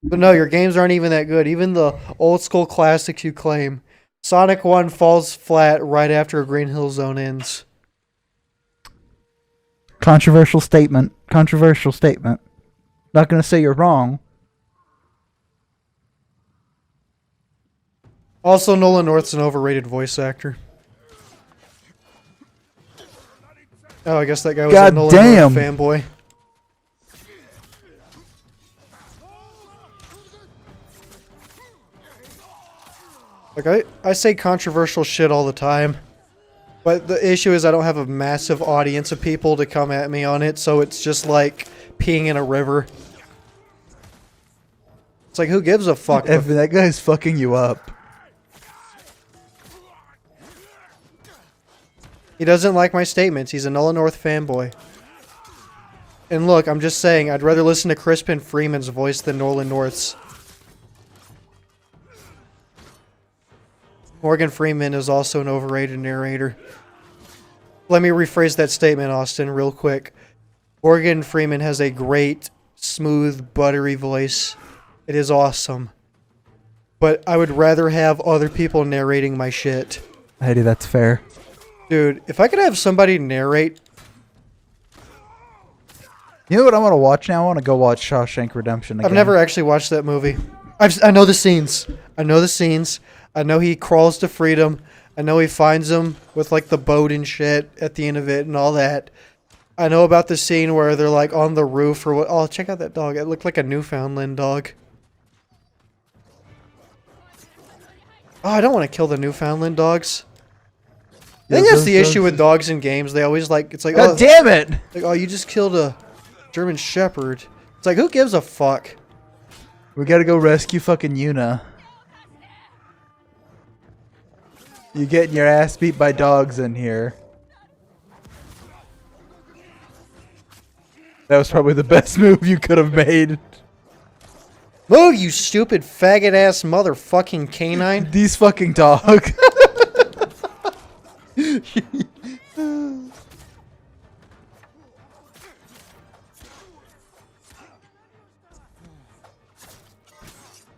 But no, your games aren't even that good. Even the old school classics you claim. Sonic 1 falls flat right after Green Hill Zone ends. Controversial statement. Controversial statement. Not gonna say you're wrong. Also, Nolan North's an overrated voice actor. Oh, I guess that guy was God a Nolan damn. North fanboy. Like, I say controversial shit all the time. But the issue is I don't have a massive audience of people to come at me on it, so it's just like peeing in a river. It's like, who gives a fuck? If that guy's fucking you up. He doesn't like my statements. He's a Nolan North fanboy. And look, I'm just saying, I'd rather listen to Crispin Freeman's voice than Nolan North's. Morgan Freeman is also an overrated narrator. Let me rephrase that statement, Austin, real quick. Morgan Freeman has a great, smooth, buttery voice. It is awesome. But I would rather have other people narrating my shit. Heidi, that's fair. Dude, if I could have somebody narrate... You know what I want to watch now? I want to go watch Shawshank Redemption again. I've never actually watched that movie. I know the scenes. I know the scenes. I know he crawls to freedom. I know he finds him with like the boat and shit at the end of it and all that. I know about the scene where they're like on the roof or what. Oh, check out that dog. It looked like a Newfoundland dog. Oh, I don't want to kill the Newfoundland dogs. I think that's the issue with dogs in games. They always like, it's like, God oh, damn it! like, oh, you just killed a German Shepherd. It's like, who gives a fuck? We gotta go rescue fucking Yuna. You getting your ass beat by dogs in here. That was probably the best move you could have made. Move, you stupid faggot ass motherfucking canine. These fucking dogs.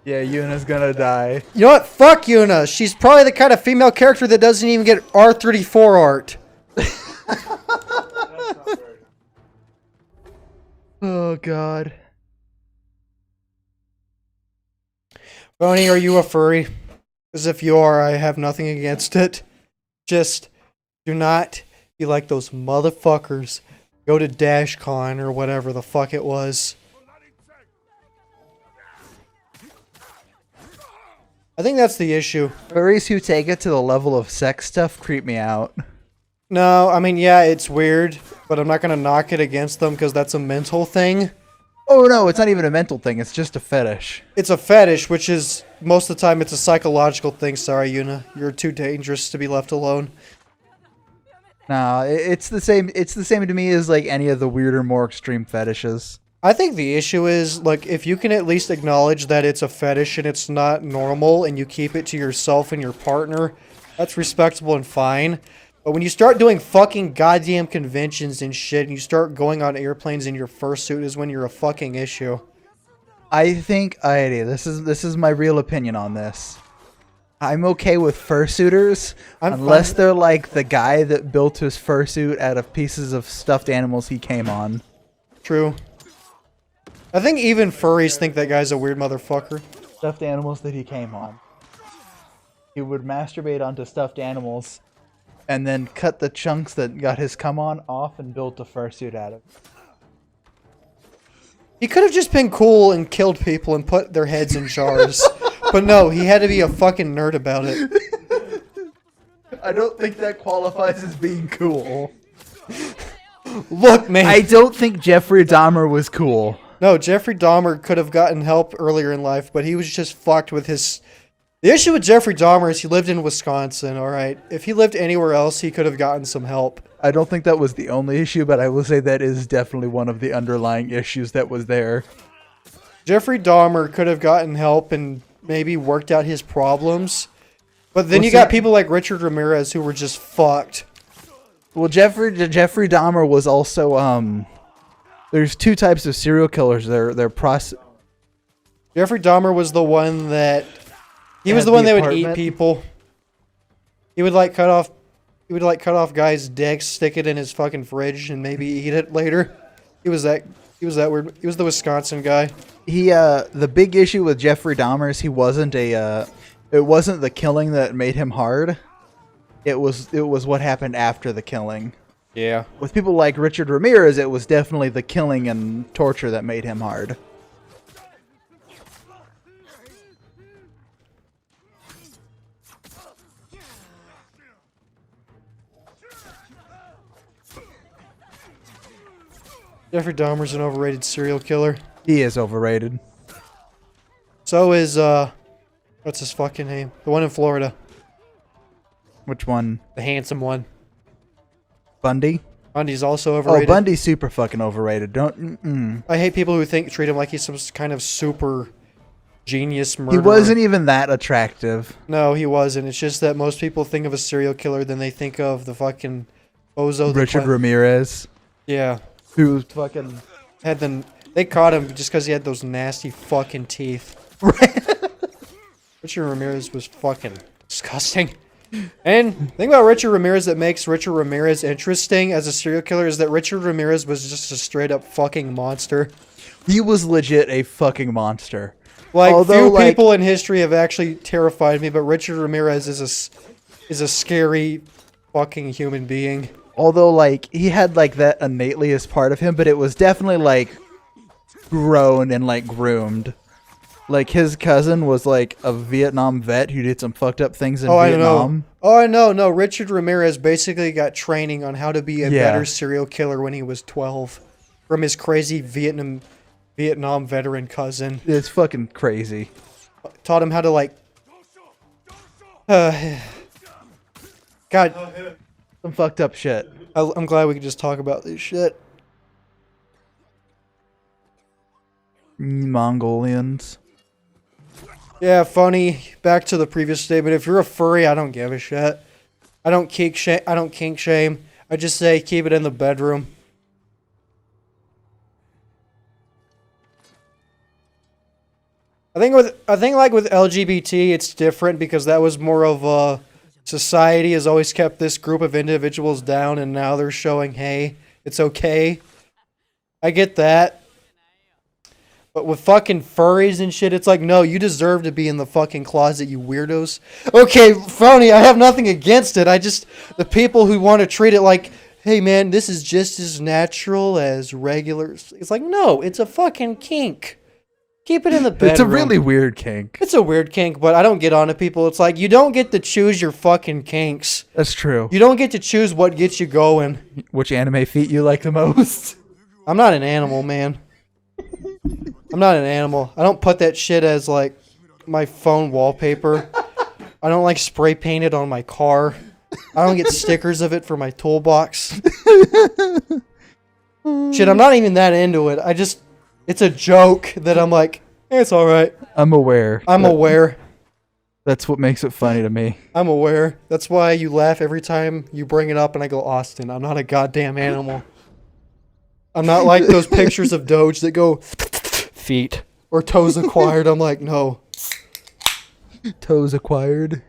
Yeah, Yuna's gonna die. You know what? Fuck Yuna. She's probably the kind of female character that doesn't even get R34 art. Oh god. Bonnie, are you a furry? Because if you are, I have nothing against it. Just do not be like those motherfuckers. Go to DashCon or whatever the fuck it was. I think that's the issue. Furries who take it to the level of sex stuff creep me out. No, I mean, yeah, it's weird, but I'm not going to knock it against them because that's a mental thing. Oh no, it's not even a mental thing, it's just a fetish. It's a fetish, which is, most of the time, it's a psychological thing. Sorry, Yuna. You're too dangerous to be left alone. Nah, it's the same to me as like any of the weirder, more extreme fetishes. I think the issue is, like, if you can at least acknowledge that it's a fetish and it's not normal and you keep it to yourself and your partner, that's respectable and fine. But when you start doing fucking goddamn conventions and shit and you start going on airplanes in your fursuit is when you're a fucking issue. I think, this is my real opinion on this. I'm okay with fursuiters unless they're like the guy that built his fursuit out of pieces of stuffed animals he came on. True. I think even furries think that guy's a weird motherfucker. Stuffed animals that he came on. He would masturbate onto stuffed animals and then cut the chunks that got his come on off and built a fursuit out of it. He could have just been cool and killed people and put their heads in jars. But no, he had to be a fucking nerd about it. I don't think that qualifies as being cool. Look, man. I don't think Jeffrey Dahmer was cool. No, Jeffrey Dahmer could have gotten help earlier in life, but he was just fucked with his... The issue with Jeffrey Dahmer is he lived in Wisconsin, alright? If he lived anywhere else, he could have gotten some help. I don't think that was the only issue, but I will say that is definitely one of the underlying issues that was there. Jeffrey Dahmer could have gotten help and maybe worked out his problems. But then Well, you see- got people like Richard Ramirez who were just fucked. Well, Jeffrey Dahmer was also there's two types of serial killers. They're Jeffrey Dahmer was the one that... He was At the one the that would eat apartment? people. He would like cut off guys' dicks, stick it in his fucking fridge, and maybe eat it later. He was that weird. He was the Wisconsin guy. The big issue with Jeffrey Dahmer is he wasn't it wasn't the killing that made him hard. It was what happened after the killing. Yeah. With people like Richard Ramirez, it was definitely the killing and torture that made him hard. Jeffrey Dahmer's an overrated serial killer. He is overrated. So is what's his fucking name? The one in Florida. Which one? The handsome one. Bundy? Bundy's also Oh, overrated. Bundy's super fucking overrated. Don't. I hate people who treat him like he's some kind of super genius He murderer. wasn't even that attractive. No, he wasn't. It's just that most people think of a serial killer, then they think of the fucking bozo. Richard Ramirez, Yeah. who fucking They caught him just because he had those nasty fucking teeth. Richard Ramirez was fucking disgusting. And the thing about Richard Ramirez that makes Richard Ramirez interesting as a serial killer is that Richard Ramirez was just a straight up fucking monster. he was legit a fucking monster. Like, Although, few people in history have actually terrified me, but Richard Ramirez is a scary fucking human being. Although, like, he had, like, that innately as part of him, but it was definitely, like, grown and, like, groomed. Like, his cousin was, like, a Vietnam vet who did some fucked up things in Oh, I Vietnam. Oh, no. Richard Ramirez basically got training on how to be a Yeah. better serial killer when he was 12 from his crazy Vietnam veteran cousin. It's fucking crazy. Taught him how to, like... God, Some fucked up shit. I'm glad we could just talk about this shit. Mongolians. Yeah, funny. Back to the previous statement. If you're a furry, I don't give a shit. I don't kink shame. I just say keep it in the bedroom. I think like with LGBT, it's different because that was more of a society has always kept this group of individuals down, and now they're showing, hey, it's okay. I get that. But with fucking furries and shit, it's like, no, you deserve to be in the fucking closet, you weirdos. Okay, phony, I have nothing against it. The people who want to treat it like, hey man, this is just as natural as regular. It's like, no, it's a fucking kink. Keep it in the bedroom. It's a really weird kink. It's a weird kink, but I don't get on to people. It's like, you don't get to choose your fucking kinks. That's true. You don't get to choose what gets you going. Which anime feat you like the most? I'm not an animal, man. I'm not an animal. I don't put that shit as, like, my phone wallpaper. I don't, like, spray paint it on my car. I don't get stickers of it for my toolbox. Shit, I'm not even that into it. It's a joke that I'm like, it's alright. I'm aware. I'm aware. That's what makes it funny to me. I'm aware. That's why you laugh every time you bring it up and I go, Austin, I'm not a goddamn animal. I'm not like those pictures of Doge that go feet or toes acquired. I'm like, no. Toes acquired.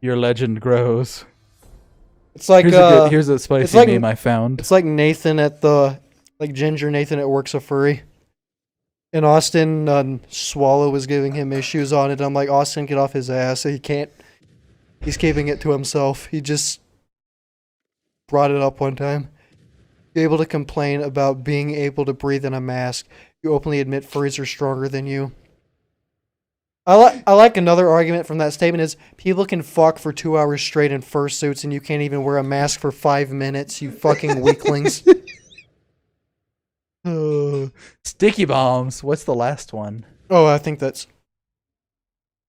Your legend grows. It's like Here's a spicy it's like, meme I found. It's like Nathan Ginger Nathan at Works of Furry. And Austin Swallow was giving him issues on it. I'm like, Austin, get off his ass. He can't. He's keeping it to himself. He just brought it up one time. You're able to complain about being able to breathe in a mask. You openly admit furries are stronger than you. I like another argument from that statement is people can fuck for 2 hours straight in fursuits and you can't even wear a mask for 5 minutes, you fucking weaklings. Sticky bombs. What's the last one? Oh, I think that's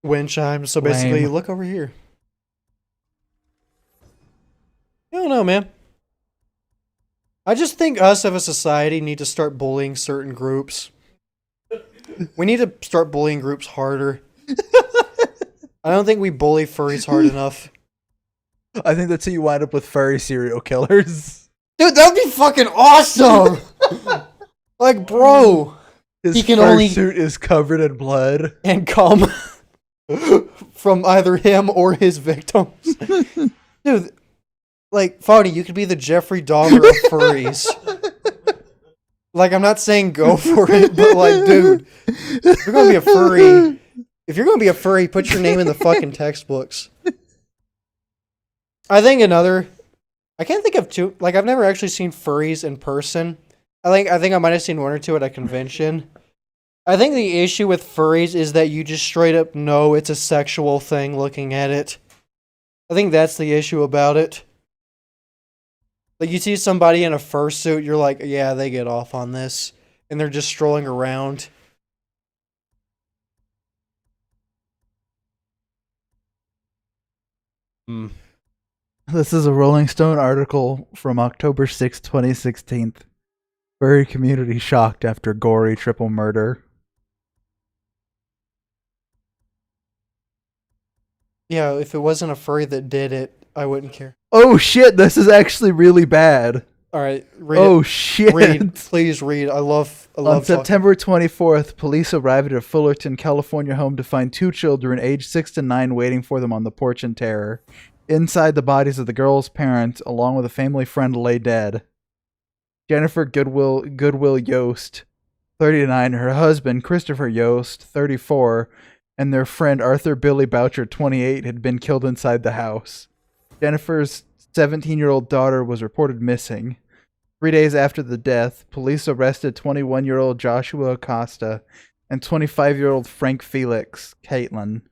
wind chimes. So basically, Lame. look over here. I don't know, man. I just think us as a society need to start bullying certain groups. We need to start bullying groups harder. I don't think we bully furries hard enough. I think that's how you wind up with furry serial killers. Dude, that'd be fucking awesome! Like, bro. His He can only- fursuit is covered in blood. And come from either him or his victims. Dude, like, Fody, you could be the Jeffrey Dahmer of furries. Like, I'm not saying go for it, but like, dude, if you're gonna be a furry, put your name in the fucking textbooks. I can't think of two, like, I've never actually seen furries in person. I think I might have seen one or two at a convention. I think the issue with furries is that you just straight up know it's a sexual thing looking at it. I think that's the issue about it. Like, you see somebody in a fursuit, you're like, yeah, they get off on this. And they're just strolling around. This is a Rolling Stone article from October 6, 2016. Furry community shocked after gory triple murder. Yeah, if it wasn't a furry that did it, I wouldn't care. Oh shit, this is actually really bad. Alright, read Oh it. shit. Read, please read. I love On September 24th, police arrived at a Fullerton, California home to find two children aged 6 to 9 waiting for them on the porch in terror. Inside, the bodies of the girl's parents, along with a family friend, lay dead. Jennifer Goodwill Yost, 39, her husband, Christopher Yost, 34, and their friend Arthur Billy Boucher, 28, had been killed inside the house. Jennifer's 17-year-old daughter was reported missing. 3 days after the death, police arrested 21-year-old Joshua Acosta and 25-year-old Frank Felix Caitlin.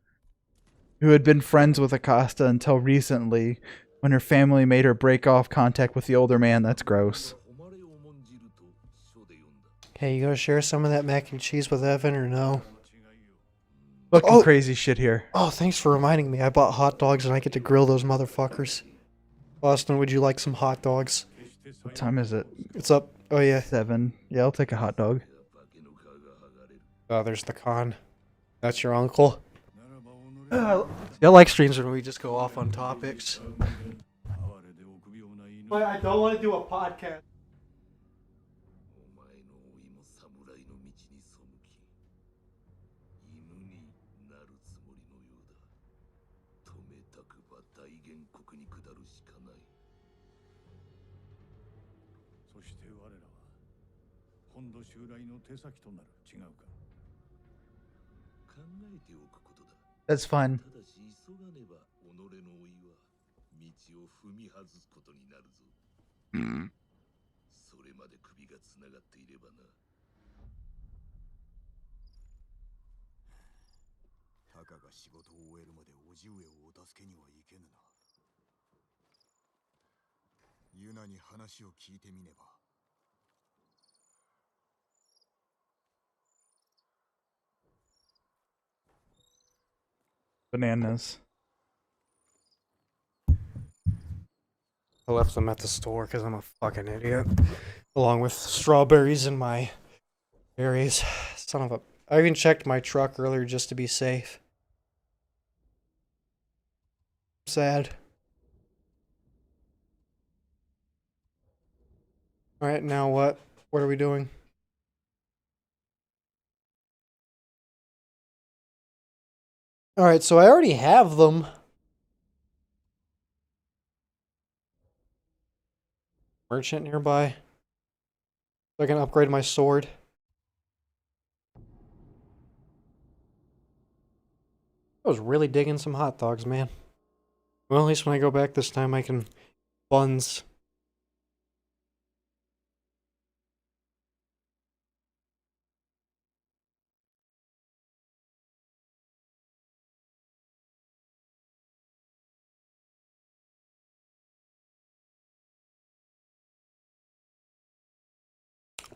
who had been friends with Acosta until recently, when her family made her break off contact with the older man. That's gross. Hey, you gonna share some of that mac and cheese with Evan or no? Fucking Oh! crazy shit here. Oh, thanks for reminding me. I bought hot dogs and I get to grill those motherfuckers. Austin, would you like some hot dogs? What time is it? It's up. Oh, yeah. 7. Yeah, I'll take a hot dog. Oh, there's the con. That's your uncle. I like streams when we just go off on topics. But I don't want to do a podcast. That's fine. Bananas. I left them at the store because I'm a fucking idiot. Along with strawberries and my berries. Son of a... I even checked my truck earlier just to be safe. Sad. Alright, now what? What are we doing? Alright, so I already have them. Merchant nearby. So I can upgrade my sword. I was really digging some hot dogs, man. Well, at least when I go back this time I can... buns.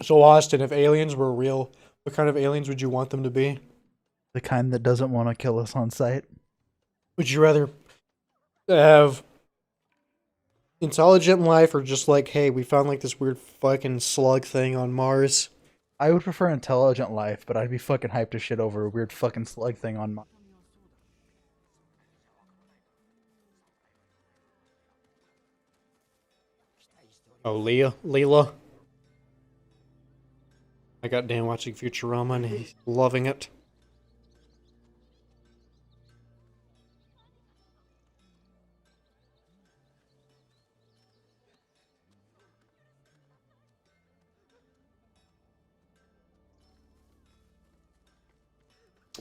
So Austin, if aliens were real, what kind of aliens would you want them to be? The kind that doesn't want to kill us on sight. Would you rather have intelligent life or just like, hey, we found like this weird fucking slug thing on Mars? I would prefer intelligent life, but I'd be fucking hyped to shit over a weird fucking slug thing on my... Oh, Leela. I got Dan watching Futurama and he's loving it.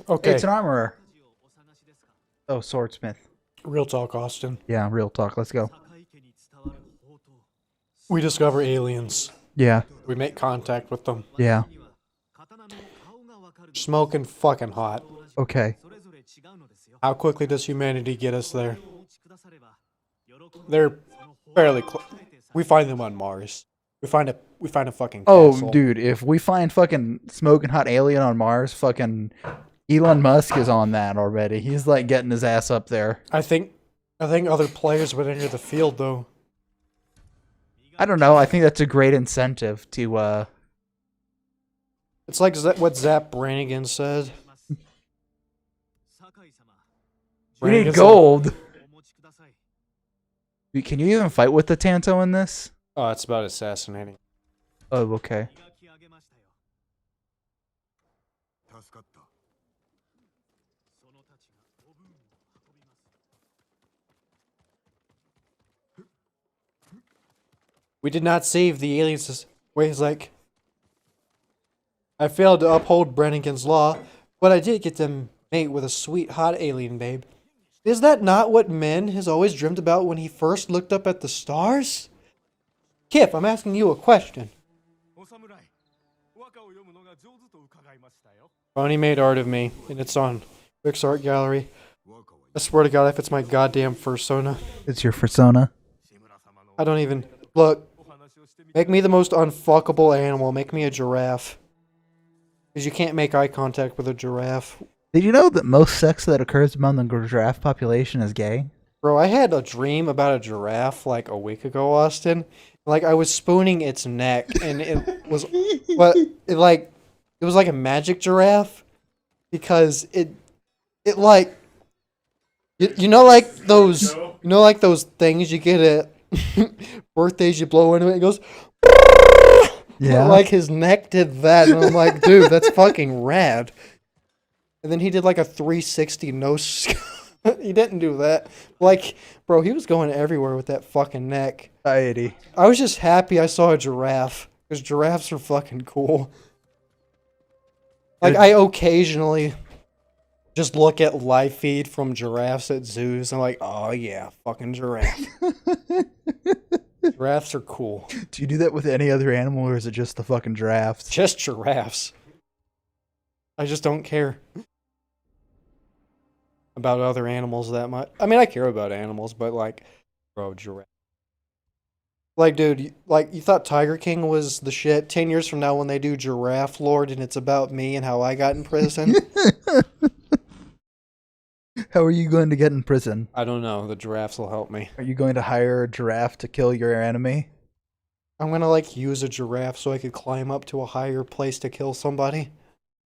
Okay. Hey, it's an armorer. Oh, swordsmith. Real talk, Austin. Yeah, real talk. Let's go. We discover aliens. Yeah, We make contact with them. yeah. Smoking fucking hot. Okay. How quickly does humanity get us there? They're fairly close. We find them on Mars. We find a fucking Oh, castle. dude, if we find fucking smoking hot alien on Mars, fucking Elon Musk is on that already. He's like getting his ass up there. I think other players would enter the field though. I don't know. I think that's a great incentive to It's like what Zap Brannigan said. we need Brannigan's gold. Can you even fight with the Tanto in this? Oh, it's about assassinating. Oh, okay. We did not save the aliens. Wait, he's like, I failed to uphold Brannigan's law, but I did get to mate with a sweet, hot alien babe. Is that not what men has always dreamed about when he first looked up at the stars? Kip, I'm asking you a question. Bonnie made art of me, and it's on Rick's art gallery. I swear to God, if it's my goddamn fursona. It's your persona. I don't even... Look. Make me the most unfuckable animal. Make me a giraffe. Because you can't make eye contact with a giraffe. Did you know that most sex that occurs among the giraffe population is gay? Bro, I had a dream about a giraffe like a week ago, Austin. Like I was spooning its neck, and it was, it was like a magic giraffe, because it like, you know like those things you get at birthdays, you blow into it, it goes. Yeah. Like his neck did that, and I'm like, dude, that's fucking rad. And then he did like a 360 no. He didn't do that. Like, bro, he was going everywhere with that fucking neck. Society. I was just happy I saw a giraffe, because giraffes are fucking cool. Like, I occasionally just look at live feed from giraffes at zoos, and I'm like, oh yeah, fucking giraffe. Giraffes are cool. Do you do that with any other animal, or is it just the fucking giraffes? Just giraffes. I just don't care about other animals that much. I mean, I care about animals, but like, bro, giraffe. Like, dude, you thought Tiger King was the shit. 10 years from now, when they do Giraffe Lord and it's about me and how I got in prison, How are you going to get in prison? I don't know. The giraffes will help me. Are you going to hire a giraffe to kill your enemy? I'm gonna like use a giraffe so I could climb up to a higher place to kill somebody.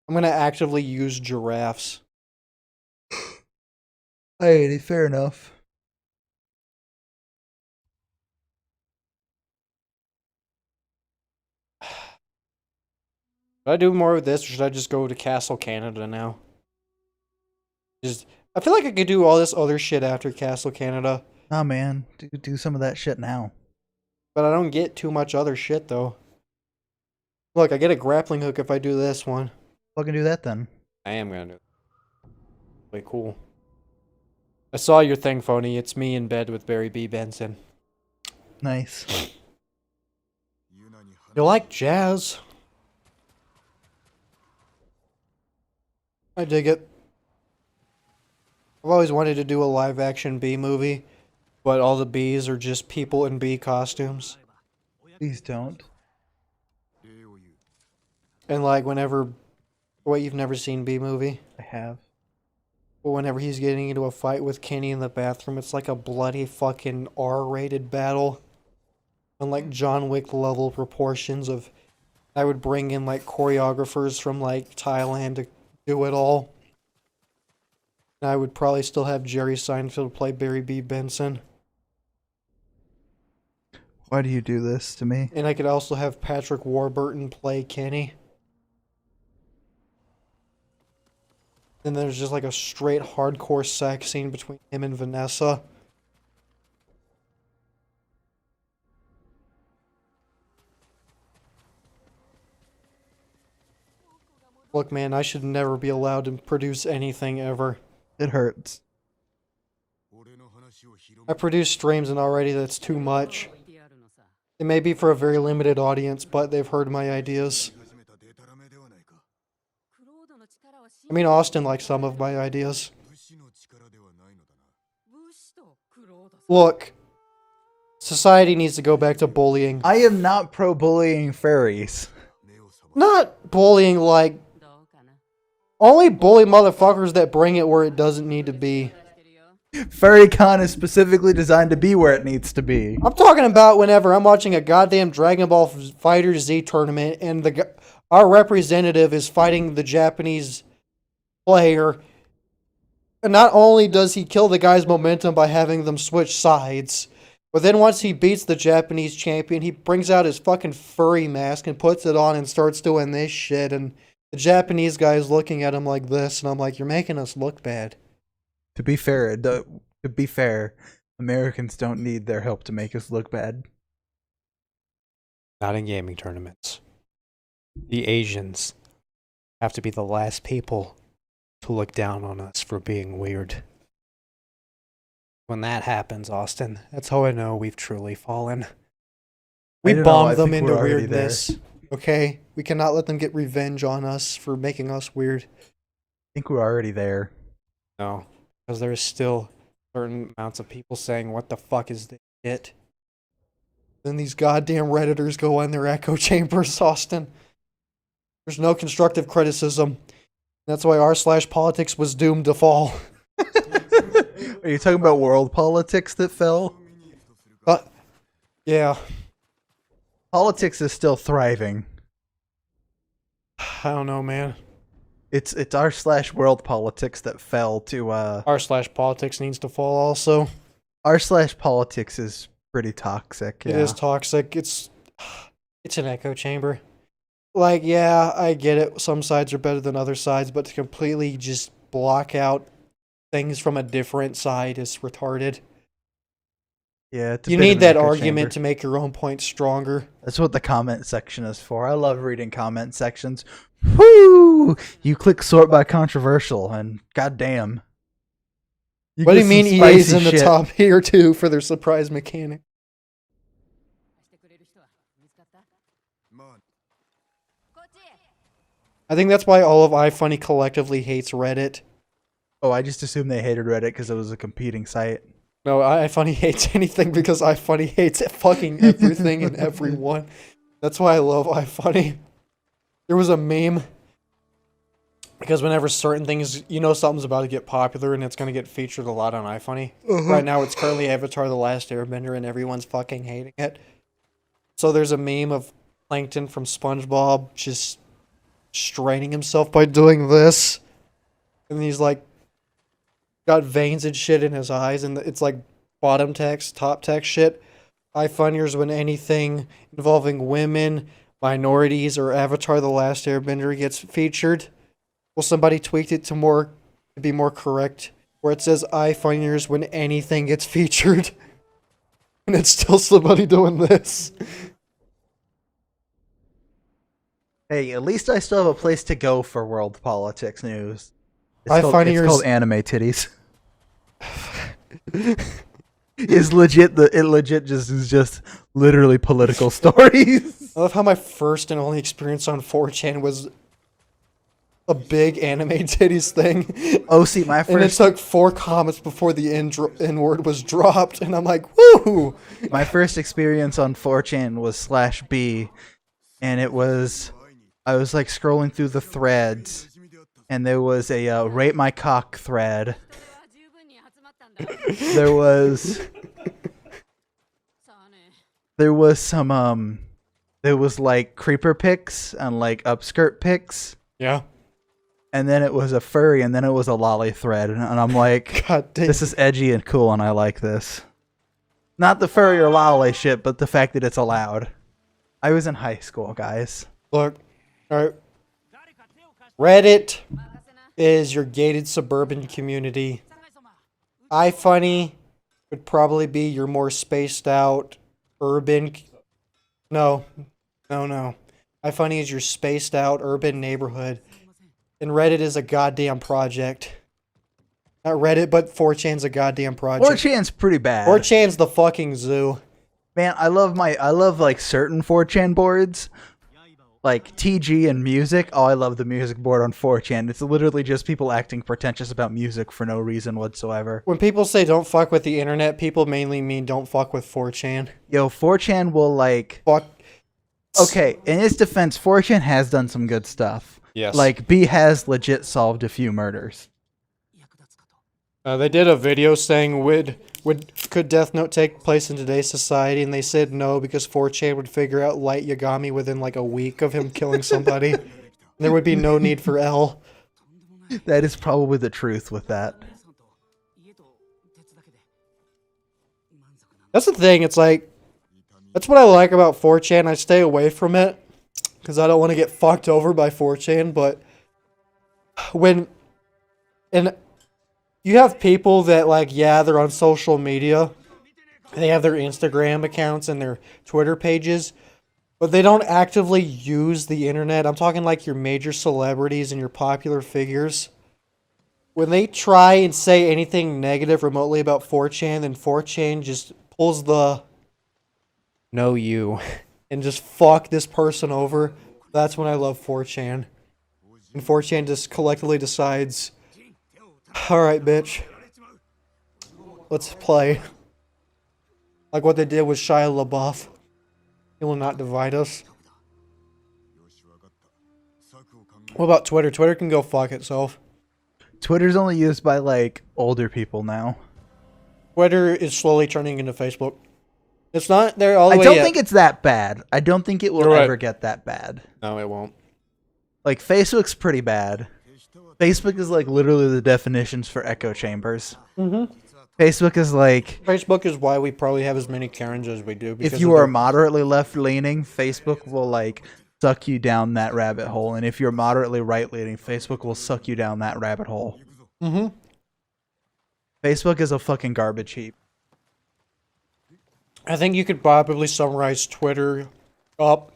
I'm gonna actively use giraffes. Hey, fair enough. Should I do more of this, or should I just go to Castle Canada now? I feel like I could do all this other shit after Castle Canada, Nah, man. Do some of that shit now. but I don't get too much other shit though. Look, I get a grappling hook if I do this one. Fucking do that then. I am gonna do it. Way cool. I saw your thing, Phony. It's me in bed with Barry B. Benson. Nice. You like jazz? I dig it. I've always wanted to do a live-action bee movie, but all the bees are just people in bee costumes. Please don't. And like whenever... Wait, you've never seen Bee Movie? I have. But whenever he's getting into a fight with Kenny in the bathroom, it's like a bloody fucking R-rated battle. And like John Wick level proportions of... I would bring in like choreographers from like Thailand to do it all. And I would probably still have Jerry Seinfeld play Barry B. Benson. Why do you do this to me? And I could also have Patrick Warburton play Kenny. And there's just like a straight hardcore sex scene between him and Vanessa. Look, man, I should never be allowed to produce anything ever. It hurts. I produce streams and already that's too much. It may be for a very limited audience, but they've heard my ideas. I mean, Austin likes some of my ideas. Look, society needs to go back to bullying. I am not pro-bullying fairies. Not bullying like... Only bully motherfuckers that bring it where it doesn't need to be. FairyCon is specifically designed to be where it needs to be. I'm talking about whenever I'm watching a goddamn Dragon Ball Fighter Z tournament and our representative is fighting the Japanese player. And not only does he kill the guy's momentum by having them switch sides, but then once he beats the Japanese champion, he brings out his fucking furry mask and puts it on and starts doing this shit. And the Japanese guy is looking at him like this, and I'm like, you're making us look bad. To be fair, Americans don't need their help to make us look bad. Not in gaming tournaments. The Asians have to be the last people to look down on us for being weird. When that happens, Austin, that's how I know we've truly fallen. We bombed them into weirdness. Okay? We cannot let them get revenge on us for making us weird. I think we're already there. No. because there's still certain amounts of people saying, "What the fuck is this shit?" Then these goddamn Redditors go in their echo chambers, Austin. There's no constructive criticism. That's why r/politics was doomed to fall. Are you talking about world politics that fell? Yeah. Politics is still thriving. I don't know, man. It's r/world politics that fell to r/politics needs to fall also. r/politics is pretty toxic. It Yeah. is toxic. It's an echo chamber. Like, yeah, I get it. Some sides are better than other sides, but to completely just block out things from a different side is retarded. Yeah, it's a You bit of need an that echo argument chamber. to make your own point stronger. That's what the comment section is for. I love reading comment sections. Woo! You click sort by controversial, and goddamn. What do you get mean some EA's spicy in the shit. top here too for their surprise mechanic? してくれる人は見つかった？ まあ こっち。 I think that's why all of iFunny collectively hates Reddit. Oh, I just assumed they hated Reddit because it was a competing site. No, iFunny hates anything because iFunny hates fucking everything and everyone. That's why I love iFunny. There was a meme because whenever certain things, you know, something's about to get popular and it's going to get featured a lot on iFunny. Right now, it's currently Avatar: The Last Airbender, and everyone's fucking hating it. So there's a meme of Plankton from SpongeBob just straining himself by doing this, and he's like got veins and shit in his eyes, and it's like bottom text, top text shit. iFunnyers when anything involving women, minorities, or Avatar: The Last Airbender gets featured. Well, somebody tweaked it to be more correct, where it says iFunnyers when anything gets featured. And it's still somebody doing this. Hey, at least I still have a place to go for world politics news. I find it's yours- called anime titties. It's legit. It legit is just literally political stories. I love how my first and only experience on 4chan was a big anime titties thing. Oh, see, my And it first took 4 comments before the N-word was dropped, and I'm like, woo! my first experience on 4chan was /B, and it was I was like scrolling through the threads, and there was a rate my cock thread. それは十分に集まったんだ。 There was さあね。 there was some there was like creeper pics and like upskirt pics, Yeah. and then it was a furry, and then it was a lolly thread, and I'm like, God damn. this is edgy and cool, and I like this. Not the furry or lolly shit, but the fact that it's allowed. I was in high school, guys. Look, alright. Reddit is your gated suburban community. iFunny would probably be your more spaced out urban. No. iFunny is your spaced out urban neighborhood. And Reddit is a goddamn project. Not Reddit, but 4chan's a goddamn project. 4chan's pretty bad. 4chan's the fucking zoo. Man, I love like certain 4chan boards. Like TG and music. Oh, I love the music board on 4chan. It's literally just people acting pretentious about music for no reason whatsoever. When people say don't fuck with the internet, people mainly mean don't fuck with 4chan. Yo, 4chan will like... Fuck. Okay, in its defense, 4chan has done some good stuff. Yes. Like, B has legit solved a few murders. They did a video saying could Death Note take place in today's society, and they said no because 4chan would figure out Light Yagami within like a week of him killing somebody. There would be no need for L. That is probably the truth with that. さんと家と鉄だけで満足なの。 That's the thing. It's like that's what I like about 4chan. I stay away from it because I don't want to get fucked over by 4chan. But and you have people that like, yeah, they're on social media. They have their Instagram accounts and their Twitter pages, but they don't actively use the internet. I'm talking like your major celebrities and your popular figures. When they try and say anything negative remotely about 4chan, then 4chan just pulls the "no you" and just fuck this person over. That's when I love 4chan. And 4chan just collectively decides, alright, bitch. let's play. Like what they did with Shia LaBeouf. He will not divide us. What about Twitter? Twitter can go fuck itself. Twitter's only used by like older people now. Twitter is slowly turning into Facebook. It's not there all the I way don't yet. think it's that bad. I don't think it will You're right. ever get that bad. No, it won't. Like Facebook's pretty bad. Facebook is like literally the definitions for echo chambers. Facebook is like, Facebook is why we probably have as many Karens as we do. if you are moderately left leaning, Facebook will like suck you down that rabbit hole, and if you're moderately right leaning, Facebook will suck you down that rabbit hole. Facebook is a fucking garbage heap. I think you could probably summarize Twitter up.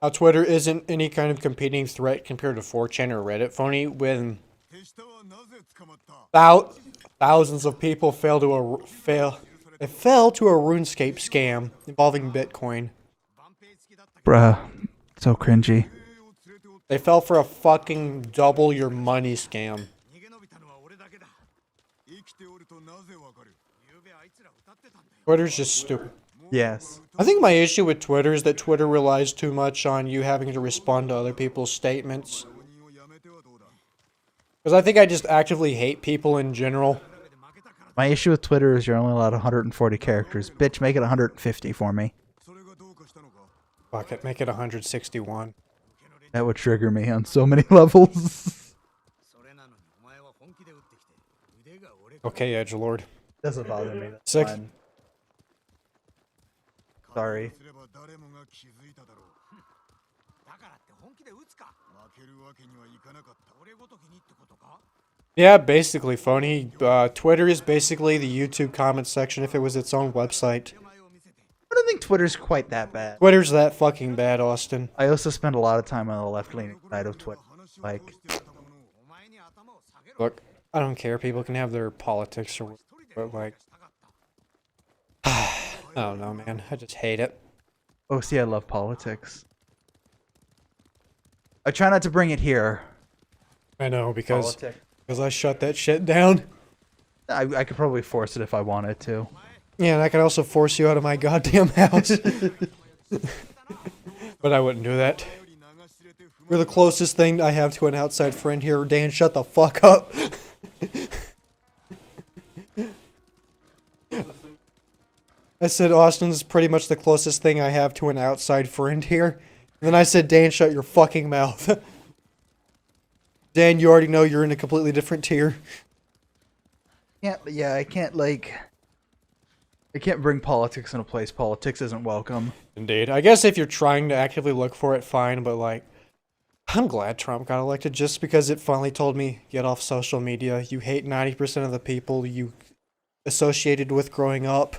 How Twitter isn't any kind of competing threat compared to 4chan or Reddit, phony, when thousands of people fell to a RuneScape scam involving Bitcoin. Bruh, so cringy. They fell for a fucking double your money scam. Twitter's just stupid. Yes. I think my issue with Twitter is that Twitter relies too much on you having to respond to other people's statements. Because I think I just actively hate people in general. My issue with Twitter is you're only allowed 140 characters. Bitch, make it 150 for me. Fuck it, make it 161. That would trigger me on so many levels. Okay, edgelord. Doesn't bother me. That's Sick. fine. Sorry. Yeah, basically, phony. Twitter is basically the YouTube comment section if it was its own website. I don't think Twitter's quite that bad. Twitter's that fucking bad, Austin. I also spend a lot of time on the left-leaning side of Twitter. Like, Look, I don't care. People can have their politics or but like, I don't know, man. I just hate it. oh, see, I love politics. I try not to bring it here. I know because Politics. I shut that shit down. I could probably force it if I wanted to. Yeah, and I could also force you out of my goddamn house. But I wouldn't do that. You're the closest thing I have to an outside friend here. Dan, shut the fuck up. I said Austin's pretty much the closest thing I have to an outside friend here. And then I said, Dan, shut your fucking mouth. Dan, you already know you're in a completely different tier. Yeah, I can't bring politics in a place politics isn't welcome. Indeed. I guess if you're trying to actively look for it, fine, but like, I'm glad Trump got elected just because it finally told me, get off social media. You hate 90% of the people you associated with growing up.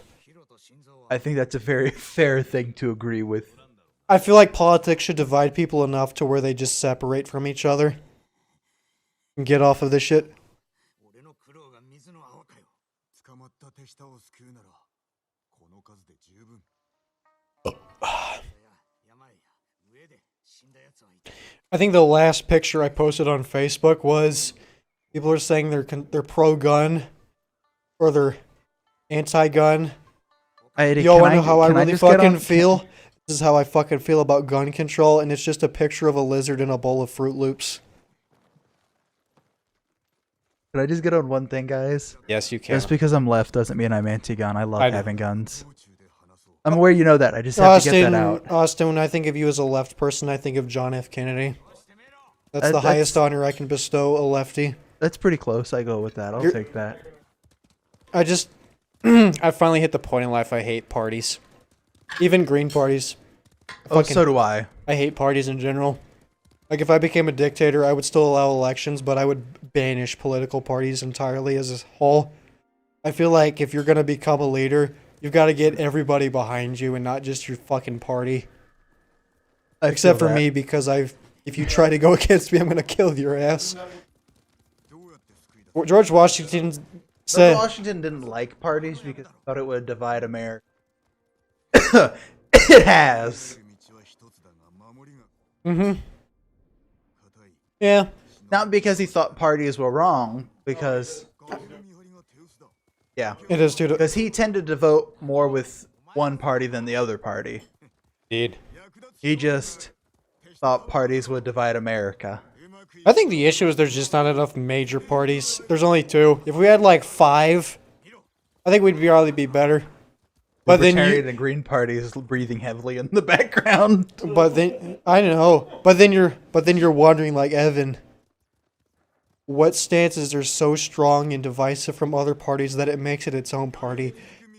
I think that's a very fair thing to agree with. I feel like politics should divide people enough to where they just separate from each other. And get off of this shit. I think the last picture I posted on Facebook was people are saying they're pro-gun or they're anti-gun. Yo, I know how I really fucking feel. This is how I fucking feel about gun control, and it's just a picture of a lizard in a bowl of Fruit Loops. Can I just get on one thing, guys? Yes, you can. Just because I'm left doesn't mean I'm anti-gun. I love having guns. I'm aware you know that. I just have Austin, to get that out. Austin, when I think of you as a left person, I think of John F. Kennedy. That's the highest honor I can bestow a lefty. That's pretty close. I go with that. I'll take that. I just... I finally hit the point in life I hate parties. Even green parties. So do I. I hate parties in general. Like, if I became a dictator, I would still allow elections, but I would banish political parties entirely as a whole. I feel like if you're going to become a leader, you've got to get everybody behind you and not just your fucking party. Except for me, because if you try to go against me, I'm going to kill your ass. George Washington said... George Washington didn't like parties because he thought it would divide America. It has. Mm-hmm. Yeah. Not because he thought parties were wrong, because Yeah, It is, dude. because he tended to vote more with one party than the other party. Indeed. He just thought parties would divide America. I think the issue is there's just not enough major parties. There's only 2. If we had like 5, I think we'd probably be better. But then Libertarian you, and Green parties breathing heavily in the background. but then I know. But then you're wondering, like, Evan, what stances are so strong and divisive from other parties that it makes it its own party?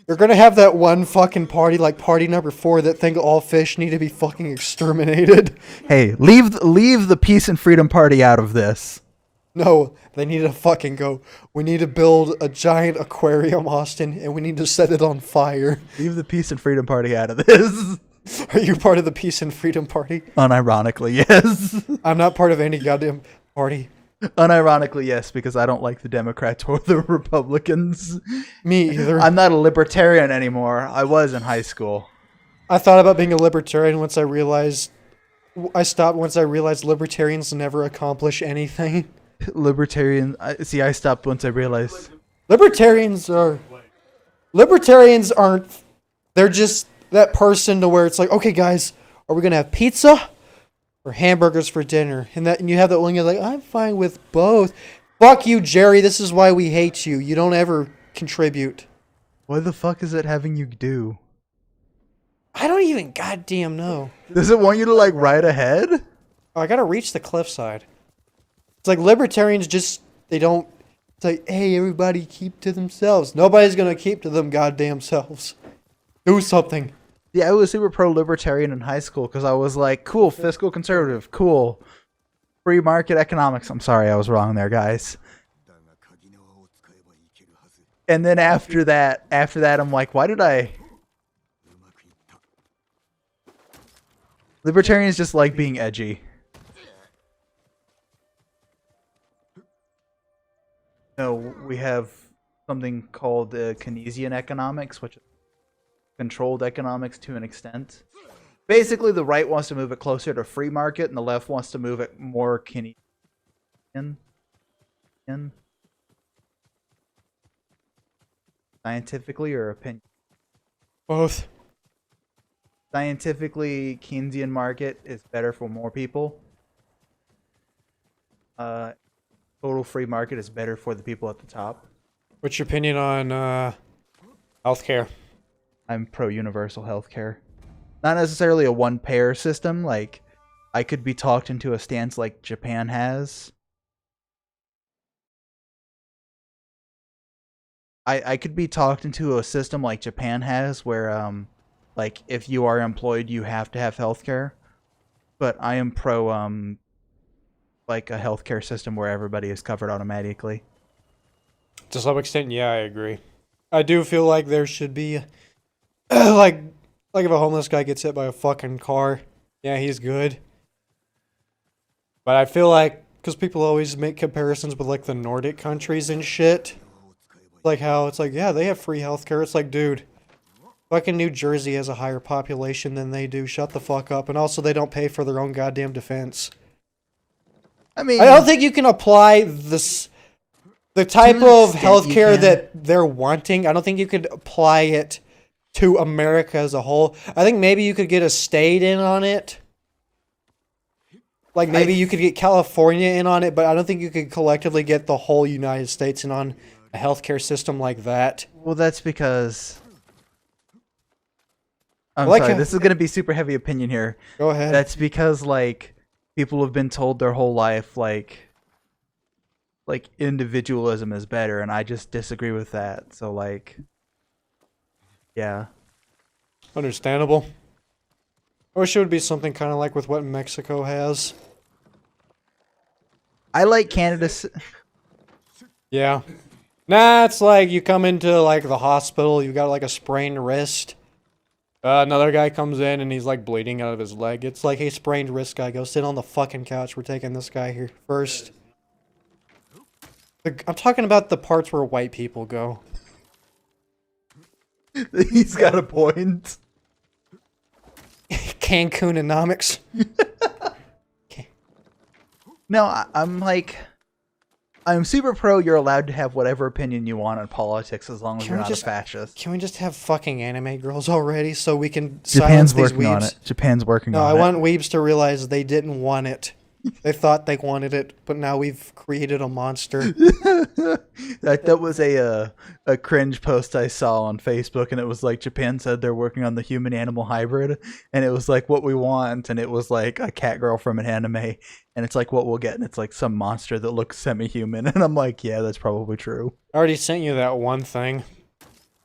You're gonna have that one fucking party, like party number 4, that think all fish need to be fucking exterminated. Hey, leave the Peace and Freedom Party out of this. No, they need to fucking go. We need to build a giant aquarium, Austin, and we need to set it on fire. Leave the Peace and Freedom Party out of this. Are you part of the Peace and Freedom Party? Unironically, yes. I'm not part of any goddamn party. Unironically, yes, because I don't like the Democrats or the Republicans. Me either. I'm not a libertarian anymore. I was in high school. I thought about being a libertarian once I realized... I stopped once I realized libertarians never accomplish anything. I stopped once I realized. Libertarians aren't... They're just that person to where it's like, okay, guys, are we going to have pizza or hamburgers for dinner? And you have that one, you're like, I'm fine with both. Fuck you, Jerry. This is why we hate you. You don't ever contribute. What the fuck is it having you do? I don't even goddamn know. Does it want you to, like, ride ahead? Oh, I got to reach the cliffside. It's like libertarians just, they don't... It's like, hey, everybody keep to themselves. Nobody's going to keep to them goddamn selves. Do something. Yeah, I was super pro-libertarian in high school because I was like, cool, fiscal conservative, cool. Free market economics. I'm sorry, I was wrong there, guys. And then after that, I'm like, why did I... Libertarians just like being edgy. No, we have something called Keynesian economics, which is controlled economics to an extent. Basically, the right wants to move it closer to free market, and the left wants to move it more Keynesian. Scientifically or opinion? Both. Scientifically, Keynesian market is better for more people. Total free market is better for the people at the top. What's your opinion on healthcare? I'm pro universal healthcare. Not necessarily a one payer system. Like, I could be talked into a stance like Japan has. I could be talked into a system like Japan has, where like if you are employed, you have to have healthcare. But I am pro like a healthcare system where everybody is covered automatically. To some extent, yeah, I agree. I do feel like there should be, like if a homeless guy gets hit by a fucking car, yeah, he's good. But I feel like, because people always make comparisons with like the Nordic countries and shit, like how it's like, yeah, they have free healthcare. It's like, dude, fucking New Jersey has a higher population than they do. Shut the fuck up. And also, they don't pay for their own goddamn defense. I mean, I don't think you can apply this, the type of healthcare that they're wanting. I don't think you could apply it to America as a whole. I think maybe you could get a state in on it. Like maybe you could get California in on it, but I don't think you could collectively get the whole United States in on a healthcare system like that. well, that's because I'm Like sorry. how- This is gonna be super heavy opinion here. Go ahead. That's because like people have been told their whole life like individualism is better, and I just disagree with that. So like, yeah. Understandable. I wish it would be something kind of like with what Mexico has. I like Canada's. Yeah. Nah, it's like you come into like the hospital, you got like a sprained wrist. Another guy comes in and he's like bleeding out of his leg. It's like, hey, sprained wrist guy, go sit on the fucking couch. We're taking this guy here first. I'm talking about the parts where white people go. He's got a point. Cancunonomics. No, I'm like, I'm super pro. You're allowed to have whatever opinion you want on politics as long as you're not a fascist. Can we just have fucking anime girls already so we can silence Japan's these working on weebs? it. Japan's working No, on I it. want weebs to realize they didn't want it. They thought they wanted it, but now we've created a monster. That was a cringe post I saw on Facebook, and it was like Japan said they're working on the human animal hybrid, and it was like what we want, and it was like a cat girl from an anime, and it's like what we'll get, and it's like some monster that looks semi-human, and I'm like, yeah, that's probably true. I already sent you that one thing,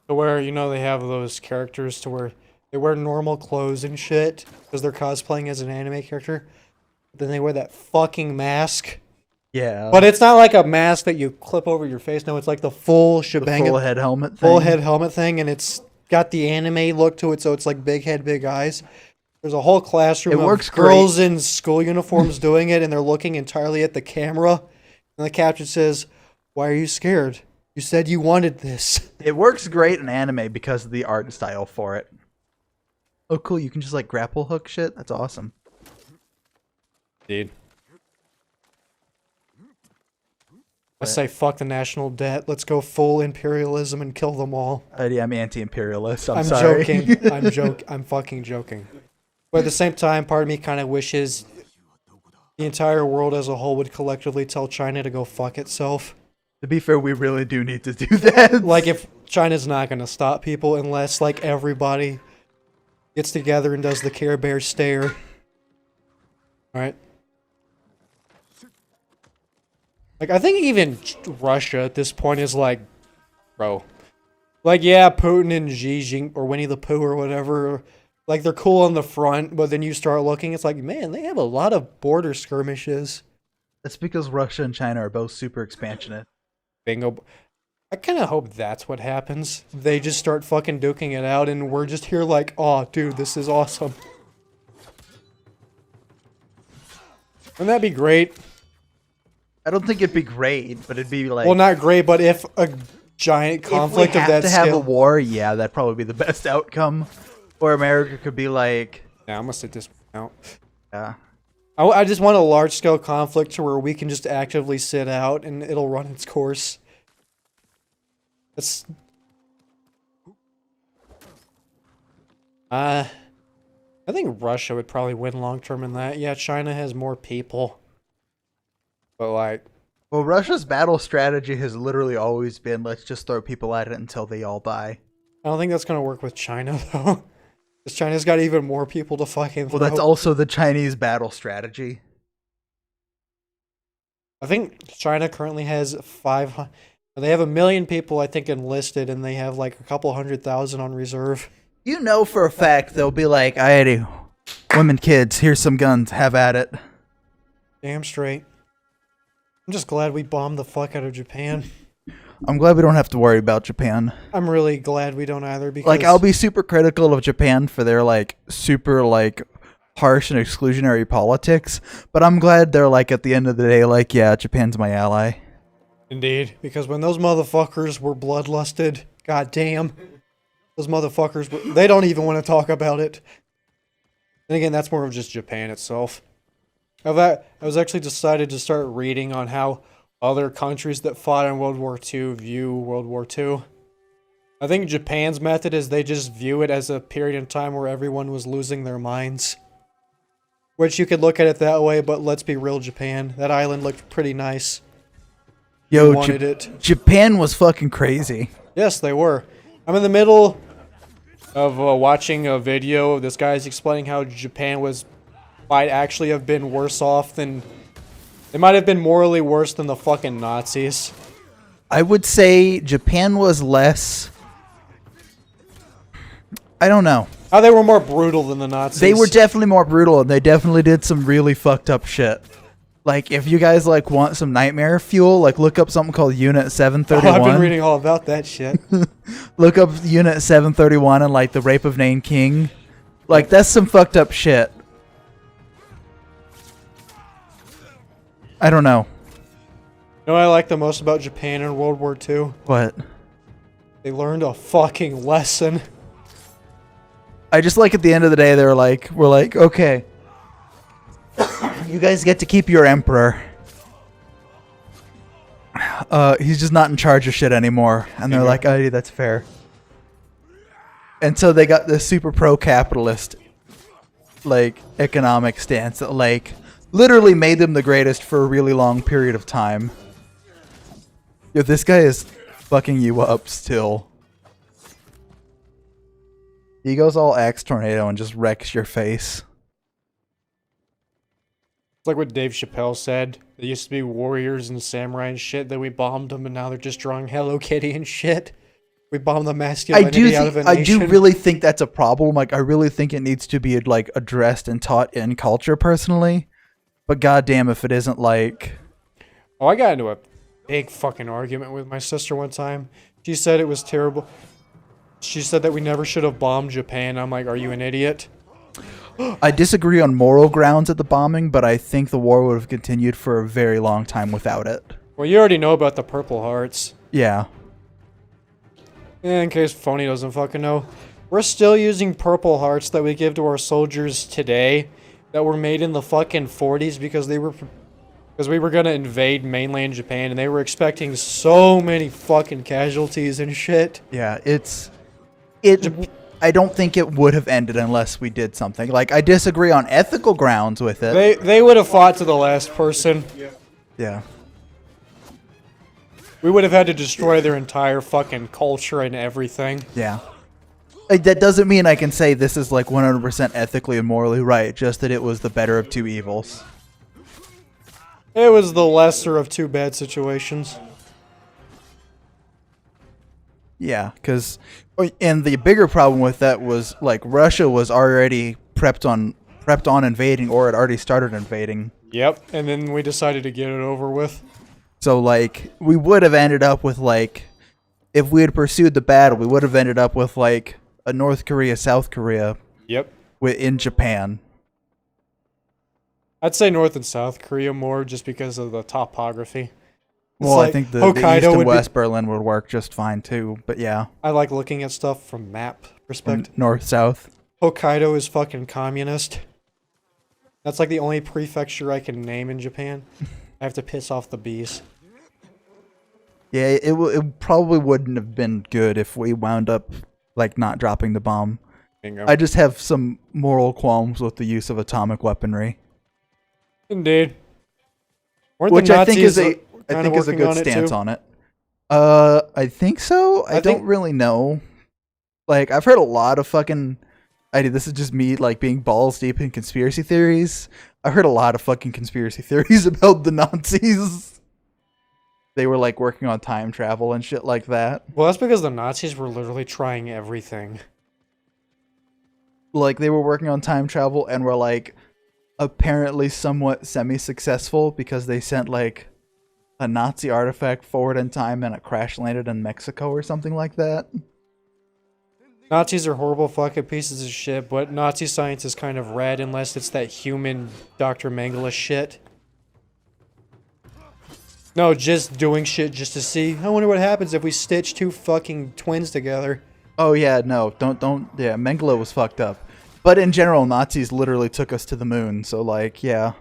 to where you know they have those characters to where they wear normal clothes and shit because they're cosplaying as an anime character. Then they wear that fucking mask. Yeah, But it's not like a mask that you clip over your face. No, it's like the full shebang. full head helmet thing. Full head helmet thing, and it's got the anime look to it, so it's like big head, big eyes. There's a whole classroom It works of girls in school uniforms doing it, and they're looking entirely at the camera. And the caption says, "Why are you scared? You said you wanted this." It works great in anime because of the art style for it. Oh, cool! You can just like grapple hook shit. That's awesome. Dude. Let's say fuck the national debt. Let's go full imperialism and kill them all. Yeah, I'm anti-imperialist. I'm sorry. joking. I'm fucking joking. But at the same time, part of me kind of wishes the entire world as a whole would collectively tell China to go fuck itself. To be fair, we really do need to do that. Like, if China's not going to stop people unless, like, everybody gets together and does the Care Bear stare. Alright? Like, I think even Russia at this point is like, bro. Like, yeah, Putin and Xi Jinping, or Winnie the Pooh or whatever, like, they're cool on the front, but then you start looking, it's like, man, they have a lot of border skirmishes. That's because Russia and China are both super expansionist. Bingo. I kind of hope that's what happens. They just start fucking duking it out, and we're just here like, oh, dude, this is awesome. Wouldn't that be great? I don't think it'd be great, but it'd be like... Well, not great, but if a giant conflict of that to have a scale... war, yeah, that'd probably be the best outcome. Or America could be like... Yeah, I'm gonna sit this out. Yeah. I just want a large-scale conflict to where we can just actively sit out, and it'll run its course. That's... I think Russia would probably win long-term in that. Yeah, China has more people. But, like... Well, Russia's battle strategy has literally always been, let's just throw people at it until they all die. I don't think that's gonna work with China, though. Because China's got even more people to fucking throw. Well, that's also the Chinese battle strategy. I think China currently has 500... They have 1 million people, I think, enlisted, and they have, like, a couple 100,000 on reserve. You know for a fact they'll be like, alrighty, women, kids, here's some guns, have at it. Damn straight. I'm just glad we bombed the fuck out of Japan. I'm glad we don't have to worry about Japan. I'm really glad we don't either, because... Like, I'll be super critical of Japan for their, like, super, like, harsh and exclusionary politics, but I'm glad they're, like, at the end of the day, like, yeah, Japan's my ally. Indeed, because when those motherfuckers were bloodlusted, goddamn, those motherfuckers, they don't even want to talk about it. And again, that's more of just Japan itself. I was actually decided to start reading on how other countries that fought in World War II view World War II. I think Japan's method is they just view it as a period in time where everyone was losing their minds. Which you could look at it that way, but let's be real, Japan. That island looked pretty nice. Yo, Wanted it. Japan was fucking crazy. Yes, they were. I'm in the middle of watching a video of this guy's explaining how Japan might actually have been worse off than... They might have been morally worse than the fucking Nazis. I would say Japan was less... I don't know. How they were more brutal than the Nazis. They were definitely more brutal, and they definitely did some really fucked up shit. Like, if you guys, like, want some nightmare fuel, like, look up something called Unit 731. Oh, I've been reading all about that shit. Look up Unit 731 and, like, the Rape of Nanking. Like, that's some fucked up shit. I don't know. You know what I like the most about Japan in World War II? What? They learned a fucking lesson. I just like at the end of the day, we're like, okay. You guys get to keep your emperor. he's just not in charge of shit anymore. And they're Yeah. like, oh, that's fair. And so they got this super pro-capitalist, like, economic stance that, like, literally made them the greatest for a really long period of time. Yo, this guy is fucking you up still. He goes all axe tornado and just wrecks your face. It's like what Dave Chappelle said. There used to be warriors and samurai and shit. Then we bombed them, and now they're just drawing Hello Kitty and shit. We bombed the masculinity out of a I nation. do really think that's a problem. Like, I really think it needs to be like addressed and taught in culture, personally. But goddamn, if it isn't like, Oh, I got into a big fucking argument with my sister one time. She said it was terrible. She said that we never should have bombed Japan. I'm like, are you an idiot? I disagree on moral grounds at the bombing, but I think the war would have continued for a very long time without it. Well, you already know about the Purple Hearts. Yeah. In case Phony doesn't fucking know, we're still using Purple Hearts that we give to our soldiers today that were made in the fucking 40s because we were gonna invade mainland Japan and they were expecting so many fucking casualties and shit. Yeah, I don't think it would have ended unless we did something. Like, I disagree on ethical grounds with it. They would have fought to the last person. Yeah. We would have had to destroy their entire fucking culture and everything. Yeah. Like, that doesn't mean I can say this is like 100% ethically and morally right, just that it was the better of two evils. It was the lesser of two bad situations. Yeah, because, and the bigger problem with that was, like, Russia was already prepped on invading, or had already started invading. Yep, and then we decided to get it over with. So, like, we would have ended up with, like, if we had pursued the battle, we would have ended up with, like, a North Korea, South Korea. Yep. In Japan. I'd say North and South Korea more just because of the topography. Well, like I think the Hokkaido East and would West Berlin would work just fine, too. But, yeah. I like looking at stuff from map perspective. North, South. Hokkaido is fucking communist. That's like the only prefecture I can name in Japan. I have to piss off the bees. Yeah, it probably wouldn't have been good if we wound up, like, not dropping the bomb. Bingo. I just have some moral qualms with the use of atomic weaponry. Indeed. Which I think is a working good on it stance too? on it. I think so. I don't really know. Like, I've heard a lot of fucking... this is just me, like, being balls deep in conspiracy theories. I heard a lot of fucking conspiracy theories about the Nazis. They were, like, working on time travel and shit like that. Well, that's because the Nazis were literally trying everything. Like, they were working on time travel and were, like, apparently somewhat semi-successful because they sent, like, a Nazi artifact forward in time and it crash landed in Mexico or something like that. Nazis are horrible fucking pieces of shit, but Nazi science is kind of rad unless it's that human Dr. Mengele shit. No, just doing shit just to see. I wonder what happens if we stitch two fucking twins together. Oh yeah, no, don't. Yeah, Mengele was fucked up. But in general, Nazis literally took us to the moon, so like, yeah.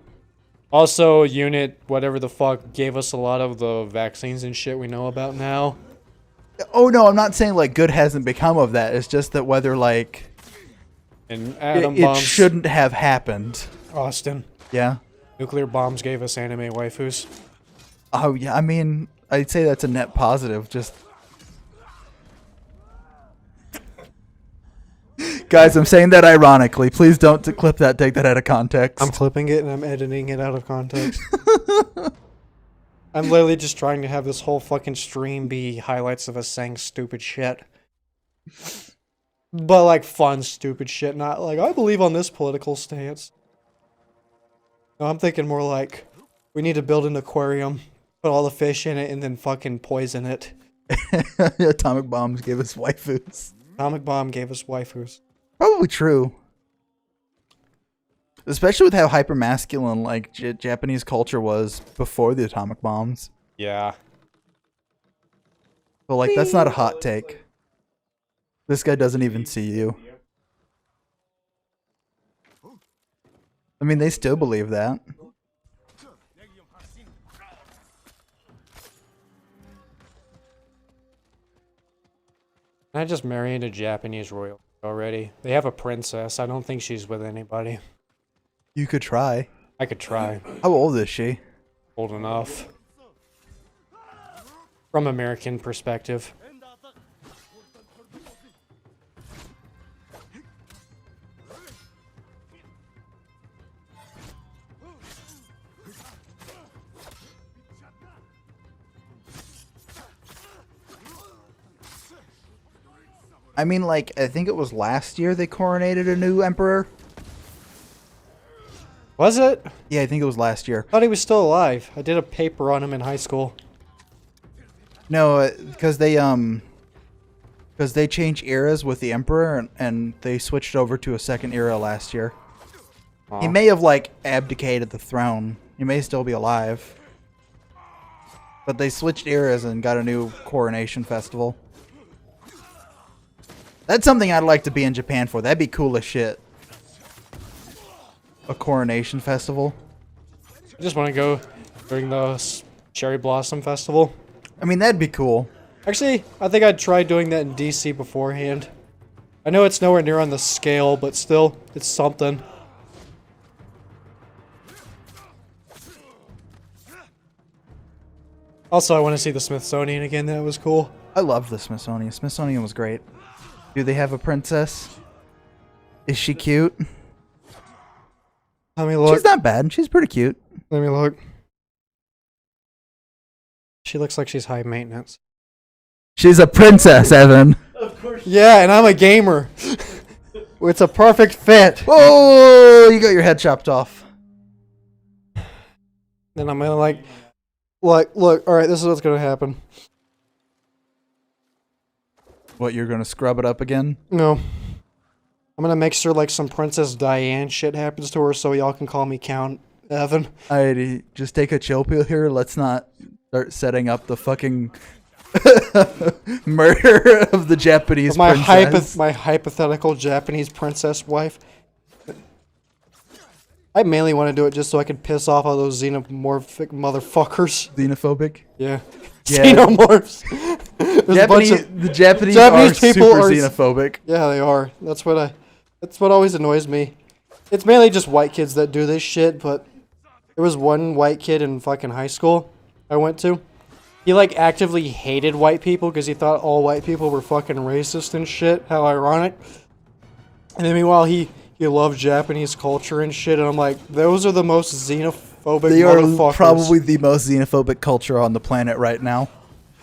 Also, Unit, whatever the fuck, gave us a lot of the vaccines and shit we know about now. Oh no, I'm not saying like good hasn't become of that. It's just that whether like And atom it bombs. shouldn't have happened. Austin. Yeah. Nuclear bombs gave us anime waifus. Oh yeah, I mean, I'd say that's a net positive. Just guys, I'm saying that ironically. Please don't clip that. Take that out of context. I'm clipping it and I'm editing it out of context. I'm literally just trying to have this whole fucking stream be highlights of us saying stupid shit. But like fun stupid shit, not like, I believe on this political stance. No, I'm thinking more like, we need to build an aquarium, put all the fish in it, and then fucking poison it. Atomic bombs gave us waifus. Atomic bomb gave us waifus. Probably true. Especially with how hyper-masculine, like, Japanese culture was before the atomic bombs. Yeah. But, like, that's not a hot take. This guy doesn't even see you. I mean, they still believe that. I just married a Japanese royal already. They have a princess. I don't think she's with anybody. You could try. I could try. How old is she? Old enough. From American perspective. I mean, like, I think it was last year they coronated a new emperor. Was it? Yeah, I think it was last year. I thought he was still alive. I did a paper on him in high school. No, because they changed eras with the emperor, and they switched over to a second era last year. Aw. He may have, like, abdicated the throne. He may still be alive. But they switched eras and got a new coronation festival. That's something I'd like to be in Japan for. That'd be cool as shit. A coronation festival. I just want to go during the Cherry Blossom Festival. I mean, that'd be cool. Actually, I think I'd try doing that in DC beforehand. I know it's nowhere near on the scale, but still, it's something. Also, I want to see the Smithsonian again. That was cool. I loved the Smithsonian. Smithsonian was great. Do they have a princess? Is she cute? Let me look. She's not bad. She's pretty cute. Let me look. She looks like she's high maintenance. She's a princess, Evan. Yeah, and I'm a gamer. It's a perfect fit. Oh, you got your head chopped off. Then I'm gonna look, alright, this is what's gonna happen. What, you're gonna scrub it up again? No. I'm gonna make sure like some Princess Diane shit happens to her so y'all can call me Count Evan. Alrighty, just take a chill pill here. Let's not start setting up the fucking murder of the Japanese princess. My hypothetical Japanese princess wife. I mainly want to do it just so I can piss off all those xenomorphic motherfuckers. Xenophobic? Yeah. Yeah. Xenomorphs. The Japanese are people super are xenophobic. Yeah, they are. That's what always annoys me. It's mainly just white kids that do this shit, but there was one white kid in fucking high school I went to. He like actively hated white people because he thought all white people were fucking racist and shit. How ironic. And then meanwhile he loved Japanese culture and shit, and I'm like, those are the most xenophobic They are motherfuckers. probably the most xenophobic culture on the planet right now.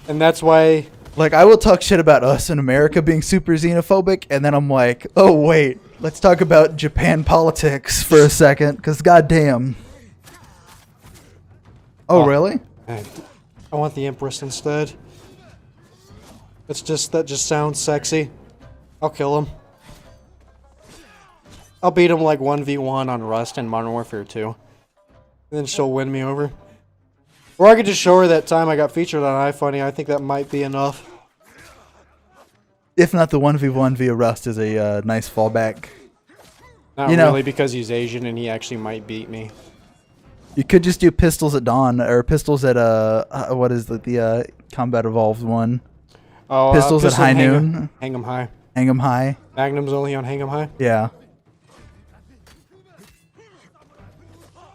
And that's why... Like, I will talk shit about us in America being super xenophobic, and then I'm like, oh, wait, let's talk about Japan politics for a second, because goddamn. Oh, really? I want the Empress instead. That just sounds sexy. I'll kill him. I'll beat him like 1v1 on Rust and Modern Warfare 2. And then she'll win me over. Or I could just show her that time I got featured on iFunny. I think that might be enough. If not, the 1v1 via Rust is a nice fallback. Not really, because he's Asian and he actually might beat me. You could just do pistols at dawn, or pistols at, what is the Combat Evolved one? Oh, Pistols at high noon. Hang 'em high. Hang 'em high. Magnum's only on Hang 'em high. Yeah.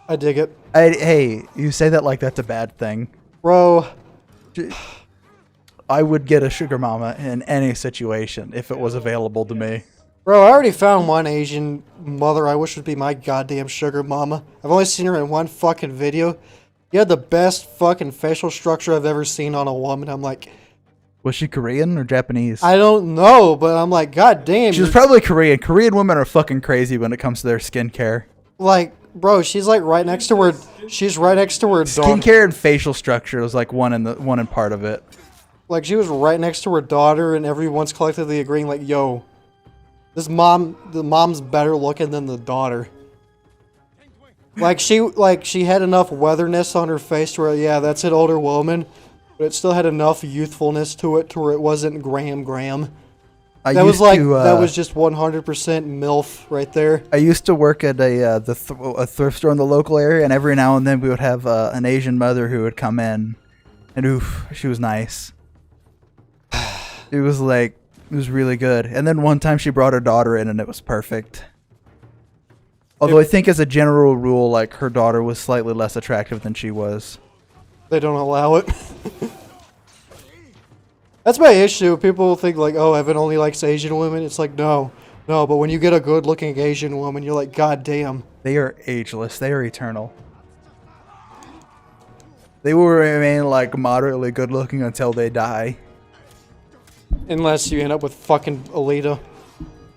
I dig it. Hey, you say that like that's a bad thing. Bro. I would get a sugar mama in any situation if it was available to me. Bro, I already found one Asian mother I wish would be my goddamn sugar mama. I've only seen her in one fucking video. You had the best fucking facial structure I've ever seen on a woman. I'm like... Was she Korean or Japanese? I don't know, but I'm like, god damn. She was probably Korean. Korean women are fucking crazy when it comes to their skincare. Like, bro, she's like right next to her... She's right next to her daughter. Skincare and facial structure was like one in part of it. Like, she was right next to her daughter, and everyone's collectively agreeing, like, yo, the mom's better looking than the daughter. Like, she had enough weatherness on her face to where, yeah, that's an older woman, but it still had enough youthfulness to it to where it wasn't Graham. That was just 100% MILF right there. I used to work at a thrift store in the local area, and every now and then we would have an Asian mother who would come in, and oof, she was nice. It was like It was really good. And then one time she brought her daughter in and it was perfect. Although I think as a general rule, like her daughter was slightly less attractive than she was. They don't allow it. That's my issue. People think like, oh, Evan only likes Asian women. It's like, no. No, but when you get a good-looking Asian woman, you're like, God damn. They are ageless. They are eternal. They will remain like moderately good looking until they die. Unless you end up with fucking Alita.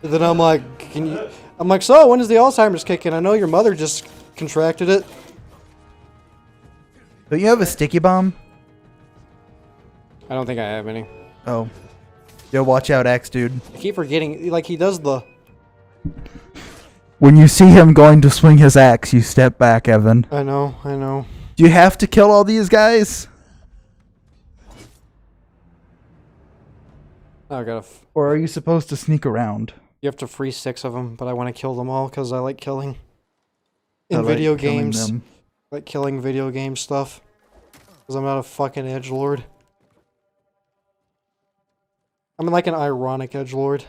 Then I'm like, I'm like, so when does the Alzheimer's kick in? I know your mother just contracted it. Don't you have a sticky bomb? I don't think I have any. Oh. Yo, watch out, X, dude. I keep forgetting, like he does the... When you see him going to swing his axe, you step back, Evan. I know. Do you have to kill all these guys? I gotta... Or are you supposed to sneak around? You have to free 6 of them, but I want to kill them all because I like killing. I In like video killing games. them. Like killing video game stuff. Because I'm not a fucking edgelord. I'm like an ironic edgelord.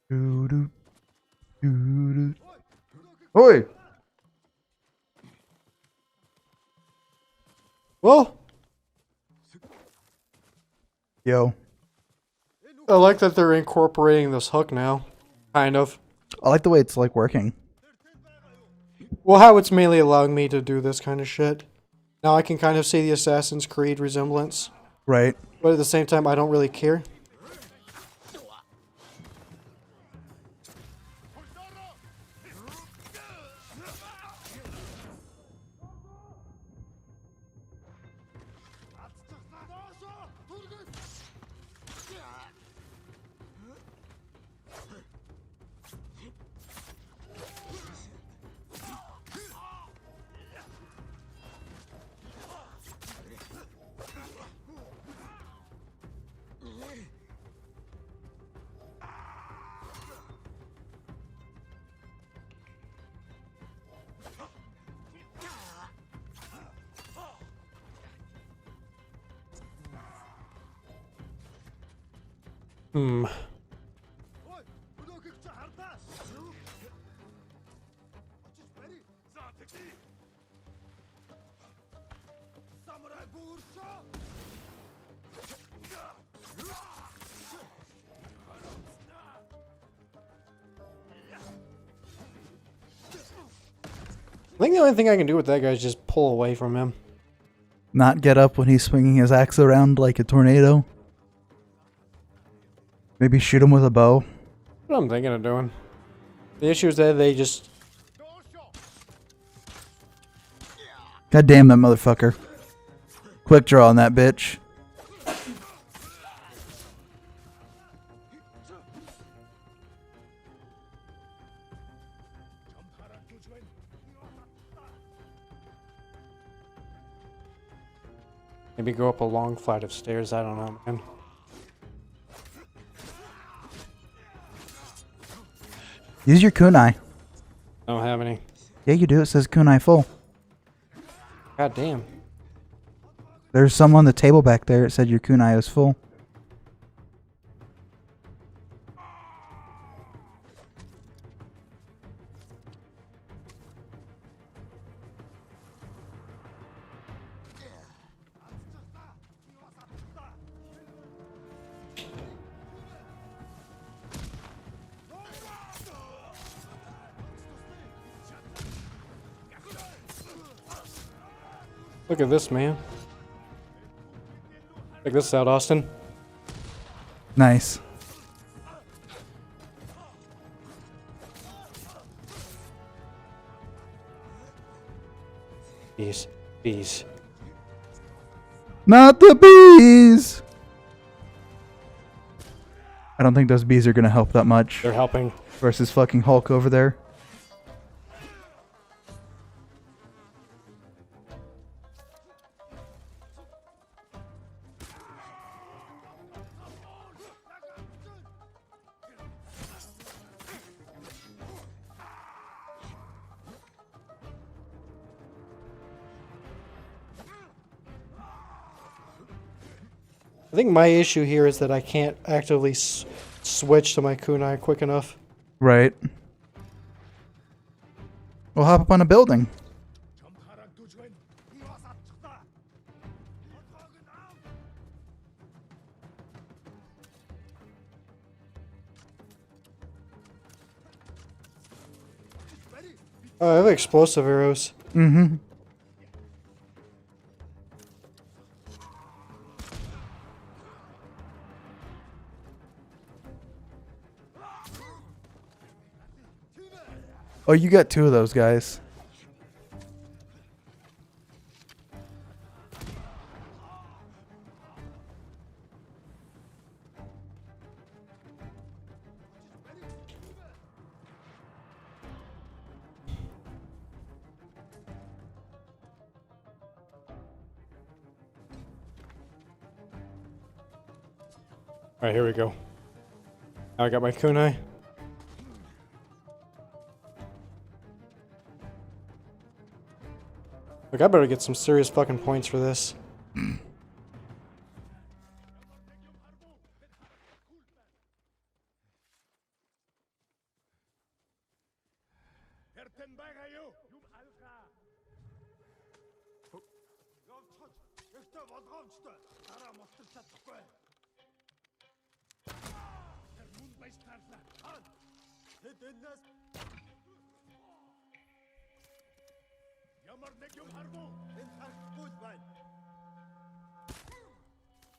Doo-doo. Doo-doo. Oi! Well, Yo. I like that they're incorporating this hook now. Kind of. I like the way it's like working. Well, how it's mainly allowing me to do this kind of shit. Now I can kind of see the Assassin's Creed resemblance. Right. But at the same time, I don't really care. Hmm. I think the only thing I can do with that guy is just pull away from him. Not get up when he's swinging his axe around like a tornado. Maybe shoot him with a bow. What I'm thinking of doing. The issue is that they just... God damn that motherfucker. Quick draw on that bitch. Maybe go up a long flight of stairs, I don't know, man. Use your kunai. I don't have any. Yeah, you do. It says kunai full. God damn. There's some on the table back there. It said your kunai was full. Look at this, man. Check this out, Austin. Nice. Bees. Not the bees! I don't think those bees are gonna help that much. They're helping. Versus fucking Hulk over there. I think my issue here is that I can't actively switch to my kunai quick enough. Right. We'll hop up on a building. Oh, I have explosive arrows. Mm-hmm. Oh, you got 2 of those guys. Alright, here we go. Now I got my kunai. Look, I better get some serious fucking points for this.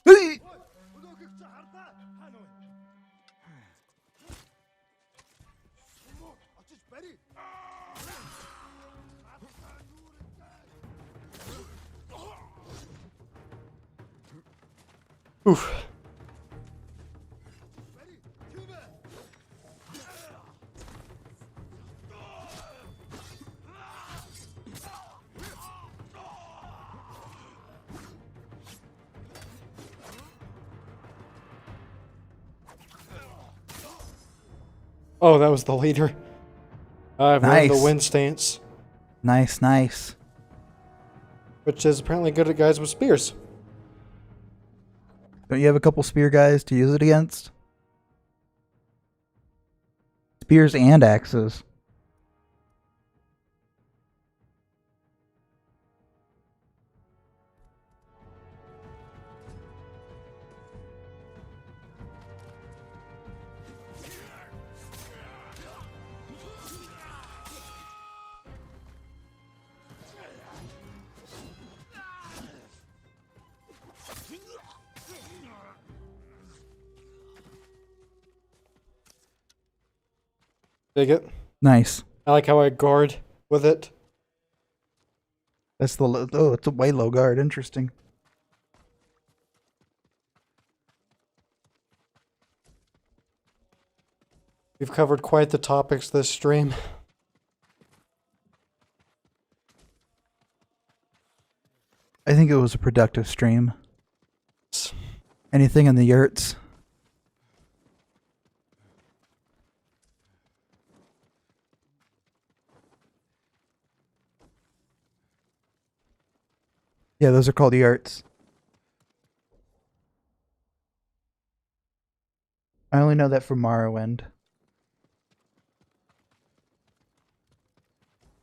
Hey! Oof. Oh, that was the leader. I've learned the Nice. wind stance, Nice, nice. which is apparently good at guys with spears. Don't you have a couple spear guys to use it against? Spears and axes. Dig it. Nice. I like how I guard with it. That's the oh, it's a way low guard. Interesting. We've covered quite the topics this stream. I think it was a productive stream. Anything in the yurts? Yeah, those are called yurts. I only know that from Morrowind.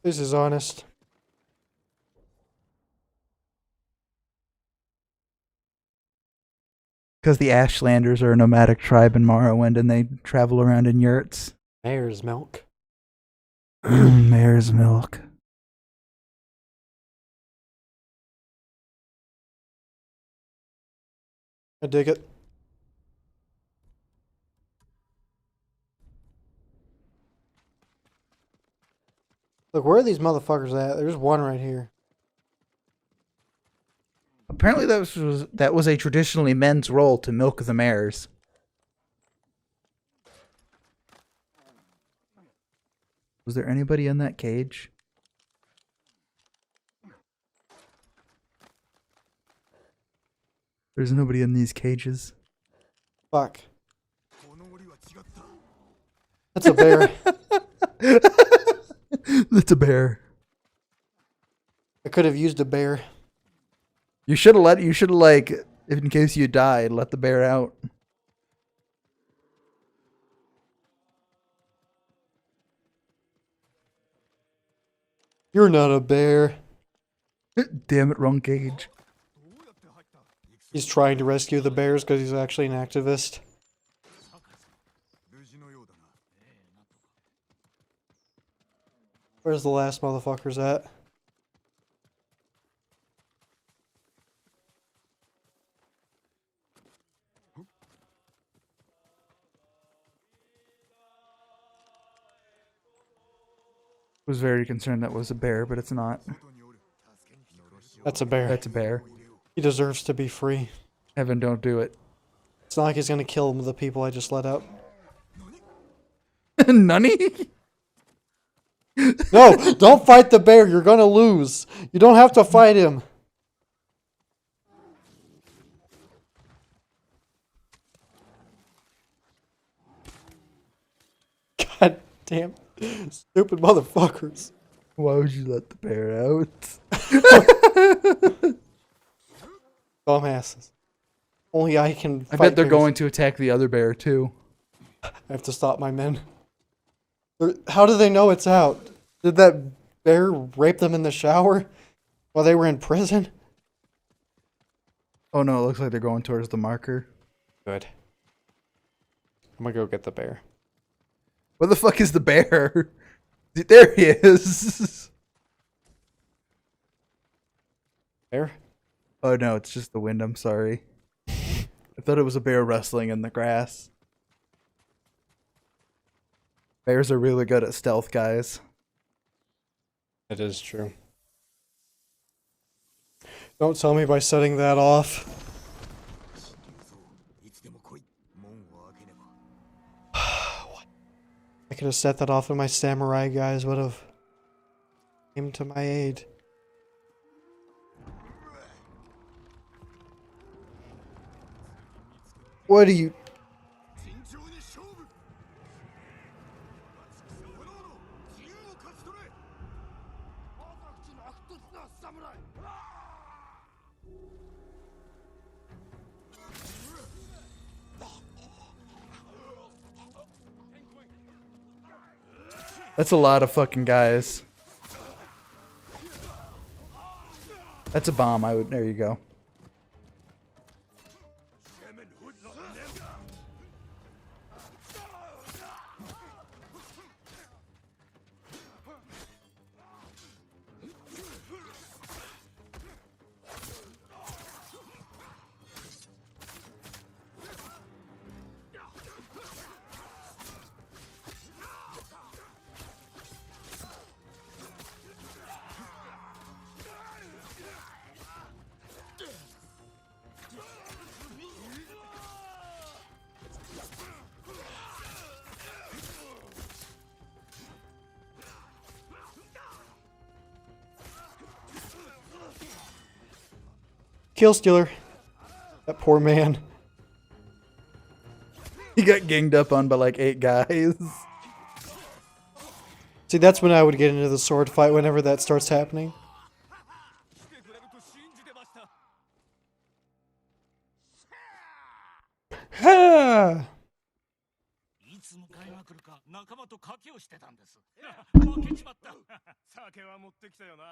This is honest. Because the Ashlanders are a nomadic tribe in Morrowind and they travel around in yurts. Mare's milk. Mare's milk. I dig it. Look, where are these motherfuckers at? There's one right here. Apparently that was a traditionally men's role to milk the mares. Was there anybody in that cage? There's nobody in these cages. Fuck. That's a bear. That's a bear. I could have used a bear. You should have If in case you die, let the bear out. You're not a bear. Damn it, wrong cage. He's trying to rescue the bears because he's actually an activist. Where's the last motherfuckers at? Was very concerned that was a bear, but it's not. That's a bear. That's a bear. He deserves to be free. Evan, don't do it. It's not like he's gonna kill the people I just let out. Nunny? No, don't fight the bear. You're gonna lose. You don't have to fight him. God damn. Stupid motherfuckers. Why would you let the bear out? Dumbasses. Only I can fight I bet they're bears. going to attack the other bear too. I have to stop my men. How do they know it's out? Did that bear rape them in the shower while they were in prison? Oh no, it looks like they're going towards the marker. Good. I'm gonna go get the bear. Where the fuck is the bear? There he is. Bear? Oh no, it's just the wind. I'm sorry. I thought it was a bear wrestling in the grass. Bears are really good at stealth, guys. It is true. Don't tell me by setting that off. I could have set that off and my samurai guys would have came to my aid. What are you... That's a lot of fucking guys. That's a bomb. There you go. Kill Stealer. That poor man. He got ganged up on by like 8 guys. See, that's when I would get into the sword fight whenever that starts happening. Ha! いつ迎えが来るか仲間と賭けをしてたんです。負けちまった。酒は持ってきたよな。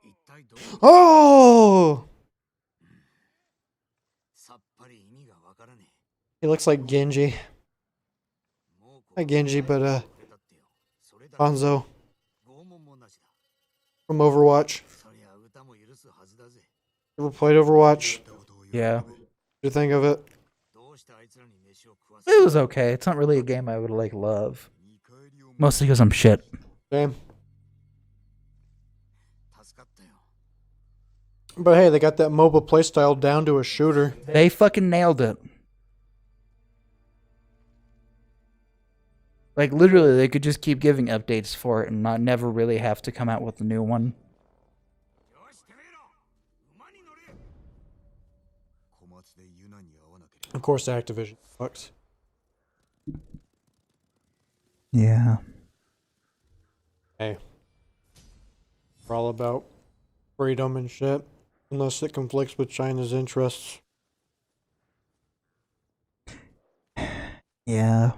一体どう Oh! さっぱり意味がわからね He looks like Genji. え。もう Not Genji, but これだってよ。それだけ Hanzo 拷問もなしだ。 from Overwatch. そりゃ歌も許すはずだぜ。 Ever played Overwatch? Yeah. What do you think of it? どうしてあいつらに飯を食わせ It was okay. It's not really a game I would like love. Mostly because I'm shit. Same. 助かったよ。 But hey, they got that MOBA playstyle down to a shooter. They fucking nailed it. Like literally, they could just keep giving updates for it and not never really have to come out with a new one. よし、てめえら馬に乗れ。 Of course, Activision sucks. Yeah. Hey. We're all about freedom and shit. Unless it conflicts with China's interests. Yeah.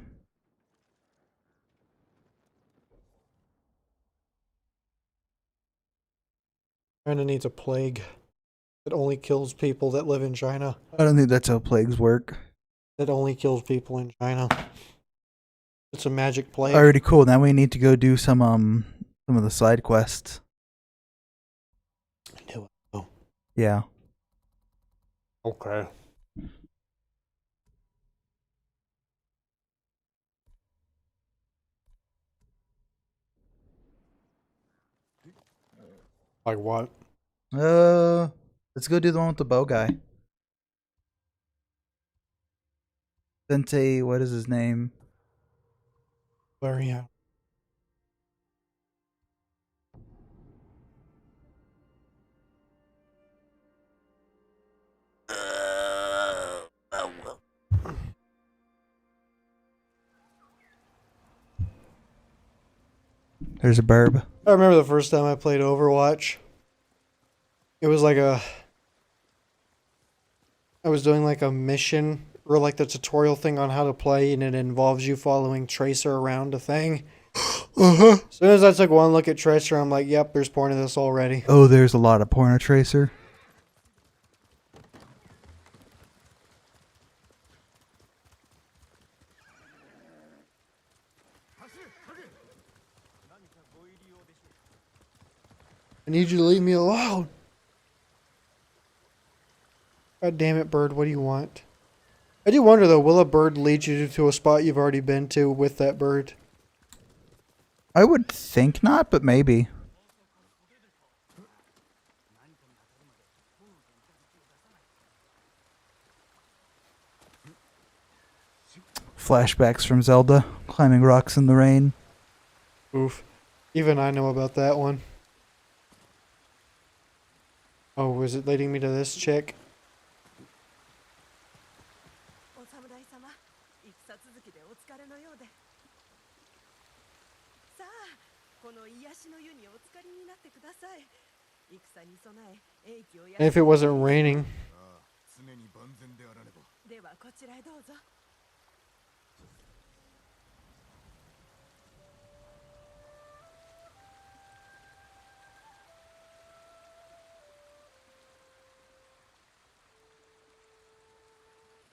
China needs a plague that only kills people that live in China. I don't think that's how plagues work. That only kills people in China. It's a magic plague. Already cool. Now we need to go do some of the side quests. I knew it. Oh. Yeah. Okay. Like what? Let's go do the one with the bow guy. Sensei, what is his name? Where yeah. There's a burb. I remember the first time I played Overwatch. It was like I was doing like a mission or like the tutorial thing on how to play, and it involves you following Tracer around a thing. As soon as I took one look at Tracer, I'm like, yep, there's porn of this already. Oh, there's a lot of porn of Tracer. I need you to leave me alone. God damn it, bird, what do you want? I do wonder though, will a bird lead you to a spot you've already been to with that bird? I would think not, but maybe. Flashbacks from Zelda, climbing rocks in the rain. Oof. Even I know about that one. Oh, was it leading me to this chick? お侍様、戦続きでお疲れのようで。さあ、この癒しの湯にお浸かりになってください。戦に備え、英気を養 And if it wasn't raining. ああ、常に万全であらねば。ではこちらへどうぞ。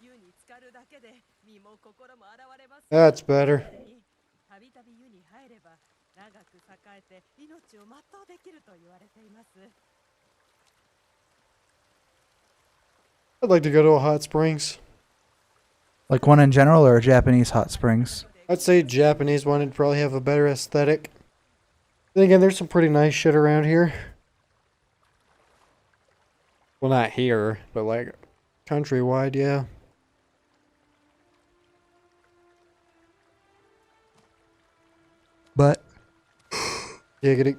湯に浸かるだけで身も心も洗われます。 That's better. たびたび湯に入れば長く栄えて命を全うできると言われています。 I'd like to go to a hot springs. Like one in general or Japanese hot springs? I'd say Japanese one would probably have a better aesthetic. Then again, there's some pretty nice shit around here. Well, not here, but like countrywide, yeah. But Yeah, get it.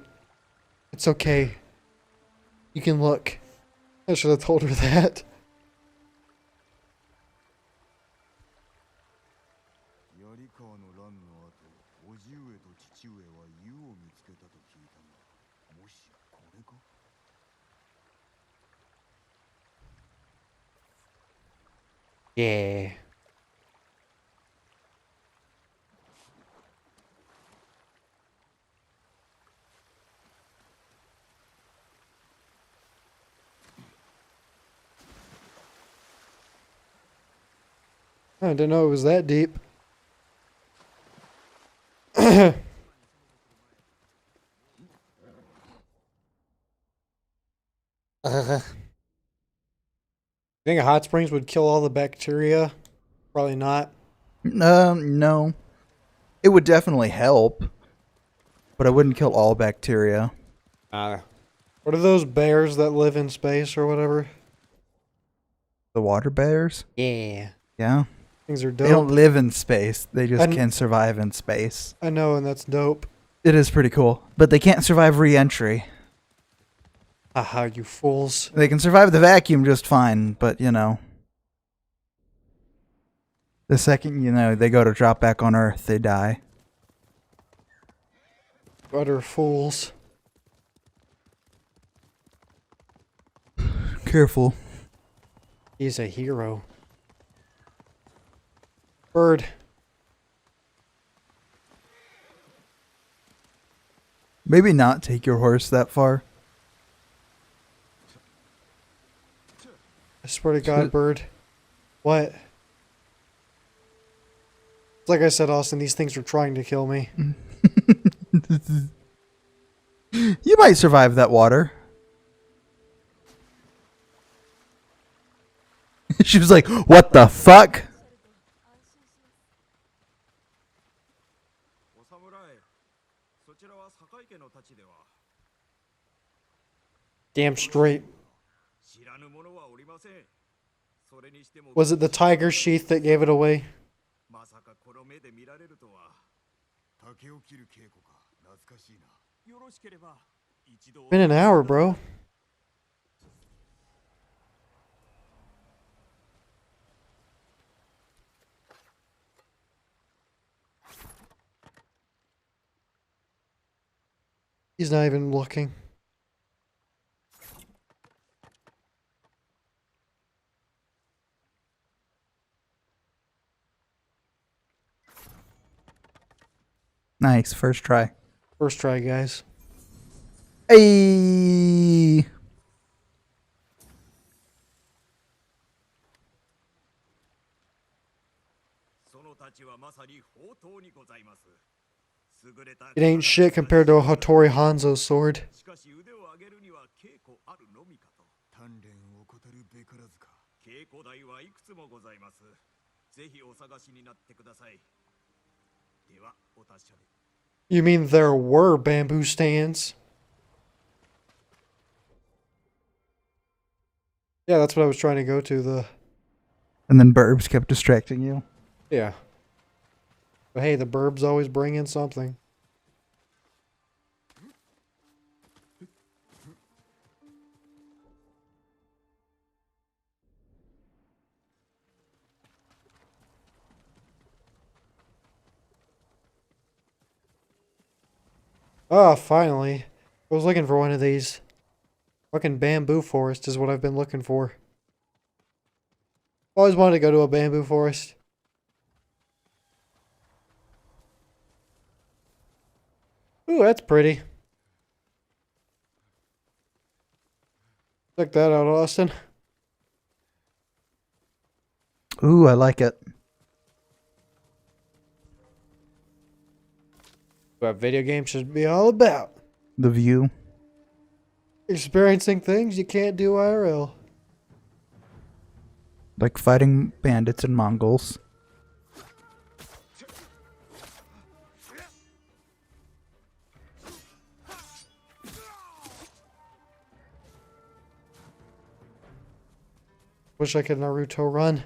It's okay. You can look. I should have told her that. 槍川の乱の後、叔父上と父上は湯を見つけたと聞いたが、もしやこれか？ Yeah. I didn't know it was that deep. Think hot springs would kill all the bacteria? Probably not. no. It would definitely help, but I wouldn't kill all bacteria. What are those bears that live in space or whatever? The water bears? Yeah. Yeah. Things are They don't dope. live in space. They just And- can survive in space. I know, and that's dope. It is pretty cool. But they can't survive re-entry. Haha, you fools. They can survive the vacuum just fine, but, you know. The second, you know, they go to drop back on Earth, they die. Utter fools. careful. He's a hero. Bird. Maybe not take your horse that far. I swear to God, bird. What? Like I said, Austin, these things are trying to kill me. You might survive that water. She was like, what the fuck? お侍、そちらは堺家の太刀では Damn straight. 知らぬ者はおりません。それにしても Was it the tiger sheath that gave it away? まさかこの目で見られるとは。竹を切る稽古か、懐かしいな。よろしければ一度。 Been an hour, bro. He's not even looking. Nice, first try. First try, guys. Hey! その太刀はまさに宝刀にございます。優れた It ain't shit compared to a Hattori Hanzo sword. しかし腕を上げるには稽古あるのみかと。鍛錬を怠るべからずか。稽古台はいくつもございます。ぜひお探しになってください。ではお達者で。 You mean there were bamboo stands? Yeah, that's what I was trying to go to. And then Burbs kept distracting you. Yeah. But hey, the burbs always bring in something. Ah, finally. I was looking for one of these. Fucking bamboo forest is what I've been looking for. Always wanted to go to a bamboo forest. Ooh, that's pretty. Check that out, Austin. Ooh, I like it. What video games should be all about. The view. Experiencing things you can't do IRL. Like fighting bandits and Mongols. Wish I could Naruto run.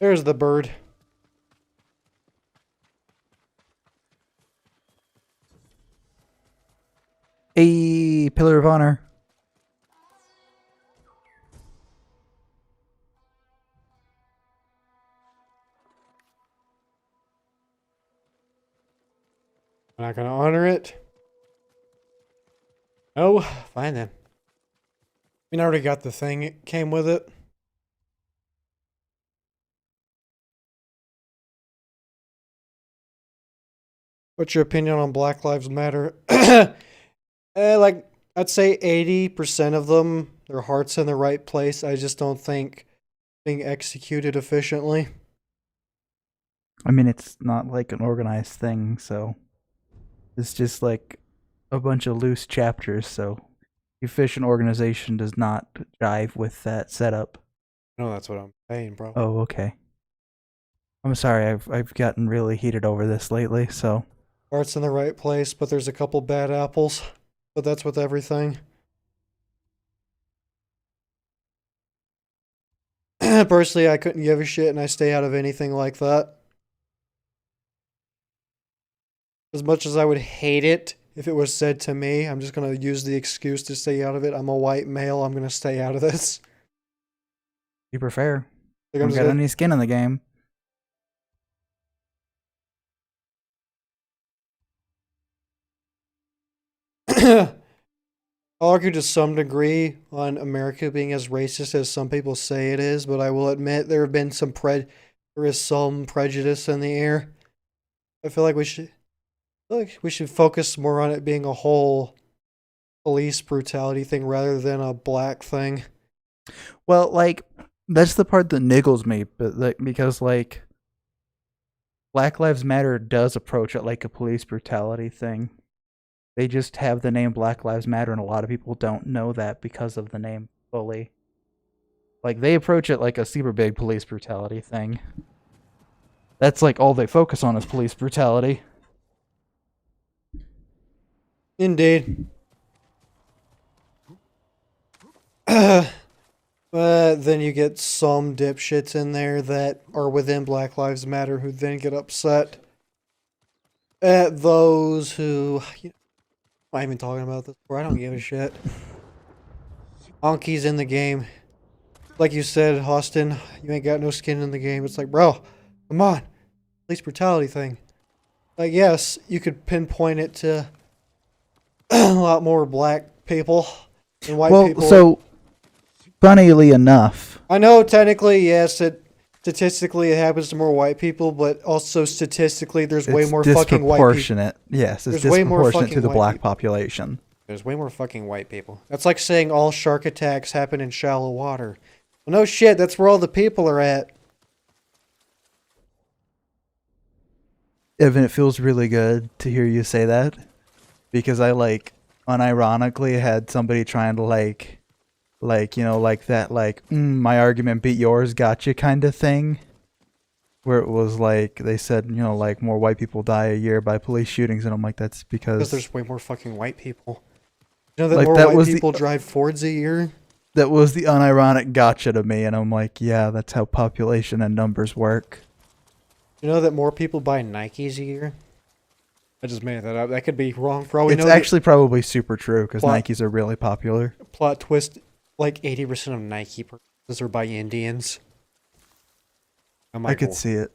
There's the bird. A Pillar of Honor. I'm not gonna honor it. Oh, fine then. I mean, I already got the thing. It came with it. What's your opinion on Black Lives Matter? Like, I'd say 80% of them, their heart's in the right place. I just don't think being executed efficiently. I mean, it's not like an organized thing, so it's just like a bunch of loose chapters, so efficient organization does not jive with that setup. No, that's what I'm saying, bro. Oh, okay. I'm sorry, I've gotten really heated over this lately, so Heart's in the right place, but there's a couple bad apples. But that's with everything. Personally, I couldn't give a shit and I stay out of anything like that. As much as I would hate it if it was said to me, I'm just going to use the excuse to stay out of it. I'm a white male. I'm going to stay out of this. super fair. Like, I don't got any skin in the game. I'll argue to some degree on America being as racist as some people say it is, but I will admit there have been there is some prejudice in the air. I feel like we should focus more on it being a whole police brutality thing rather than a black thing. Well, like that's the part that niggles me, but because like Black Lives Matter does approach it like a police brutality thing. They just have the name Black Lives Matter, and a lot of people don't know that because of the name fully. Like, they approach it like a super big police brutality thing. That's like all they focus on is police brutality. Indeed. But then you get some dipshits in there that are within Black Lives Matter who then get upset at those who... I'm not even talking about this before. I don't give a shit. Anki's in the game. Like you said, Austin, you ain't got no skin in the game. It's like, bro, come on. Police brutality thing. Like, yes, you could pinpoint it to a lot more black people than white people. Well, so, funnily enough... I know technically, yes, statistically it happens to more white people, but also statistically there's way more fucking white people. Disproportionate. Yes, it's There's way more disproportionate fucking to the white black people. population. There's way more fucking white people. That's like saying all shark attacks happen in shallow water. Well, no shit, that's where all the people are at. Evan, it feels really good to hear you say that, because I unironically had somebody trying to my argument beat yours, gotcha kind of thing, where it was like they said, more white people die a year by police shootings, and I'm like, that's because There's way more fucking white people. You know that Like, more that white was the- people drive Fords a year? that was the unironic gotcha to me, and I'm like, yeah, that's how population and numbers work. You know that more people buy Nikes a year? I just made that up. That could be wrong for all we It's know. actually probably super true, because Plot- Nikes are really popular. Plot twist, like 80% of Nike purchases are by Indians. I'm I like, could see it.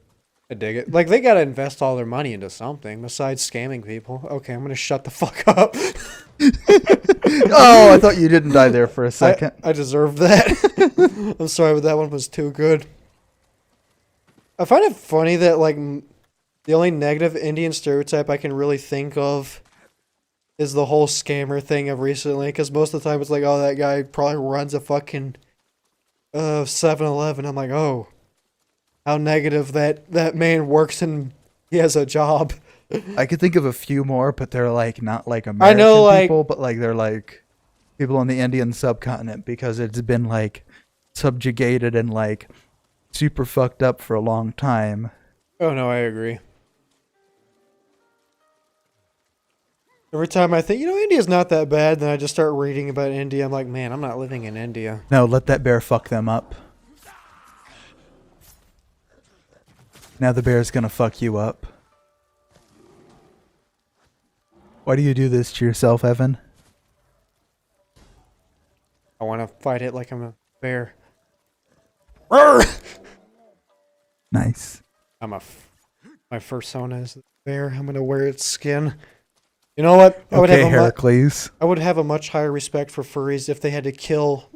I dig it. Like, they gotta invest all their money into something besides scamming people. Okay, I'm gonna shut the fuck up. Oh, I thought you didn't die there for a second. I deserve that. I'm sorry, but that one was too good. I find it funny that, like, the only negative Indian stereotype I can really think of is the whole scammer thing of recently, because most of the time it's like, oh, that guy probably runs a fucking 7-Eleven. I'm like, oh, how negative that man works and he has a job. I could think of a few more, but they're like not like American people, but like they're like people on the Indian subcontinent, because it's been like subjugated and like super fucked up for a long time. Oh no, I agree. Every time I think, India's not that bad, then I just start reading about India. I'm like, man, I'm not living in India. No, let that bear fuck them up. Now the bear's gonna fuck you up. Why do you do this to yourself, Evan? I want to fight it like I'm a bear. Roar! Nice. My persona is a bear. I'm gonna wear its skin. You know what? Okay, Heracles. I would have a much higher respect for furries if they had to kill.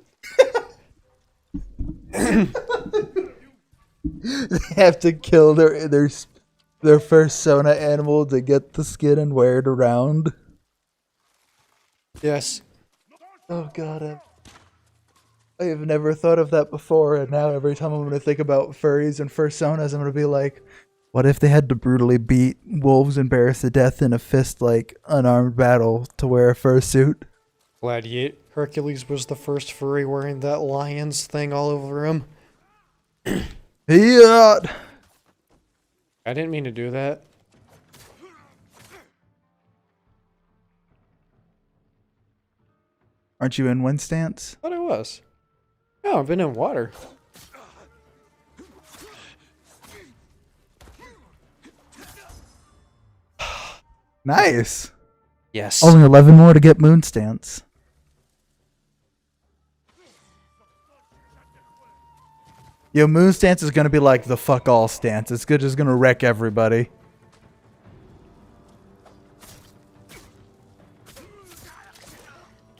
They have to kill their persona animal to get the skin and wear it around. Yes. Oh god, I have never thought of that before, and now every time I'm going to think about furries and fursonas, I'm going to be like, what if they had to brutally beat wolves and bears to death in a unarmed battle to wear a fursuit? Gladiator. Hercules was the first furry wearing that lion's thing all over him. Yeah. I didn't mean to do that. Aren't you in wind stance? Thought I was. No, I've been in water. Nice. Yes. Only 11 more to get moon stance. Yo, moon stance is gonna be like the fuck all stance. It's good, just gonna wreck everybody.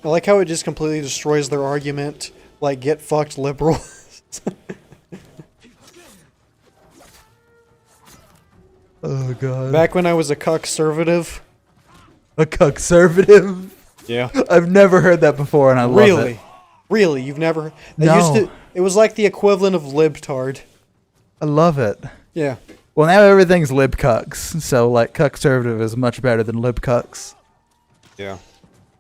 I like how it just completely destroys their argument. Like, get fucked, liberal. Oh god. Back when I was a cuck-servative. A conservative? Yeah. I've never heard that before, and I love Really? it. Really? You've never... No. It was like the equivalent of libtard. I love it. Yeah. Well, now everything's lib cucks, so like cuck-servative is much better than lib cucks. Yeah.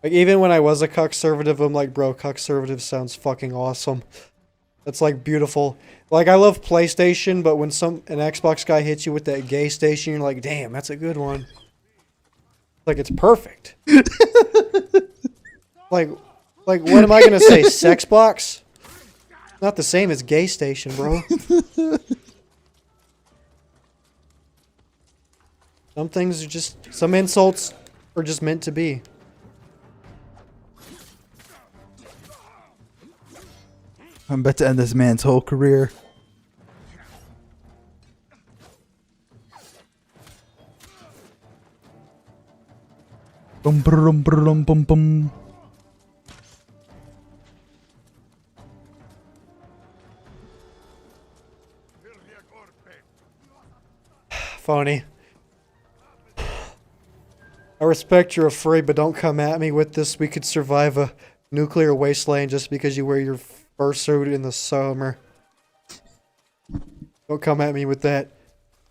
Like, even when I was a cuck-servative, I'm like, bro, cuck-servative sounds fucking awesome. That's like beautiful. Like, I love PlayStation, but when an Xbox guy hits you with that gay station, you're like, damn, that's a good one. Like, it's perfect. like, what am I gonna say? Sex box? Not the same as gay station, bro. Some things are just... Some insults are just meant to be. I'm about to end this man's whole career. Bum brum brum bum bum. Phony. I respect you're afraid, but don't come at me with this. We could survive a nuclear wasteland just because you wear your fursuit in the summer. Don't come at me with that.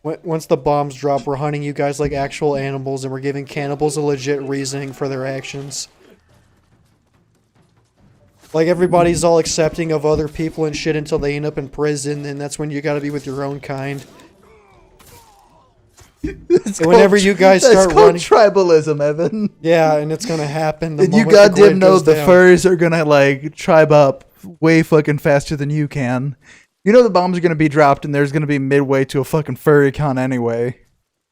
Once the bombs drop, we're hunting you guys like actual animals, and we're giving cannibals a legit reasoning for their actions. Like, everybody's all accepting of other people and shit until they end up in prison, and that's when you gotta be with your own kind. And whenever you guys start running, tribalism, Evan. yeah, and it's gonna happen. The And you moment the goddamn grid know goes the down. furries are gonna like tribe up way fucking faster than you can. You know the bombs are gonna be dropped, and there's gonna be midway to a fucking furry con anyway.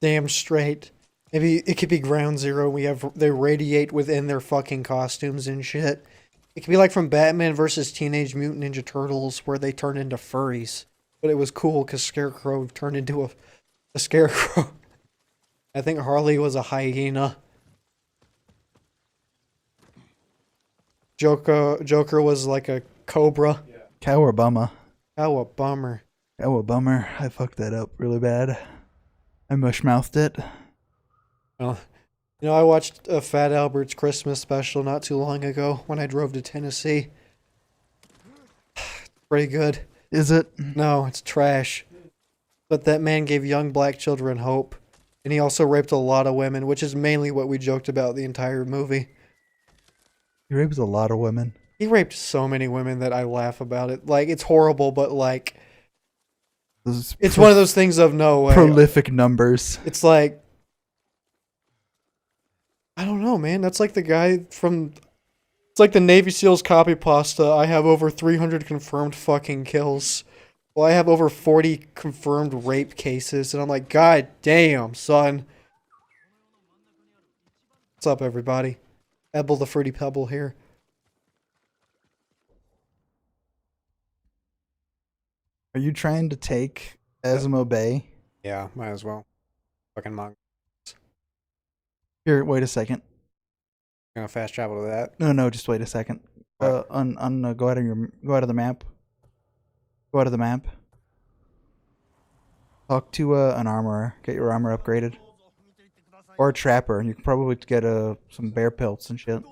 Damn straight. Maybe it could be ground zero. They radiate within their fucking costumes and shit. It could be like from Batman versus Teenage Mutant Ninja Turtles, where they turned into furries. But it was cool because Scarecrow turned into a scarecrow. I think Harley was a hyena. Joker was like a cobra. Cowabunga. Oh, a bummer. Oh, a bummer. I fucked that up really bad. I mushmouthed it. Well, you know, I watched Fat Albert's Christmas special not too long ago when I drove to Tennessee. Pretty good. Is it? No, it's trash. But that man gave young black children hope. And he also raped a lot of women, which is mainly what we joked about the entire movie. He rapes a lot of women. He raped so many women that I laugh about it. Like, it's horrible, but like, it's one of those things of no way. Prolific numbers. It's like, I don't know, man. That's like the guy from... It's like the Navy SEALs copy pasta. I have over 300 confirmed fucking kills. Well, I have over 40 confirmed rape cases. And I'm like, God damn, son. What's up, everybody? Ebel the Fruity Pebble here. Are you trying to take Asimo Bay? Yeah, might as well. Fucking monk. Here, wait a second. Gonna fast travel to that. No, just wait a second. Go out of the map. Go out of the map. Talk to an armorer. Get your armor upgraded. Or a trapper. You can probably get some bear pelts and shit.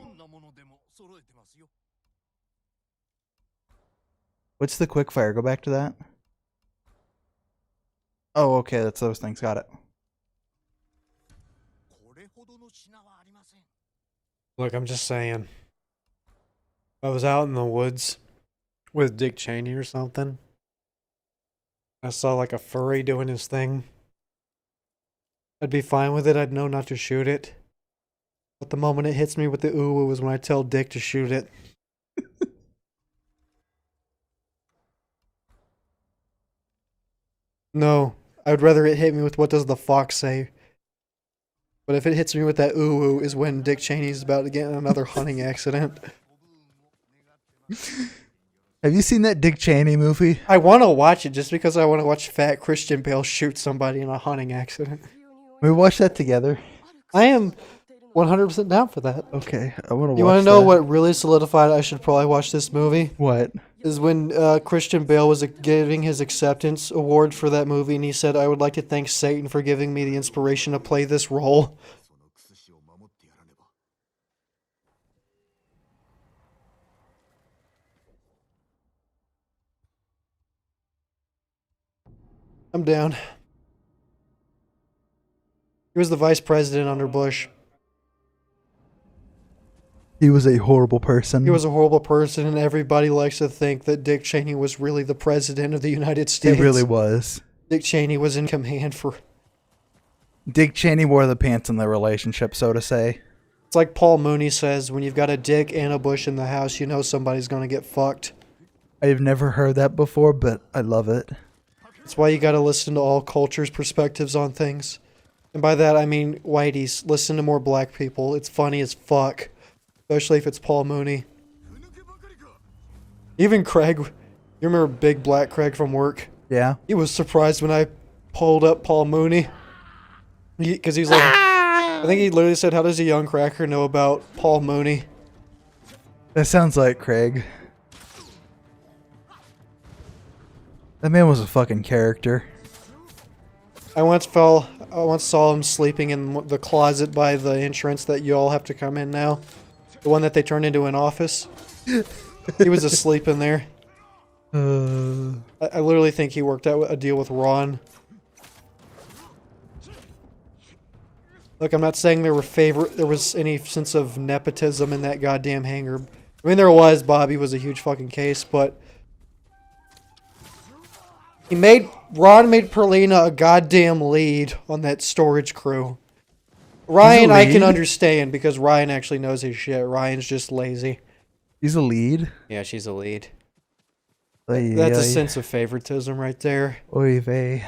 What's the quickfire? Go back to that. Oh, okay. That's those things. Got it. Look, I'm just saying. I was out in the woods with Dick Cheney or something. I saw like a furry doing his thing. I'd be fine with it. I'd know not to shoot it. But the moment it hits me with the ooh is when I tell Dick to shoot it. No, I would rather it hit me with what does the fox say. But if it hits me with that ooh is when Dick Cheney's about to get in another hunting accident. Have you seen that Dick Cheney movie? I want to watch it just because I want to watch fat Christian Bale shoot somebody in a hunting accident. We watched that together. I am 100% down for that. Okay, I want to. You want to know what really solidified I should probably watch this movie? What? Is when Christian Bale was giving his acceptance award for that movie, and he said, "I would like to thank Satan for giving me the inspiration to play this role." I'm down. He was the vice president under Bush. He was a horrible person. He was a horrible person, and everybody likes to think that Dick Cheney was really the president of the United States. He really was. Dick Cheney was in command for... Dick Cheney wore the pants in the relationship, so to say. It's like Paul Mooney says, when you've got a Dick and a Bush in the house, you know somebody's going to get fucked. I've never heard that before, but I love it. That's why you got to listen to all cultures' perspectives on things. And by that, I mean, whiteys, listen to more black people. It's funny as fuck. Especially if it's Paul Mooney. Even Craig. You remember Big Black Craig from work? Yeah. He was surprised when I pulled up Paul Mooney. Because he's like... I think he literally said, how does a young cracker know about Paul Mooney? That sounds like Craig. That man was a fucking character. I once saw him sleeping in the closet by the entrance that you all have to come in now. The one that they turned into an office. He was asleep in there. I literally think he worked out a deal with Ron. Look, I'm not saying there was any sense of nepotism in that goddamn hangar. I mean, there was. Bobby was a huge fucking case, but Ron made Perlina a goddamn lead on that storage crew. Ryan, I can understand because Ryan actually knows his shit. Ryan's just lazy. He's a lead? Yeah, she's a lead. Oy, That's oy. a sense of favoritism right there. Oy vey.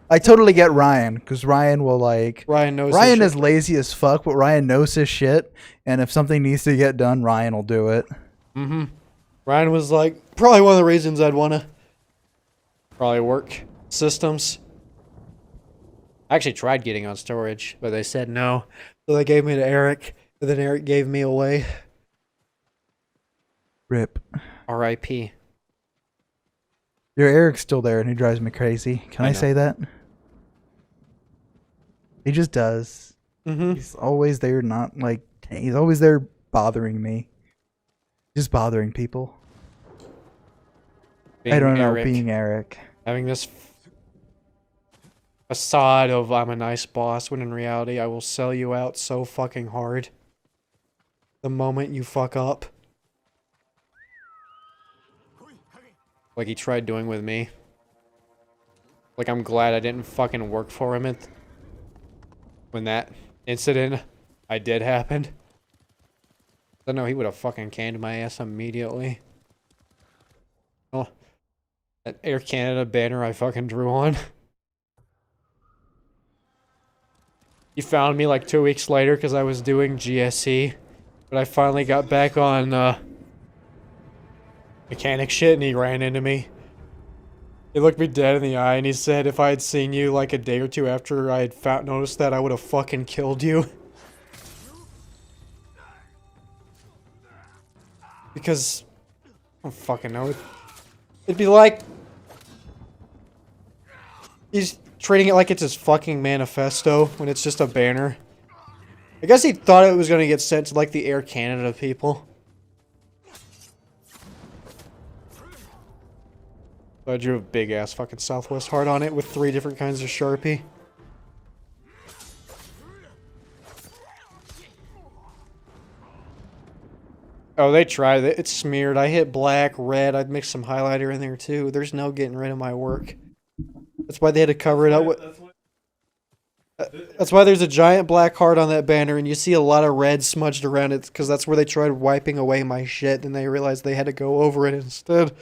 I totally get Ryan, because Ryan will like... Ryan knows Ryan his is lazy as fuck, but Ryan knows his shit, and if something needs to get done, Ryan will do it. Mm-hmm. Ryan was like, probably one of the reasons I'd want to probably work systems. I actually tried getting on storage, but they said no. So they gave me to Eric, and then Eric gave me away. Rip. R.I.P. Your Eric's still there, and he drives me crazy. Can I know. say that? He just does. Mm-hmm. He's always there, not like... He's always there bothering me. Just bothering people. I don't know, being Eric. Having this facade of I'm a nice boss, when in reality I will sell you out so fucking hard. The moment you fuck up. Like he tried doing with me. Like I'm glad I didn't fucking work for him when that incident I did happened. I know he would have fucking canned my ass immediately. Oh, that Air Canada banner I fucking drew on. He found me like 2 weeks later because I was doing GSE. But I finally got back on mechanic shit and he ran into me. He looked me dead in the eye and he said if I had seen you like a day or two after I had noticed that, I would have fucking killed you. Because, I don't fucking know. It'd be like he's treating it like it's his fucking manifesto when it's just a banner. I guess he thought it was going to get sent to like the Air Canada people. So I drew a big ass fucking Southwest heart on it with 3 different kinds of Sharpie. Oh, they tried it. It's smeared. I hit black, red. I'd mix some highlighter in there too. There's no getting rid of my work. That's why they had to cover it up with... That's why there's a giant black heart on that banner, and you see a lot of red smudged around it, because that's where they tried wiping away my shit, and they realized they had to go over it instead.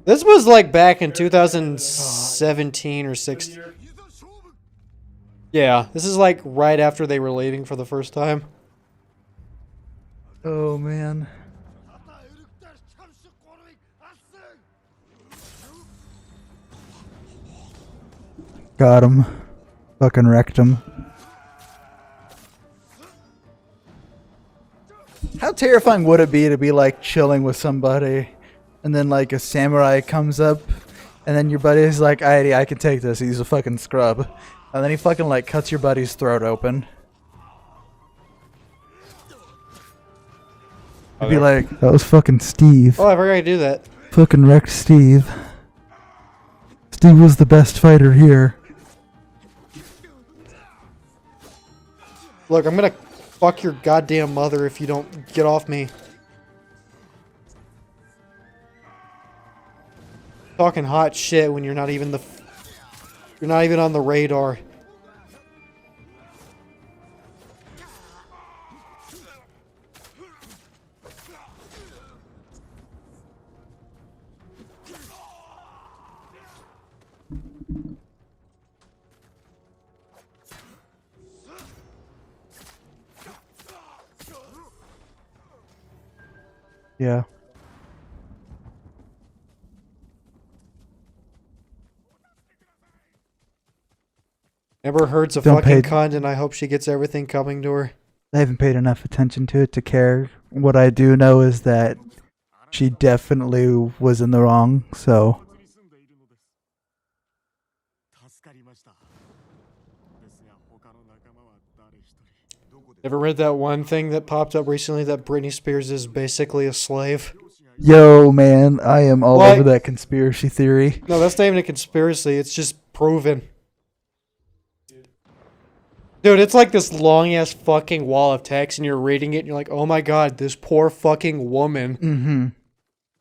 This was like back in 2017 or 16. Yeah, this is like right after they were leaving for the first time. Oh man. Got him. Fucking wrecked him. How terrifying would it be to be like chilling with somebody and then like a samurai comes up and then your buddy's like, I can take this, he's a fucking scrub. And then he fucking like cuts your buddy's throat open. You'd be like, that was fucking Steve. Oh, I forgot to do that. Fucking wrecked Steve. Steve was the best fighter here. Look, I'm gonna fuck your goddamn mother if you don't get off me. Talking hot shit when you're not even on the radar. Yeah. Amber Heard's a Don't fucking pay- cunt, and I hope she gets everything coming to her. I haven't paid enough attention to it to care. What I do know is that she definitely was in the wrong, so. Ever read that one thing that popped up recently that Britney Spears is basically a slave? Yo, man, I am all What? over that conspiracy theory. No, that's not even a conspiracy. It's just proven. Dude, it's like this long-ass fucking wall of text, and you're reading it, and you're like, oh my god, this poor fucking woman. Mm-hmm.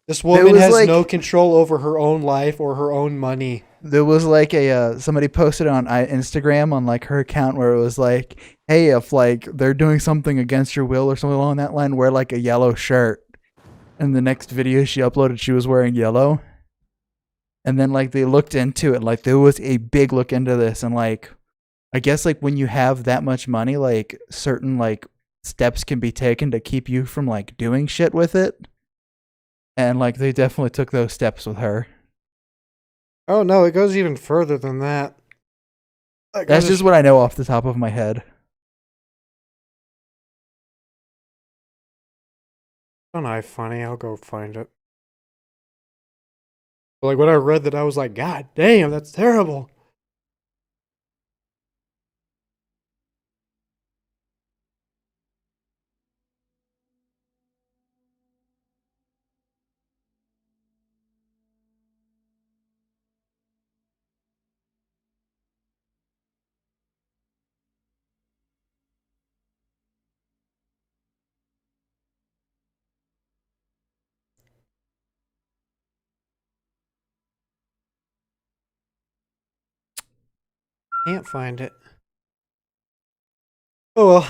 This woman was has like- no control over her own life or her own money. There was like a somebody posted on Instagram on like her account where it was like, hey, if like they're doing something against your will or something along that line, wear like a yellow shirt. And the next video she uploaded, she was wearing yellow. And then like they looked into it, like there was a big look into this, and like I guess like when you have that much money, like certain like steps can be taken to keep you from like doing shit with it. And like they definitely took those steps with her. Oh no, it goes even further than that. That's just what I know off the top of my head. Don't I funny? I'll go find it. But like when I read that, I was like, God damn, that's terrible. Can't find it. Oh well.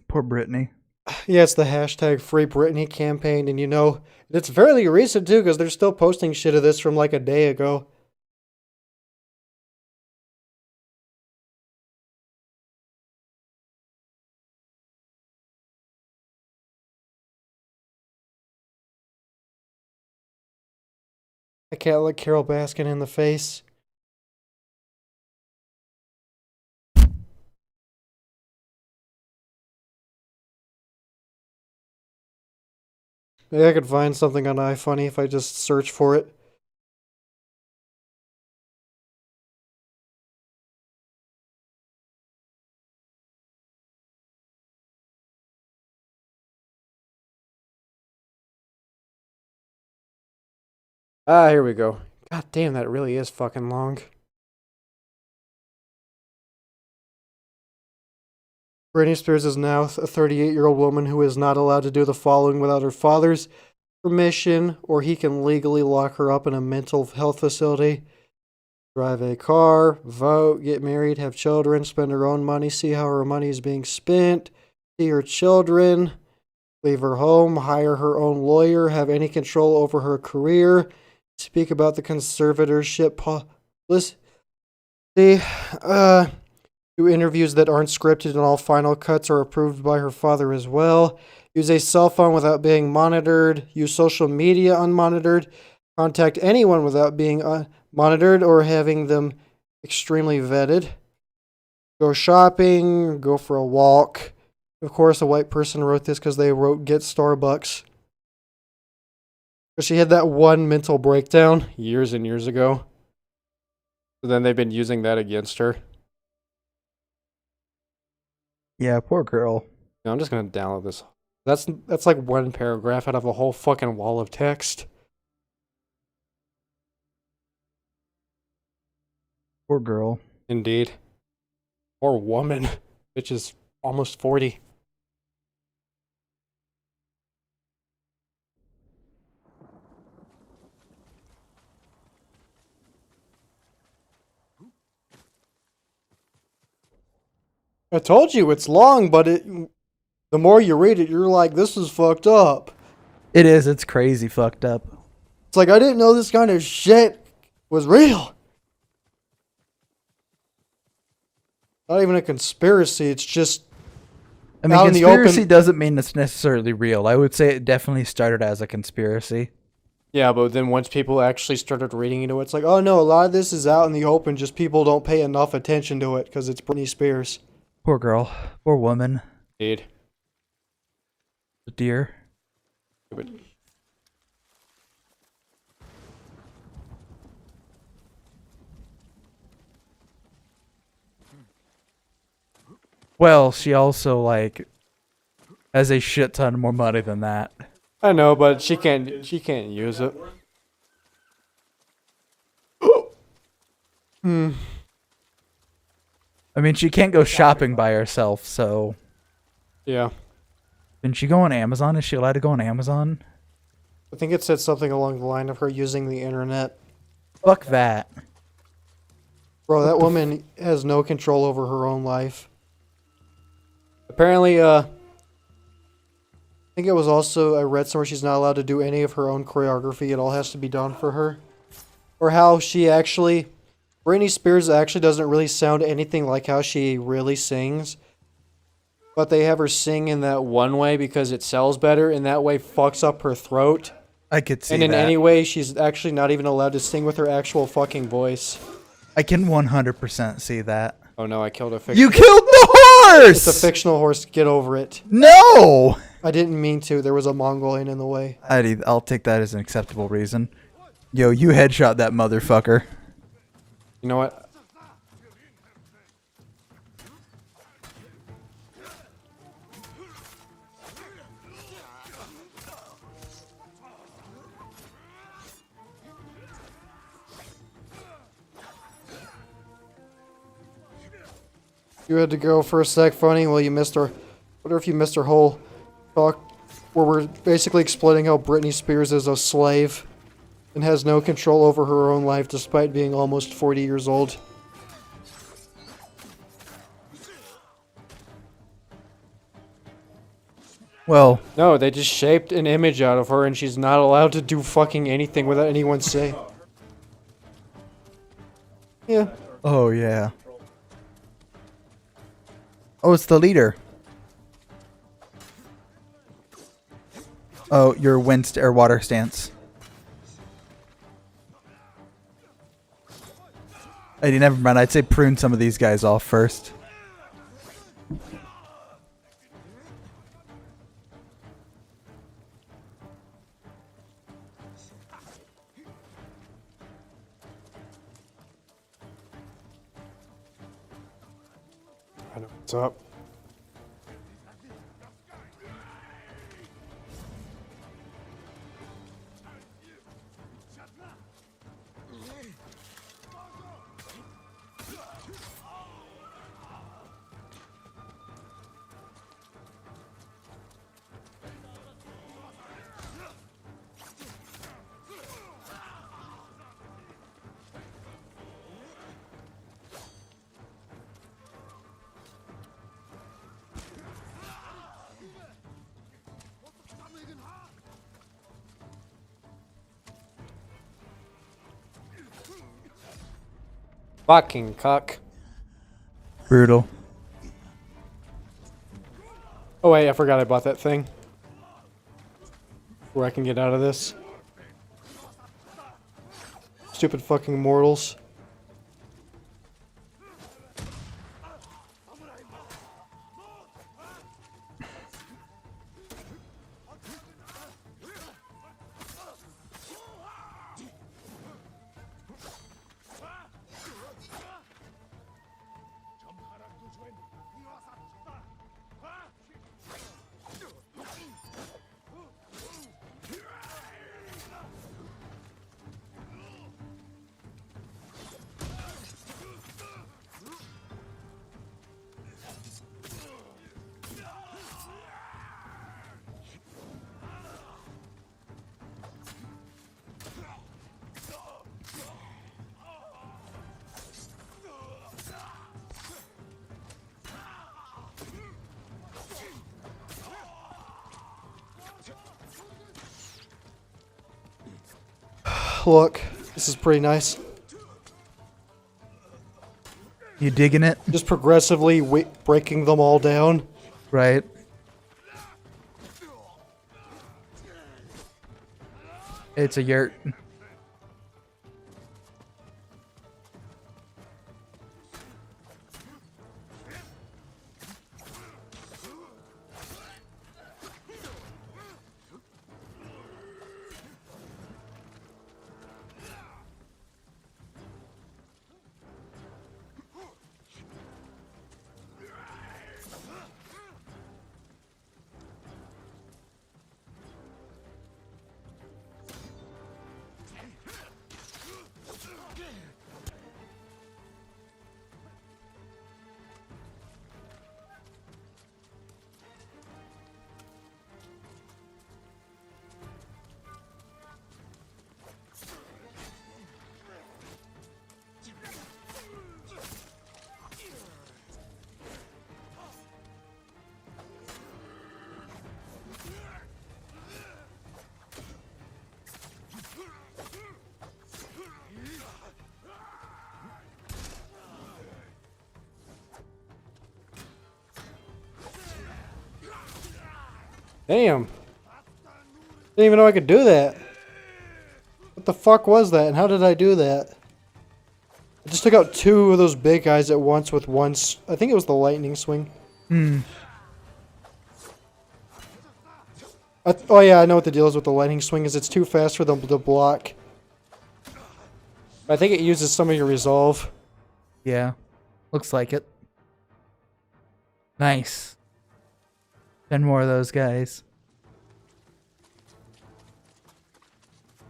Poor Brittany. Yeah, it's the hashtag Free Britney campaign, and you know, it's fairly recent too, because they're still posting shit of this from like a day ago. I can't look Carol Baskin in the face. Maybe I could find something on iFunny if I just search for it. Ah, here we go. God damn, that really is fucking long. Britney Spears is now a 38-year-old woman who is not allowed to do the following without her father's permission, or he can legally lock her up in a mental health facility. Drive a car, vote, get married, have children, spend her own money, see how her money is being spent, see her children, leave her home, hire her own lawyer, have any control over her career, speak about the conservatorship policy, do interviews that aren't scripted and all final cuts are approved by her father as well, use a cell phone without being monitored, use social media unmonitored, contact anyone without being monitored or having them extremely vetted, go shopping, go for a walk. Of course, a white person wrote this because they wrote get Starbucks. But she had that one mental breakdown years and years ago. So then they've been using that against her. Yeah, poor girl. I'm just gonna download this. That's like one paragraph out of a whole fucking wall of text. Poor girl. Indeed. Poor woman. Bitch is almost 40. I told you it's long, but the more you read it, you're like, this is fucked up. It is. It's crazy fucked up. It's like, I didn't know this kind of shit was real. Not even a conspiracy, it's just I mean, out in the conspiracy open. doesn't mean it's necessarily real. I would say it definitely started as a conspiracy. Yeah, but then once people actually started reading into it, it's like, oh no, a lot of this is out in the open, just people don't pay enough attention to it because it's Britney Spears. Poor girl. Poor woman. Indeed. Dear. Well, she also, like, has a shit ton more money than that. I know, but she can't use it. I mean, she can't go shopping by herself, so... Yeah. Can she go on Amazon? Is she allowed to go on Amazon? I think it said something along the line of her using the internet. Fuck that. Bro, that woman has no control over her own life. Apparently, I think it was also, I read somewhere she's not allowed to do any of her own choreography. It all has to be done for her. Or how she actually... Britney Spears actually doesn't really sound anything like how she really sings. But they have her sing in that one way because it sells better, and that way fucks up her throat. I could see And in that. any way, she's actually not even allowed to sing with her actual fucking voice. I can 100% see that. Oh no, I killed a fictional... You killed the horse! It's a fictional horse. Get over it. No! I didn't mean to. There was a Mongolian in the way. I'll take that as an acceptable reason. Yo, you headshot that motherfucker. You know what? You had to go for a sec, funny. Well, you missed our... What if you missed our whole talk where we're basically explaining how Britney Spears is a slave and has no control over her own life despite being almost 40 years old. Well, No, they just shaped an image out of her and she's not allowed to do fucking anything without anyone saying. Yeah. oh yeah. Oh, it's the leader. Oh, your wind or water stance. Hey, never mind. I'd say prune some of these guys off first. I know what's up. Fucking cuck. Brutal. Oh wait, I forgot I bought that thing. Where I can get out of this. Stupid fucking mortals. Look, this is pretty nice. You digging it? Just progressively breaking them all down. Right. It's a yurt. Damn. Didn't even know I could do that. What the fuck was that, and how did I do that? I just took out two of those big guys at once with one. I think it was the lightning swing. Hmm. Oh yeah, I know what the deal is with the lightning swing. Is it's too fast for them to block. I think it uses some of your resolve. Yeah. Looks like it. Nice. 10 more of those guys.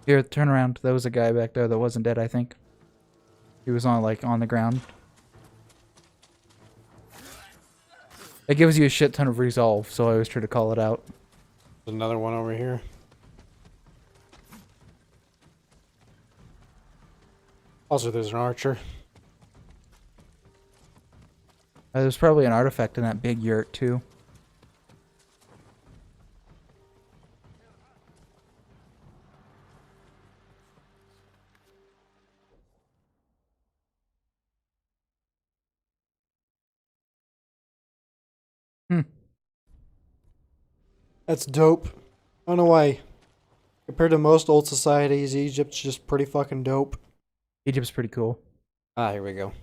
Here, turn around. There was a guy back there that wasn't dead, I think. He was on the ground. It gives you a shit ton of resolve, so I always try to call it out. There's another one over here. Also, there's an archer. There's probably an artifact in that big yurt, too. Hmm. That's dope. I don't know why. Compared to most old societies, Egypt's just pretty fucking dope. Egypt's pretty cool. Ah, here we go.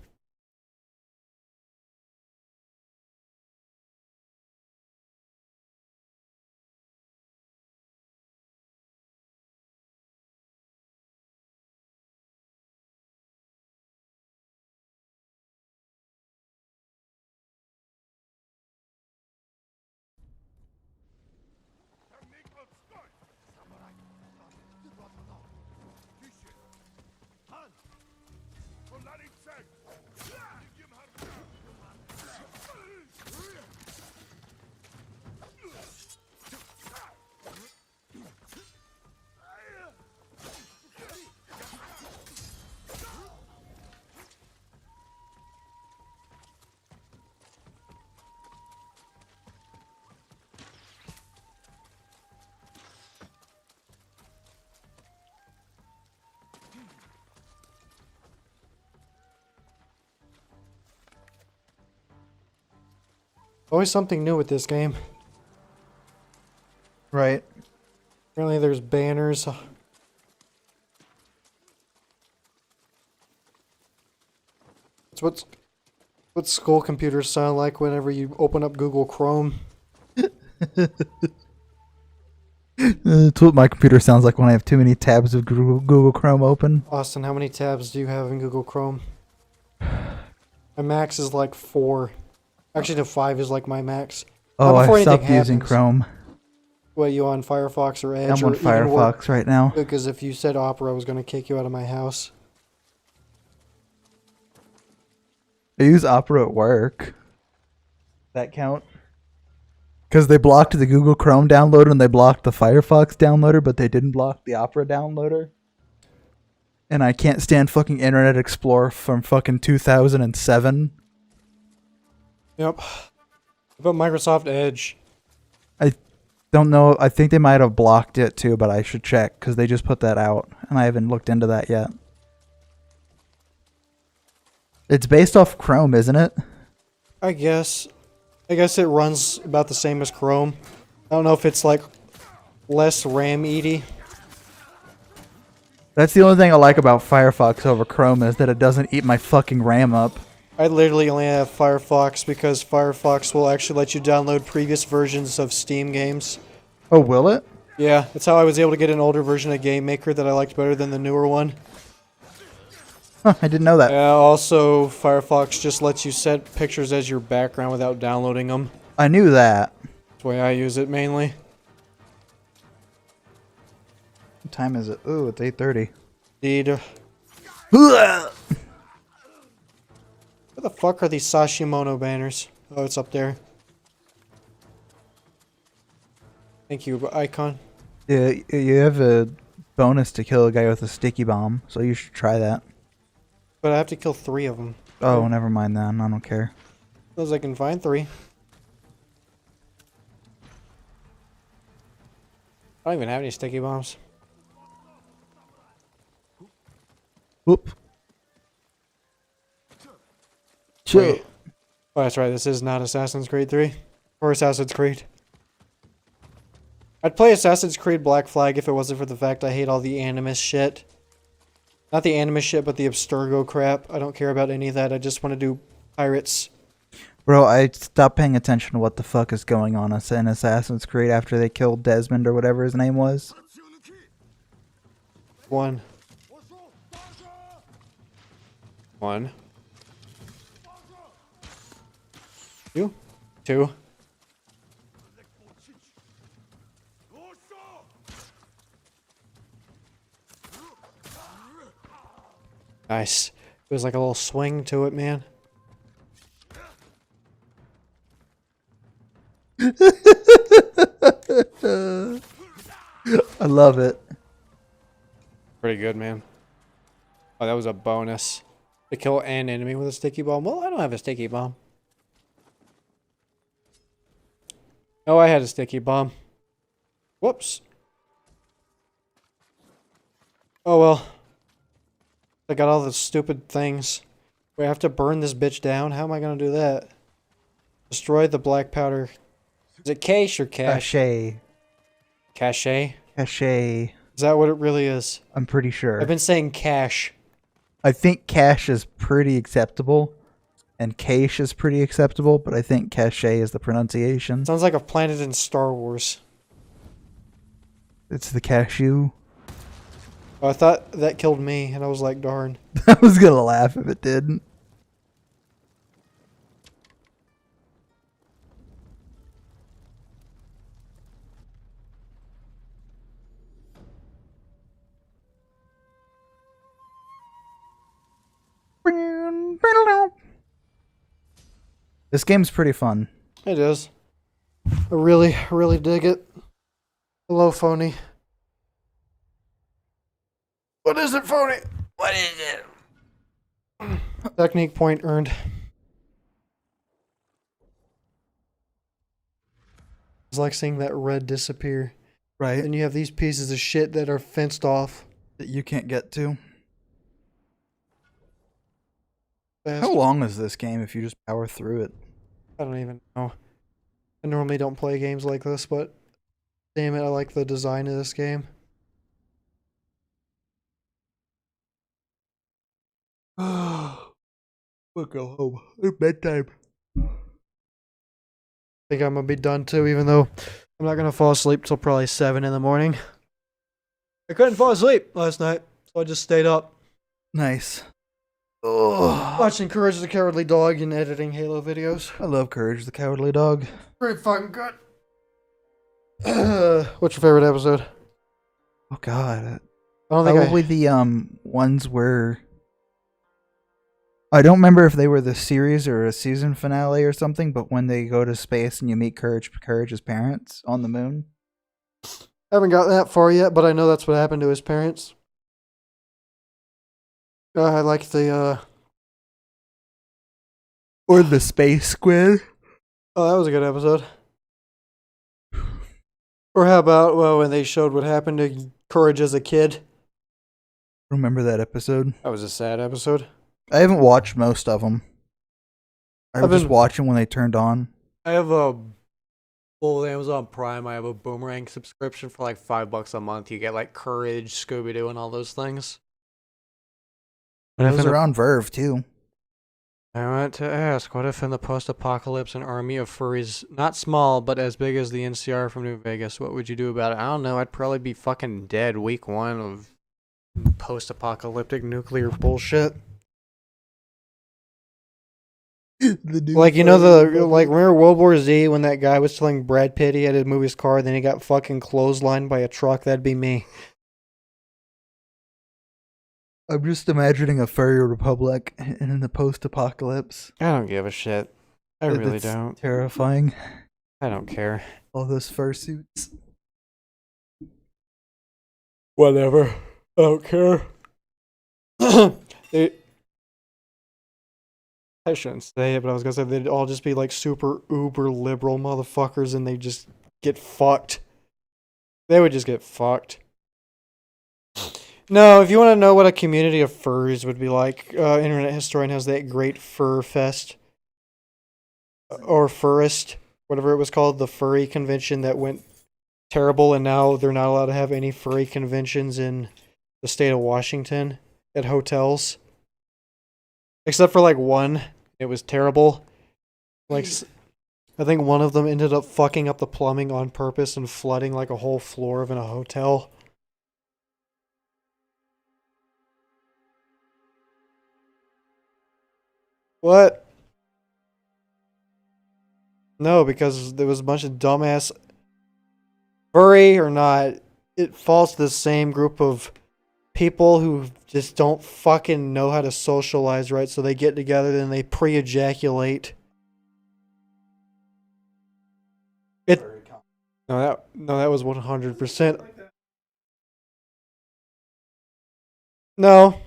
Always something new with this game. Right. Apparently there's banners. It's what school computers sound like whenever you open up Google Chrome. That's what my computer sounds like when I have too many tabs of Google Chrome open. Austin, how many tabs do you have in Google Chrome? My max is like 4. Actually, no, 5 is like my max. Oh, Not before I stopped anything using happens. Chrome. What, you on Firefox or Edge? I'm on or even worse? Firefox right now. Because if you said Opera, I was going to kick you out of my house. I use Opera at work. That count? Because they blocked the Google Chrome downloader and they blocked the Firefox downloader, but they didn't block the Opera downloader. And I can't stand fucking Internet Explorer from fucking 2007. Yep. What about Microsoft Edge? I don't know. I think they might have blocked it too, but I should check because they just put that out and I haven't looked into that yet. It's based off Chrome, isn't it? I guess it runs about the same as Chrome. I don't know if it's like less RAM-eaty. That's the only thing I like about Firefox over Chrome is that it doesn't eat my fucking RAM up. I literally only have Firefox because Firefox will actually let you download previous versions of Steam games. Oh, will it? Yeah, that's how I was able to get an older version of Game Maker that I liked better than the newer one. Huh, I didn't know that. Also, Firefox just lets you set pictures as your background without downloading them. I knew that. That's the way I use it mainly. What time is it? Ooh, it's 8:30. Indeed. Where the fuck are these Sashimono banners? Oh, it's up there. Thank you, Icon. Yeah, you have a bonus to kill a guy with a sticky bomb, so you should try that. But I have to kill 3 of them. Oh, never mind then. I don't care. Those I can find 3. I don't even have any sticky bombs. Whoop. Chill. Wait. Oh, that's right. This is not Assassin's Creed 3. Or Assassin's Creed. I'd play Assassin's Creed Black Flag if it wasn't for the fact I hate all the Animus shit. Not the Animus shit, but the Abstergo crap. I don't care about any of that. I just want to do pirates. Bro, I stopped paying attention to what the fuck is going on in Assassin's Creed after they killed Desmond or whatever his name was. 1. 2. 2. Nice. It was like a little swing to it, man. I love it. Pretty good, man. Oh, that was a bonus. To kill an enemy with a sticky bomb. Well, I don't have a sticky bomb. Oh, I had a sticky bomb. Whoops. Oh, well. I got all the stupid things. We have to burn this bitch down? How am I going to do that? Destroy the black powder. Is it cache or cache? Cache. Cache? Cache. Is that what it really is? I'm pretty sure. I've been saying cache. I think cache is pretty acceptable. And cache is pretty acceptable, but I think cache is the pronunciation. Sounds like a planet in Star Wars. It's the cashew. Oh, I thought that killed me, and I was like, darn. I was gonna laugh if it didn't. This game's pretty fun. It is. I really dig it. Hello, Phony. What is it, Phony? What is it? Technique point earned. It's like seeing that red disappear. Right. And you have these pieces of shit that are fenced off. That you can't get to. Fast. How long is this game if you just power through it? I don't even know. I normally don't play games like this, but damn it, I like the design of this game. We'll go home. It's bedtime. I think I'm gonna be done too, even though I'm not gonna fall asleep till probably 7 in the morning. I couldn't fall asleep last night, so I just stayed up Nice. Oh, watching Courage the Cowardly Dog and editing Halo videos. I love Courage the Cowardly Dog. Pretty fucking good. What's your favorite episode? Oh God. I don't think Probably the ones where I don't remember if they were the series or a season finale or something, but when they go to space and you meet Courage's parents on the moon. I haven't got that far yet, but I know that's what happened to his parents. I like the Or the space squid. oh, that was a good episode. Or how about when they showed what happened to Courage as a kid? Remember that episode? That was a sad episode. I haven't watched most of them. I was just watching when they turned on. I have a full Amazon Prime. I have a Boomerang subscription for like $5 a month. You get like Courage, Scooby Doo, and all those things. Those are on Verve too. I want to ask, what if in the post-apocalypse an army of furries, not small, but as big as the NCR from New Vegas, what would you do about it? I don't know, I'd probably be fucking dead week 1 of post-apocalyptic nuclear bullshit. Like, you know remember World War Z when that guy was telling Brad Pitt he had to move his car, then he got fucking clotheslined by a truck? That'd be me. I'm just imagining a furry republic in the post-apocalypse. I don't give a shit. I really That's don't. Terrifying. I don't care. All those fursuits. Whatever. I don't care. I shouldn't say it, but I was gonna say they'd all just be like super uber liberal motherfuckers and they just get fucked. They would just get fucked. No, if you want to know what a community of furries would be like, Internet Historian has that great Fur Fest. Or Furist, whatever it was called, the furry convention that went terrible, and now they're not allowed to have any furry conventions in the state of Washington at hotels. Except for like one. It was terrible. Like, I think one of them ended up fucking up the plumbing on purpose and flooding like a whole floor of a hotel. What? No, because there was a bunch of dumbass, furry or not, it falls to the same group of people who just don't fucking know how to socialize right, so they get together and they pre-ejaculate. No, that was 100%. No.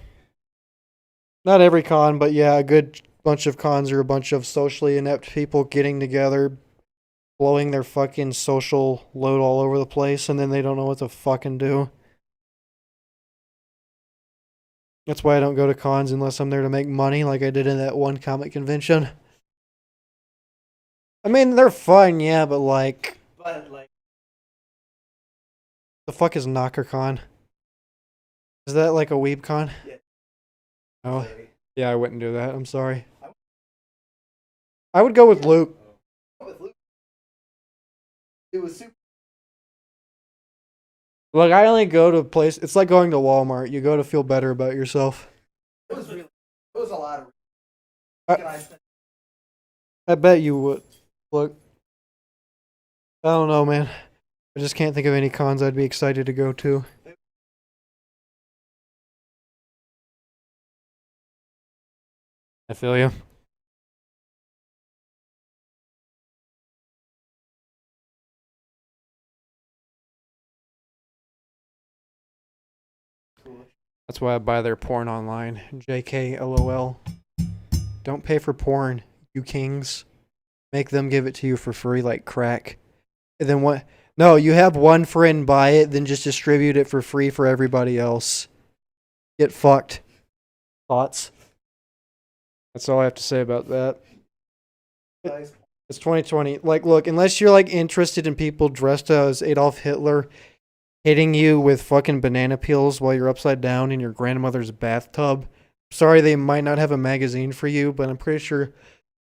Not every con, but yeah, a good bunch of cons are a bunch of socially inept people getting together, blowing their fucking social load all over the place, and then they don't know what to fucking do. That's why I don't go to cons unless I'm there to make money, like I did in that one comic convention. I mean, they're fun, yeah, but like... The fuck is KnockerCon? Is that like a weeb con? Yeah. Oh, yeah, I wouldn't do that. I'm sorry. I would go with Luke. It was super. Look, I only go to a place. It's like going to Walmart. You go to feel better about yourself. It was a lot of. I bet you would. Look, I don't know, man. I just can't think of any cons I'd be excited to go to. I feel you. That's why I buy their porn online. JK, LOL. Don't pay for porn, you kings. Make them give it to you for free like crack. And then what? No, you have one friend buy it, then just distribute it for free for everybody else. Get fucked. Thoughts? That's all I have to say about that. It's 2020. Like, look, unless you're like interested in people dressed as Adolf Hitler hitting you with fucking banana peels while you're upside down in your grandmother's bathtub, sorry, they might not have a magazine for you, but I'm pretty sure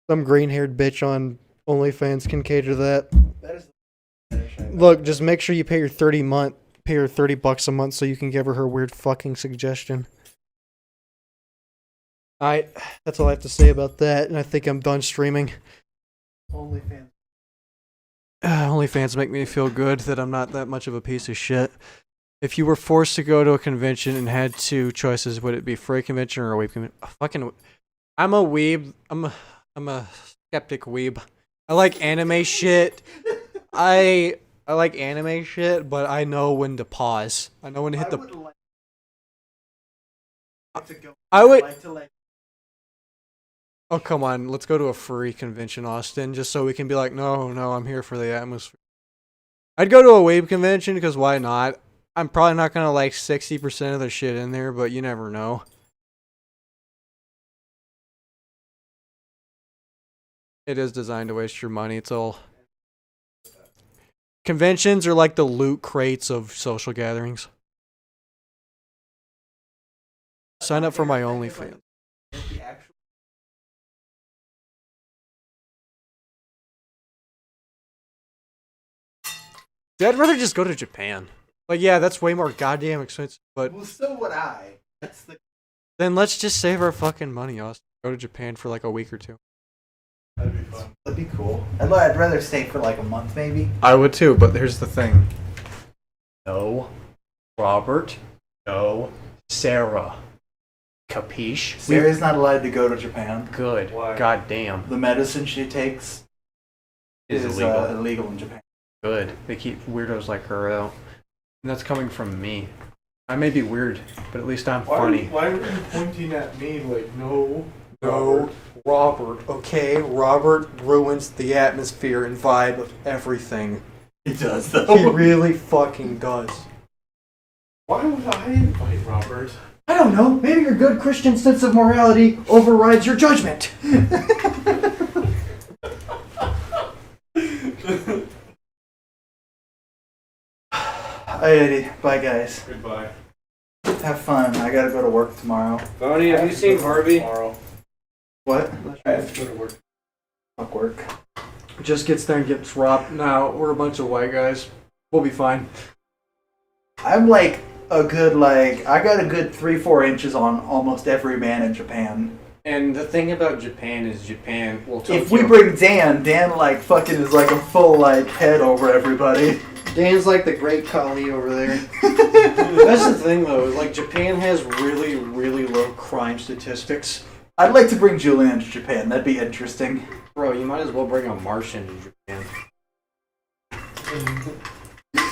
some green-haired bitch on OnlyFans can cater to that. That is Look, just make sure you pay her $30 a month so you can give her weird fucking suggestion. Alright, that's all I have to say about that, and I think I'm done streaming. OnlyFans. OnlyFans make me feel good that I'm not that much of a piece of shit. If you were forced to go to a convention and had two choices, would it be free convention or a weeb convention? I'm a weeb. I'm a skeptic weeb. I like anime shit. I like anime shit, but I know when to pause. I know when to hit the. I would. Oh, come on. Let's go to a free convention, Austin, just so we can be like, no, I'm here for the atmosphere. I'd go to a wave convention, because why not? I'm probably not going to like 60% of the shit in there, but you never know. It is designed to waste your money. It's all... Conventions are like the loot crates of social gatherings. Sign up for my OnlyFans. Dude, I'd rather just go to Japan. Like, yeah, that's way more goddamn expensive, but... Well, so would I. That's the... Then let's just save our fucking money, Austin. Go to Japan for like a week or two. That'd be fun. That'd be cool. I'd rather stay for like a month, maybe. I would too, but here's the thing. No, Robert. No, Sarah. Capiche? Sarah's not allowed to go to Japan. Good. Why? God damn. The medicine she takes Is is illegal. illegal in Japan. Good. They keep weirdos like her out. And that's coming from me. I may be weird, but at least I'm funny. Why were you pointing at me like, no? No, Robert. Okay, Robert ruins the atmosphere and vibe of everything. He does, though. He really fucking does. Why would I invite Robert? I don't know. Maybe your good Christian sense of morality overrides your judgment. Alrighty, bye guys. Goodbye. Have fun. I gotta go to work tomorrow. Bonnie, have you seen Harvey? Tomorrow. What? I have to go to work. Fuck work. Just gets there and gets robbed. Now, we're a bunch of white guys. We'll be fine. I'm like a good I got a good 3-4 inches on almost every man in Japan. And the thing about Japan is Japan will tell If we bring Dan like fucking is like a full like head over everybody. Dan's like the great Kali over there. That's the thing though, like Japan has really, really low crime statistics. I'd like to bring Julian to Japan. That'd be interesting. Bro, you might as well bring a Martian to Japan.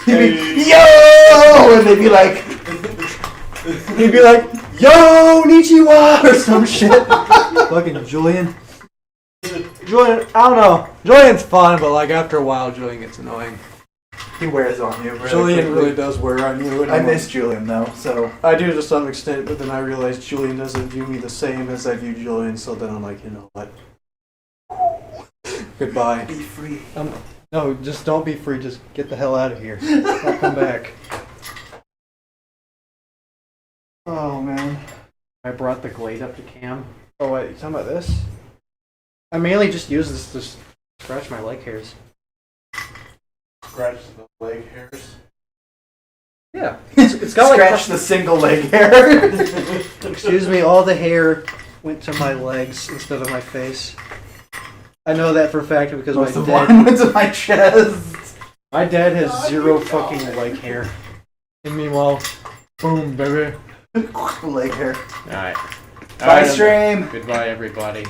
Yo! And they'd be like, yo, Nichiwa! Or some shit. Fucking Julian. Julian, I don't know. Julian's fun, but like after a while, Julian gets annoying. He wears on you. Really Julian quickly. really does wear on you. And I I'm miss Julian though, so. I do to some extent, but then I realized Julian doesn't view me the same as I view Julian, so then I'm like, you know what? Goodbye. Be free. No, just don't be free. Just get the hell out of here. I'll come back. Oh man. I brought the Glade up to Cam. Oh wait, you talking about this? I mainly just use this to scratch my leg hairs. Scratch the leg hairs. Yeah, it's got Scratch the single leg hair. Excuse me, all the hair went to my legs instead of my face. I know that for a fact because Most of mine went to my chest. my dad has zero fucking leg hair. And meanwhile, boom, baby. Leg hair. Alright. Bye, stream. Goodbye, everybody.